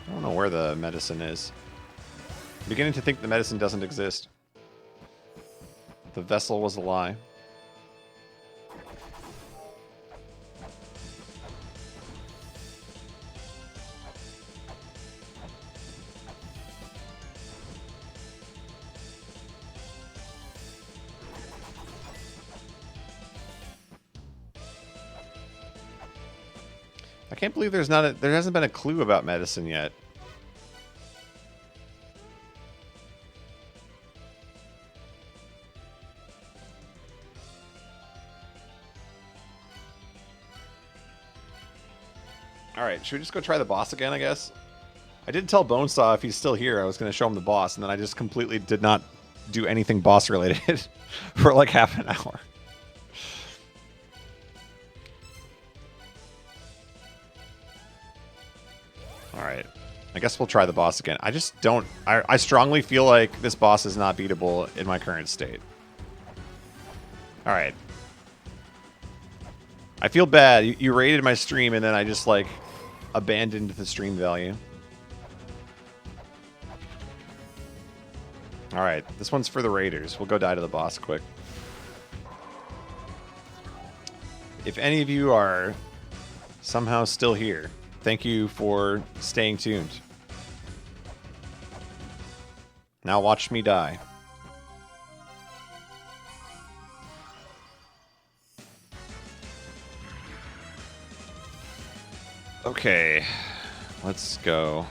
I don't know where the medicine is. I'm beginning to think the medicine doesn't exist. The vessel was a lie. I can't believe there hasn't been a clue about medicine yet. Alright, should we just go try the boss again, I guess? I did tell Bonesaw if he's still here I was going to show him the boss, and then I just completely did not do anything boss related for like half an hour. Alright, I guess we'll try the boss again. I just don't... I strongly feel like this boss is not beatable in my current state. Alright. I feel bad. You rated my stream and then I just like abandoned the stream value. Alright, this one's for the raiders. We'll go die to the boss quick. If any of you are somehow still here, thank you for staying tuned. Now watch me die. Okay, let's go.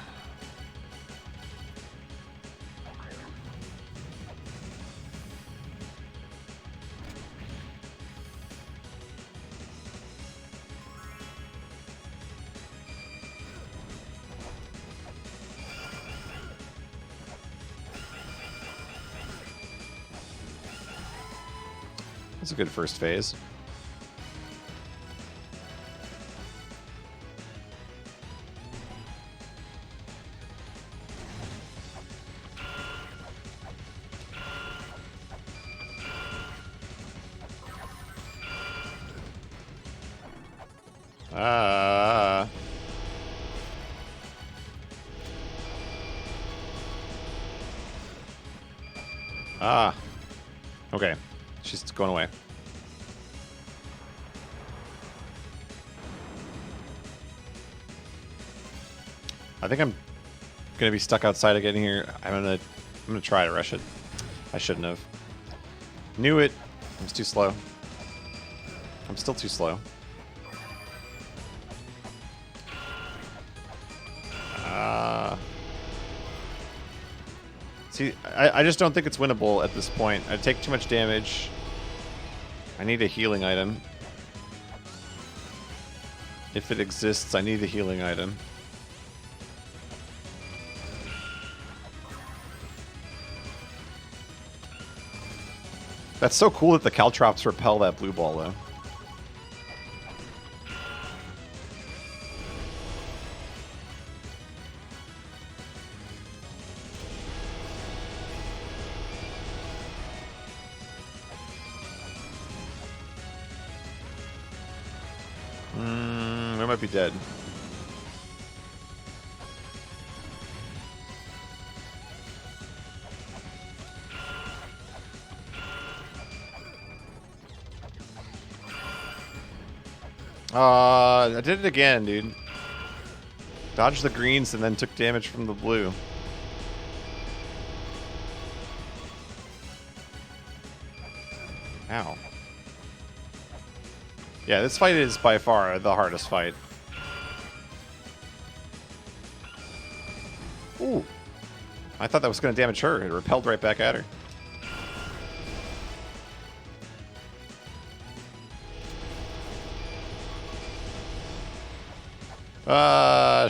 That's a good first phase. Okay. She's going away. I think I'm gonna be stuck outside again here. I'm gonna try to rush it. I shouldn't have. Knew it. I was too slow. I'm still too slow. See, I just don't think it's winnable at this point. I take too much damage. I need a healing item. If it exists, I need a healing item. That's so cool that the Caltrops repel that blue ball, though. might be dead. I did it again, dude. Dodged the greens and then took damage from the blue. Ow. Yeah, this fight is by far the hardest fight. Ooh. I thought that was going to damage her. It repelled right back at her.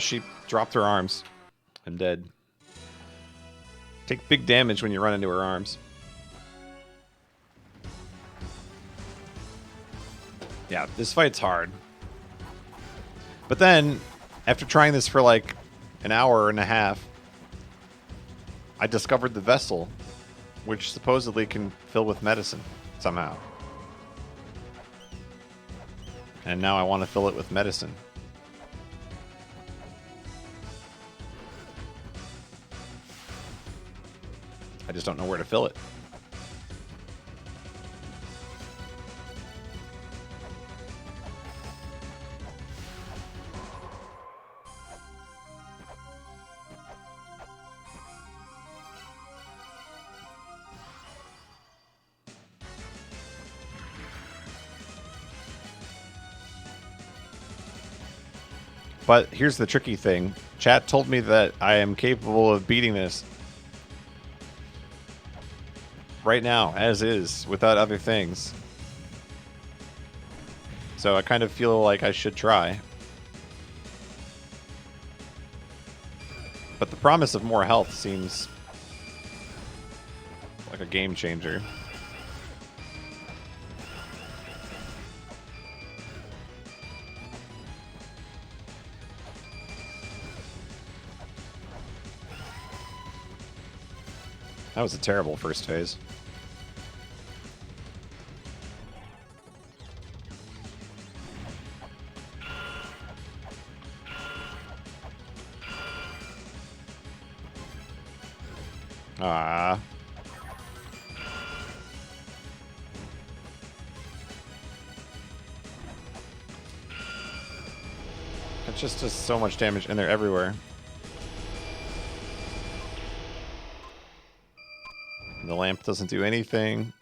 She dropped her arms. I'm dead. Take big damage when you run into her arms. Yeah, this fight's hard. But then, after trying this for like an hour and a half, I discovered the vessel, which supposedly can fill with medicine somehow. And now I want to fill it with medicine. I just don't know where to fill it. But here's the tricky thing. Chat told me that I am capable of beating this right now, as is, without other things. So I kind of feel like I should try. But the promise of more health seems like a game changer. That was a terrible first phase. Ah. It just does so much damage, and they're everywhere. The lamp doesn't do anything.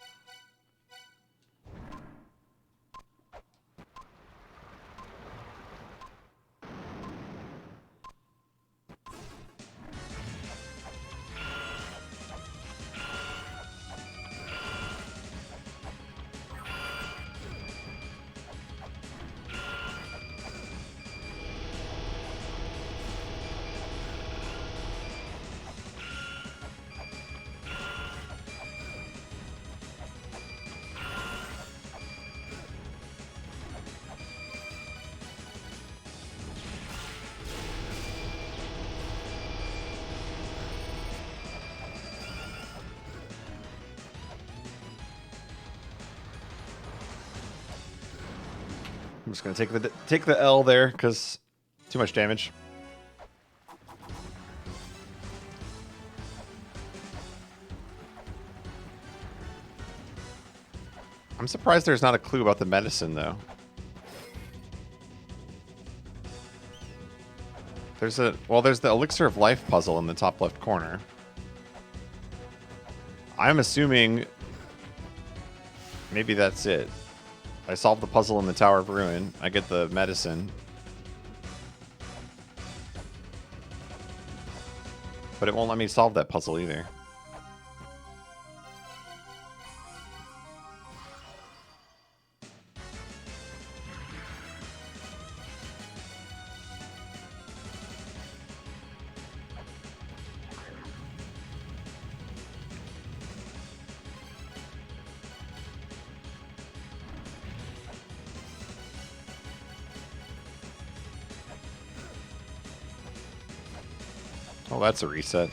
I'm just gonna take the L there because too much damage. I'm surprised there's not a clue about the medicine though. There's the elixir of life puzzle in the top left corner. I'm assuming maybe that's it. I solve the puzzle in the Tower of Ruin. I get the medicine. But it won't let me solve that puzzle either. Oh, that's a reset.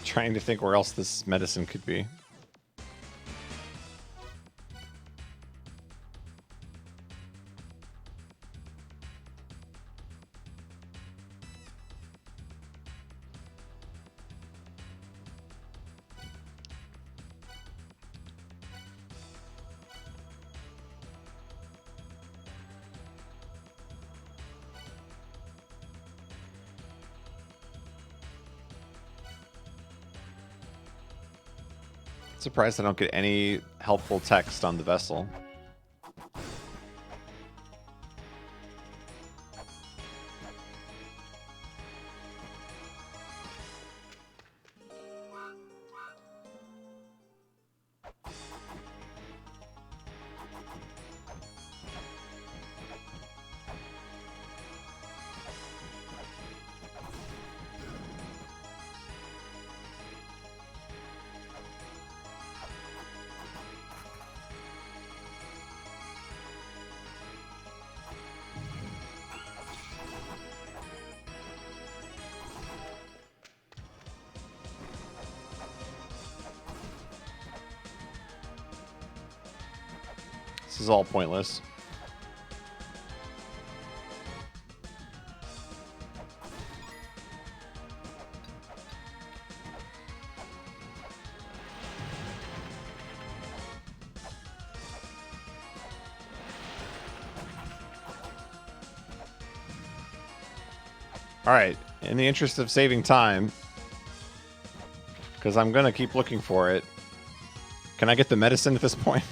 Trying to think where else this medicine could be. Surprised I don't get any helpful text on the vessel. This is all pointless. All right, in the interest of saving time, because I'm going to keep looking for it, can I get the medicine at this point?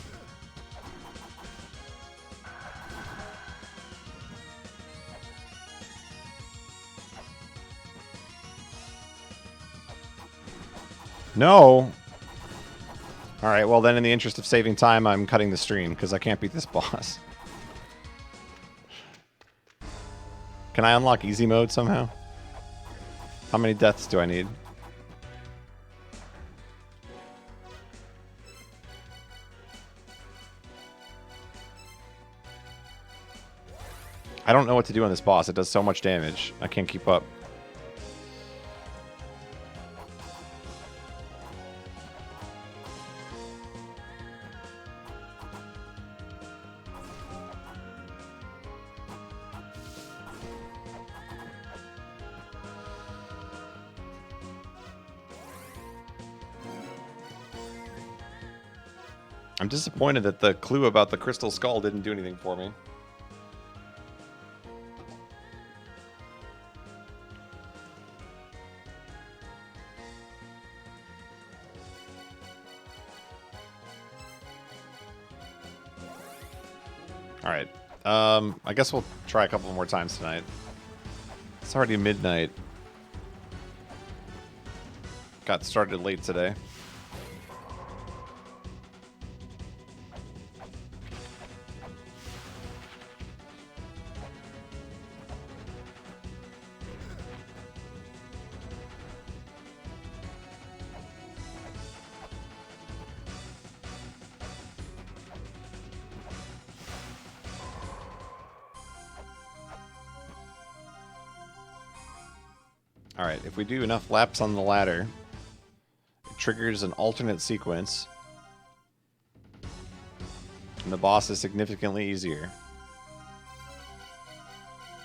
No. All right, well then in the interest of saving time, I'm cutting the stream because I can't beat this boss. Can I unlock easy mode somehow? How many deaths do I need? I don't know what to do on this boss. It does so much damage. I can't keep up. I'm disappointed that the clue about the crystal skull didn't do anything for me. Alright. I guess we'll try a couple more times tonight. It's already midnight. Got started late today. Alright, if we do enough laps on the ladder, it triggers an alternate sequence. And the boss is significantly easier.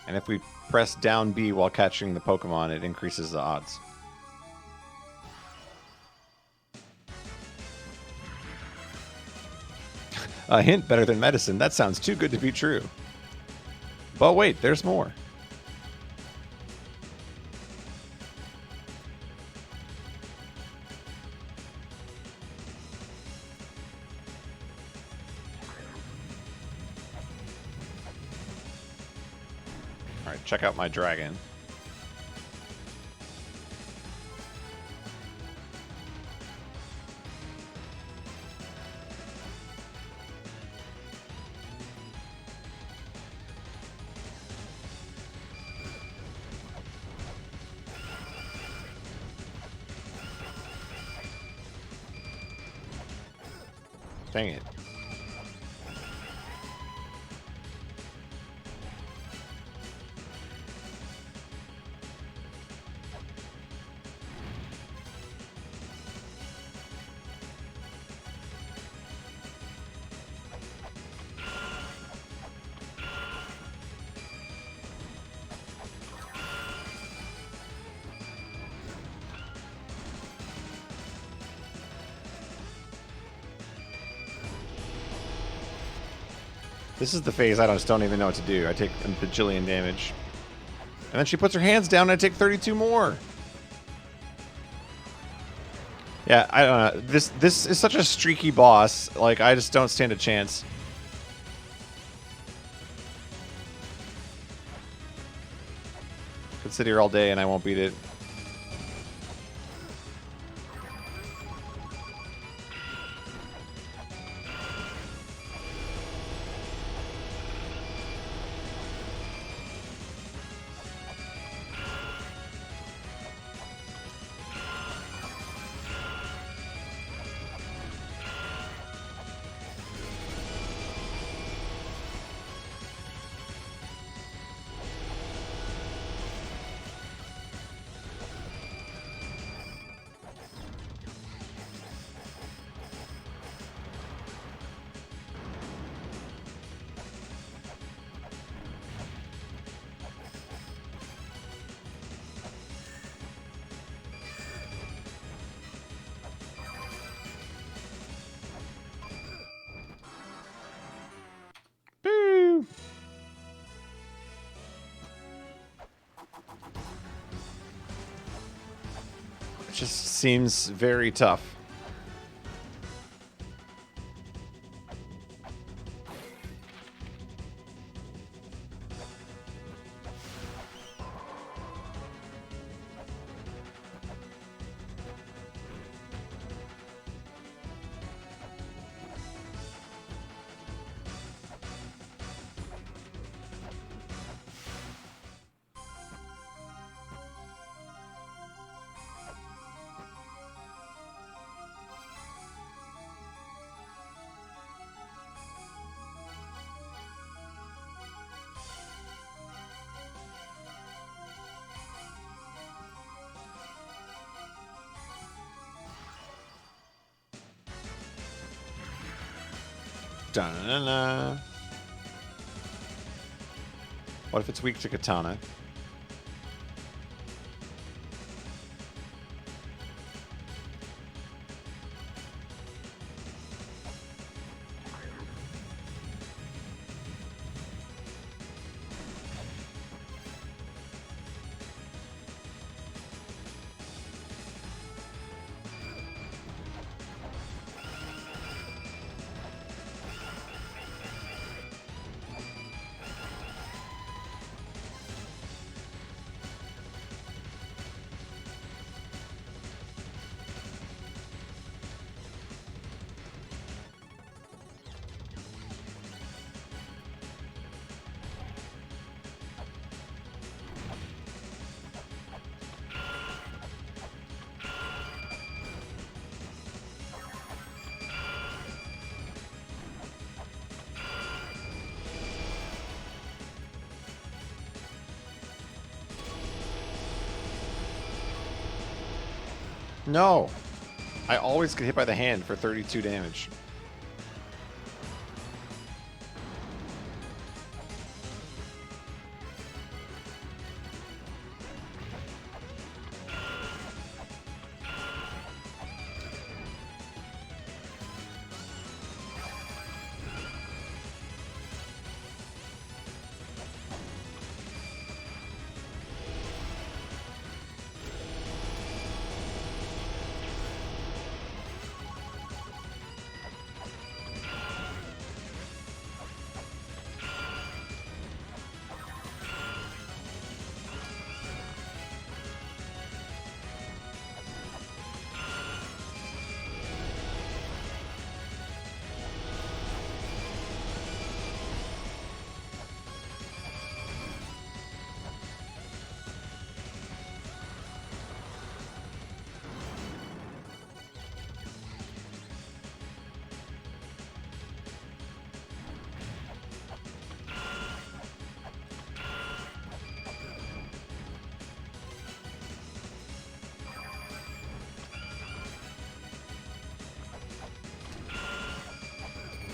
And if we press down B while catching the Pokemon, it increases the odds. A hint better than medicine. That sounds too good to be true. But wait, there's more. Alright, check out my dragon. Dang it. This is the phase I just don't even know what to do. I take a bajillion damage. And then she puts her hands down and I take 32 more. Yeah, I don't know. This is such a streaky boss. Like, I just don't stand a chance. Could sit here all day and I won't beat it. Boo! It just seems very tough. Da-na-na. What if it's weak to katana? No. I always get hit by the hand for 32 damage.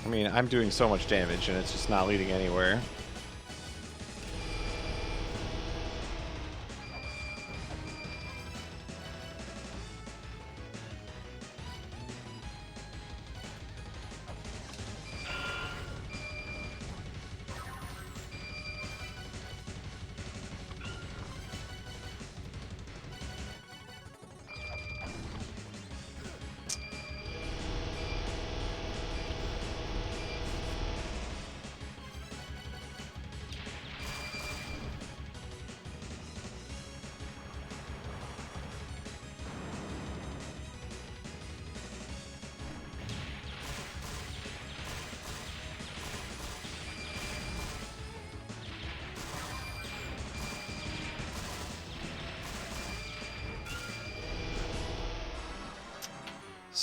I mean, I'm doing so much damage and it's just not leading anywhere.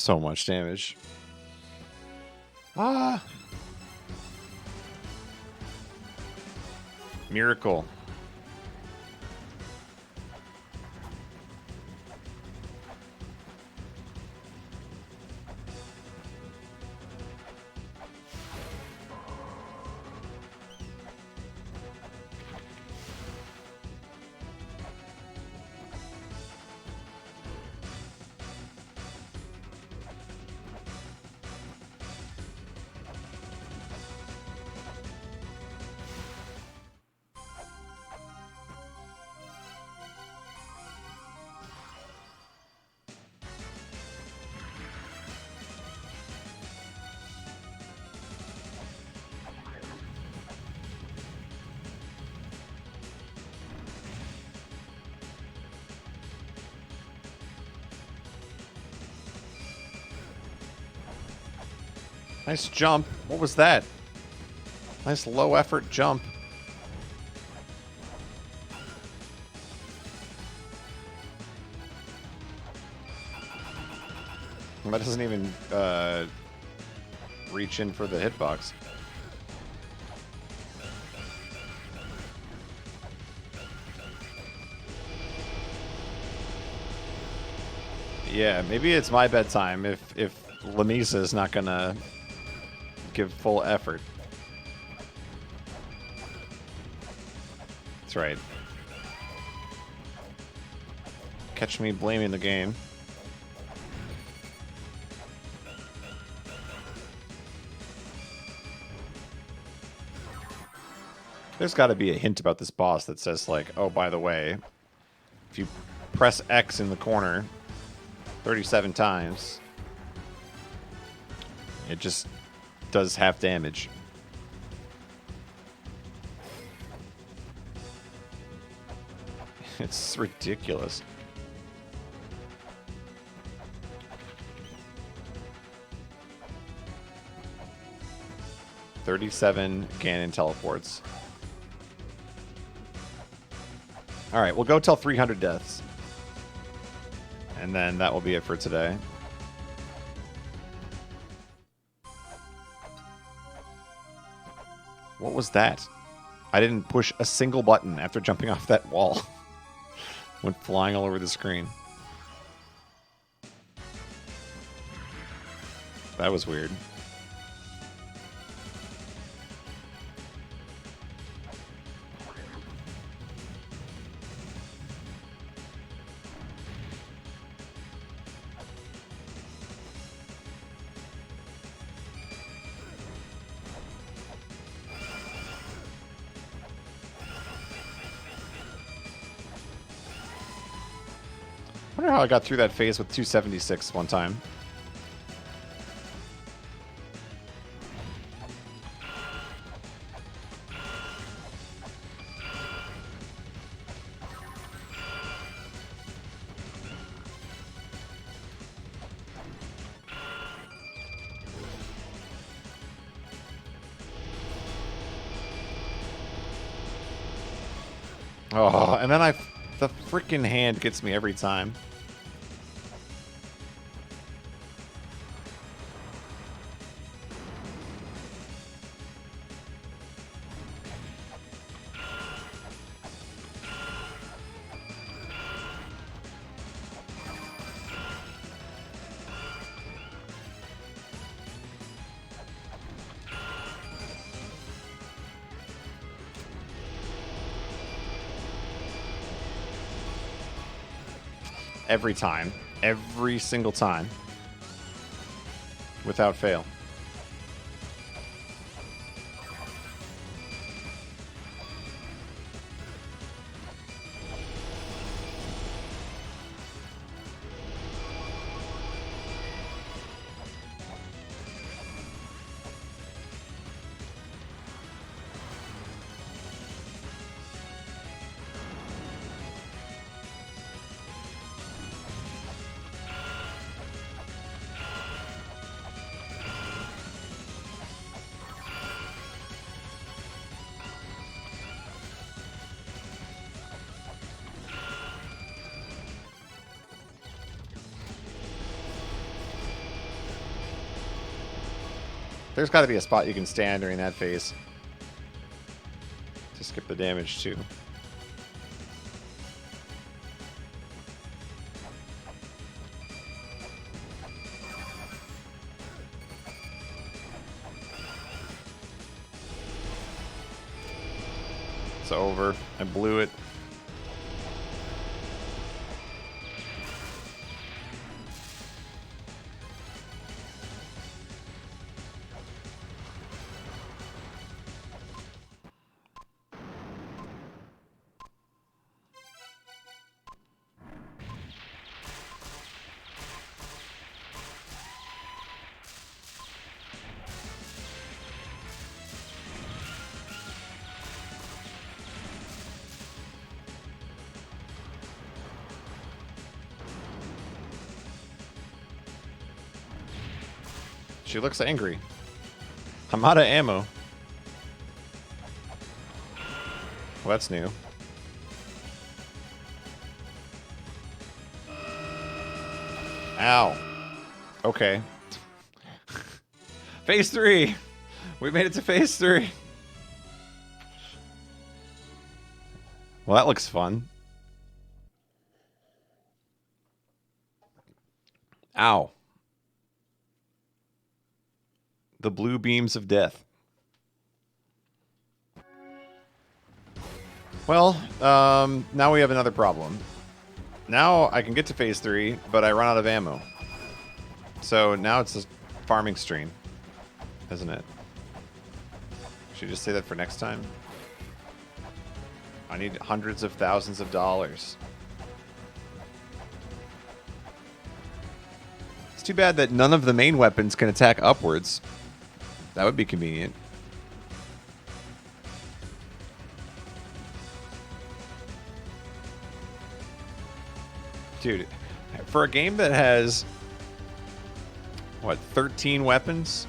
So much damage. Ah! Miracle. Nice jump. What was that? Nice low effort jump. That doesn't even reach in for the hitbox. Yeah, maybe it's my bedtime if Lamisa is not gonna give full effort. That's right. Catch me blaming the game. There's got to be a hint about this boss that says, like, oh, by the way, if you press X in the corner 37 times, it just does half damage. It's ridiculous. "37 Ganon teleports." Alright, we'll go till 300 deaths. And then that will be it for today. What was that? I didn't push a single button after jumping off that wall. Went flying all over the screen. That was weird. I wonder how I got through that phase with 276 one time. Oh, and then the freaking hand gets me every time. Every time. Every single time. Without fail. There's got to be a spot you can stand during that phase to skip the damage too. It's over. I blew it. She looks angry. I'm out of ammo. Well, that's new. Ow. Okay. Phase 3. We made it to phase 3. Well, that looks fun. Ow. The blue beams of death. Well, now we have another problem. Now I can get to phase 3, but I run out of ammo. So now it's a farming stream, isn't it? Should I just say that for next time? I need hundreds of thousands of dollars. It's too bad that none of the main weapons can attack upwards. That would be convenient. Dude, for a game that has, what, 13 weapons?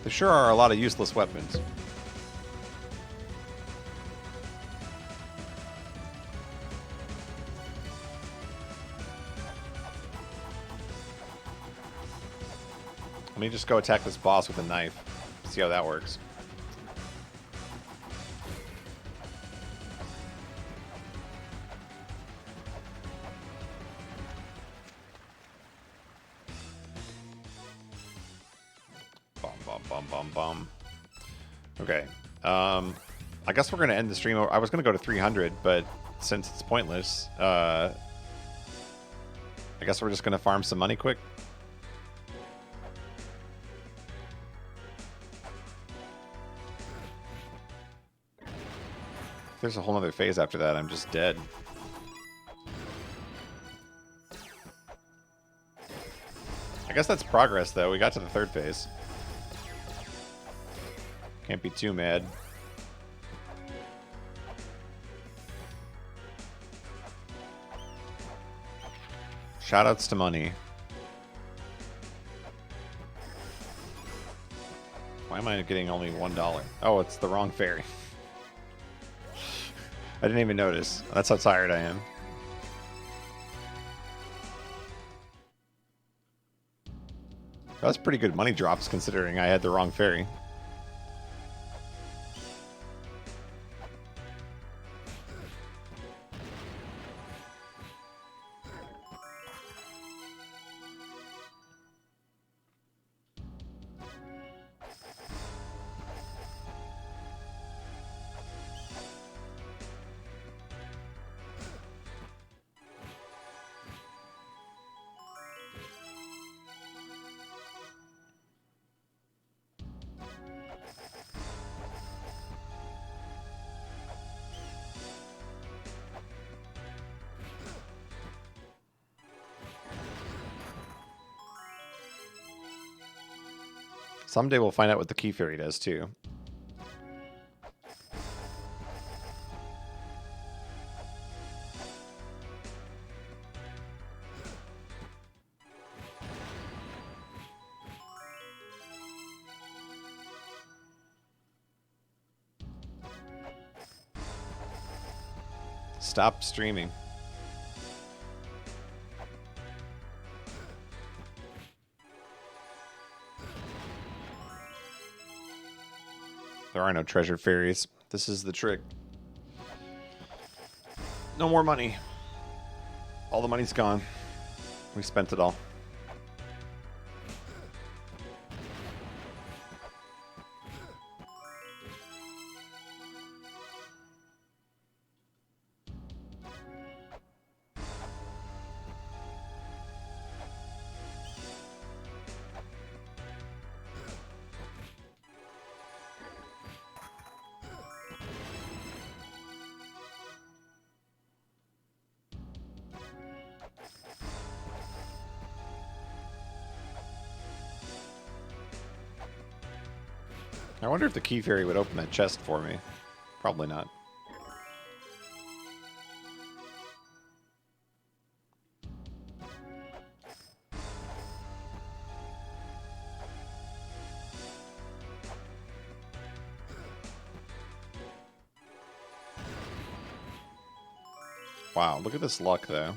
There sure are a lot of useless weapons. Let me just go attack this boss with a knife. See how that works. Bum, bum, bum, bum, bum. Okay. I guess we're going to end the stream. I was going to go to 300, but since it's pointless, I guess we're just going to farm some money quick. There's a whole other phase after that. I'm just dead. I guess that's progress, though. We got to the third phase. Can't be too mad. Shoutouts to money. Why am I getting only $1? Oh, it's the wrong fairy. I didn't even notice. That's how tired I am. That was pretty good money drops considering I had the wrong fairy. Someday we'll find out what the key fairy does, too. Stop streaming. There are no treasure fairies. This is the trick. No more money. All the money's gone. We spent it all. I wonder if the key fairy would open that chest for me. Probably not. Wow, look at this luck, though.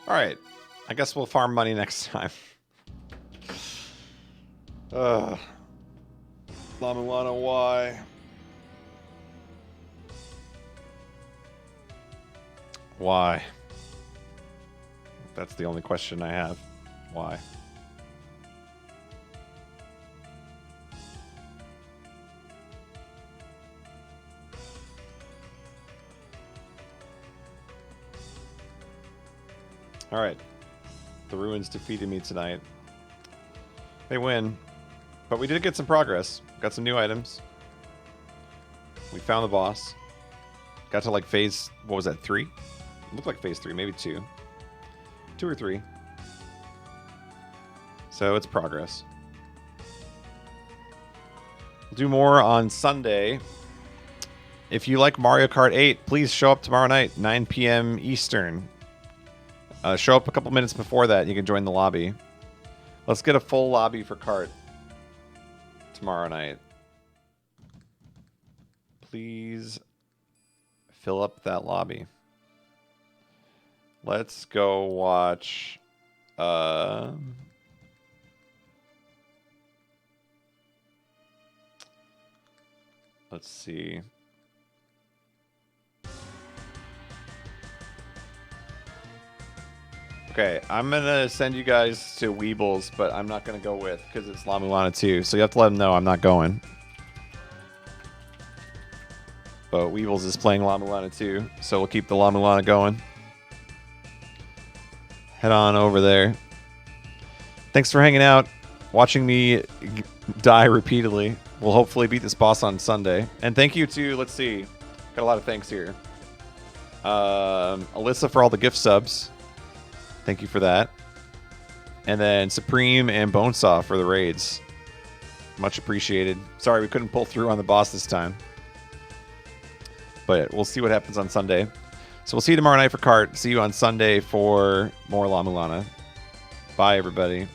Alright, I guess we'll farm money next time. La-Mulana, why? Why? That's the only question I have. Why? Alright. The ruins defeated me tonight. They win. But we did get some progress. Got some new items. We found the boss. Got to like phase, what was that, 3? It looked like phase 3, maybe 2. 2 or 3. So it's progress. We'll do more on Sunday. If you like Mario Kart 8, please show up tomorrow night, 9 p.m. Eastern. Show up a couple minutes before that. You can join the lobby. Let's get a full lobby for Kart tomorrow night. Please fill up that lobby. Let's go watch... let's see... Okay, I'm gonna send you guys to Weebles, but I'm not gonna go with because it's La-Mulana 2. So you have to let them know I'm not going. But Weebles is playing La-Mulana 2, so we'll keep the La-Mulana going. Head on over there. Thanks for hanging out, watching me die repeatedly. We'll hopefully beat this boss on Sunday. And thank you to, let's see, got a lot of thanks here. Alyssa for all the gift subs. Thank you for that. And then Supreme and Bonesaw for the raids. Much appreciated. Sorry we couldn't pull through on the boss this time. But we'll see what happens on Sunday. So we'll see you tomorrow night for Kart. See you on Sunday for more La-Mulana. Bye, everybody.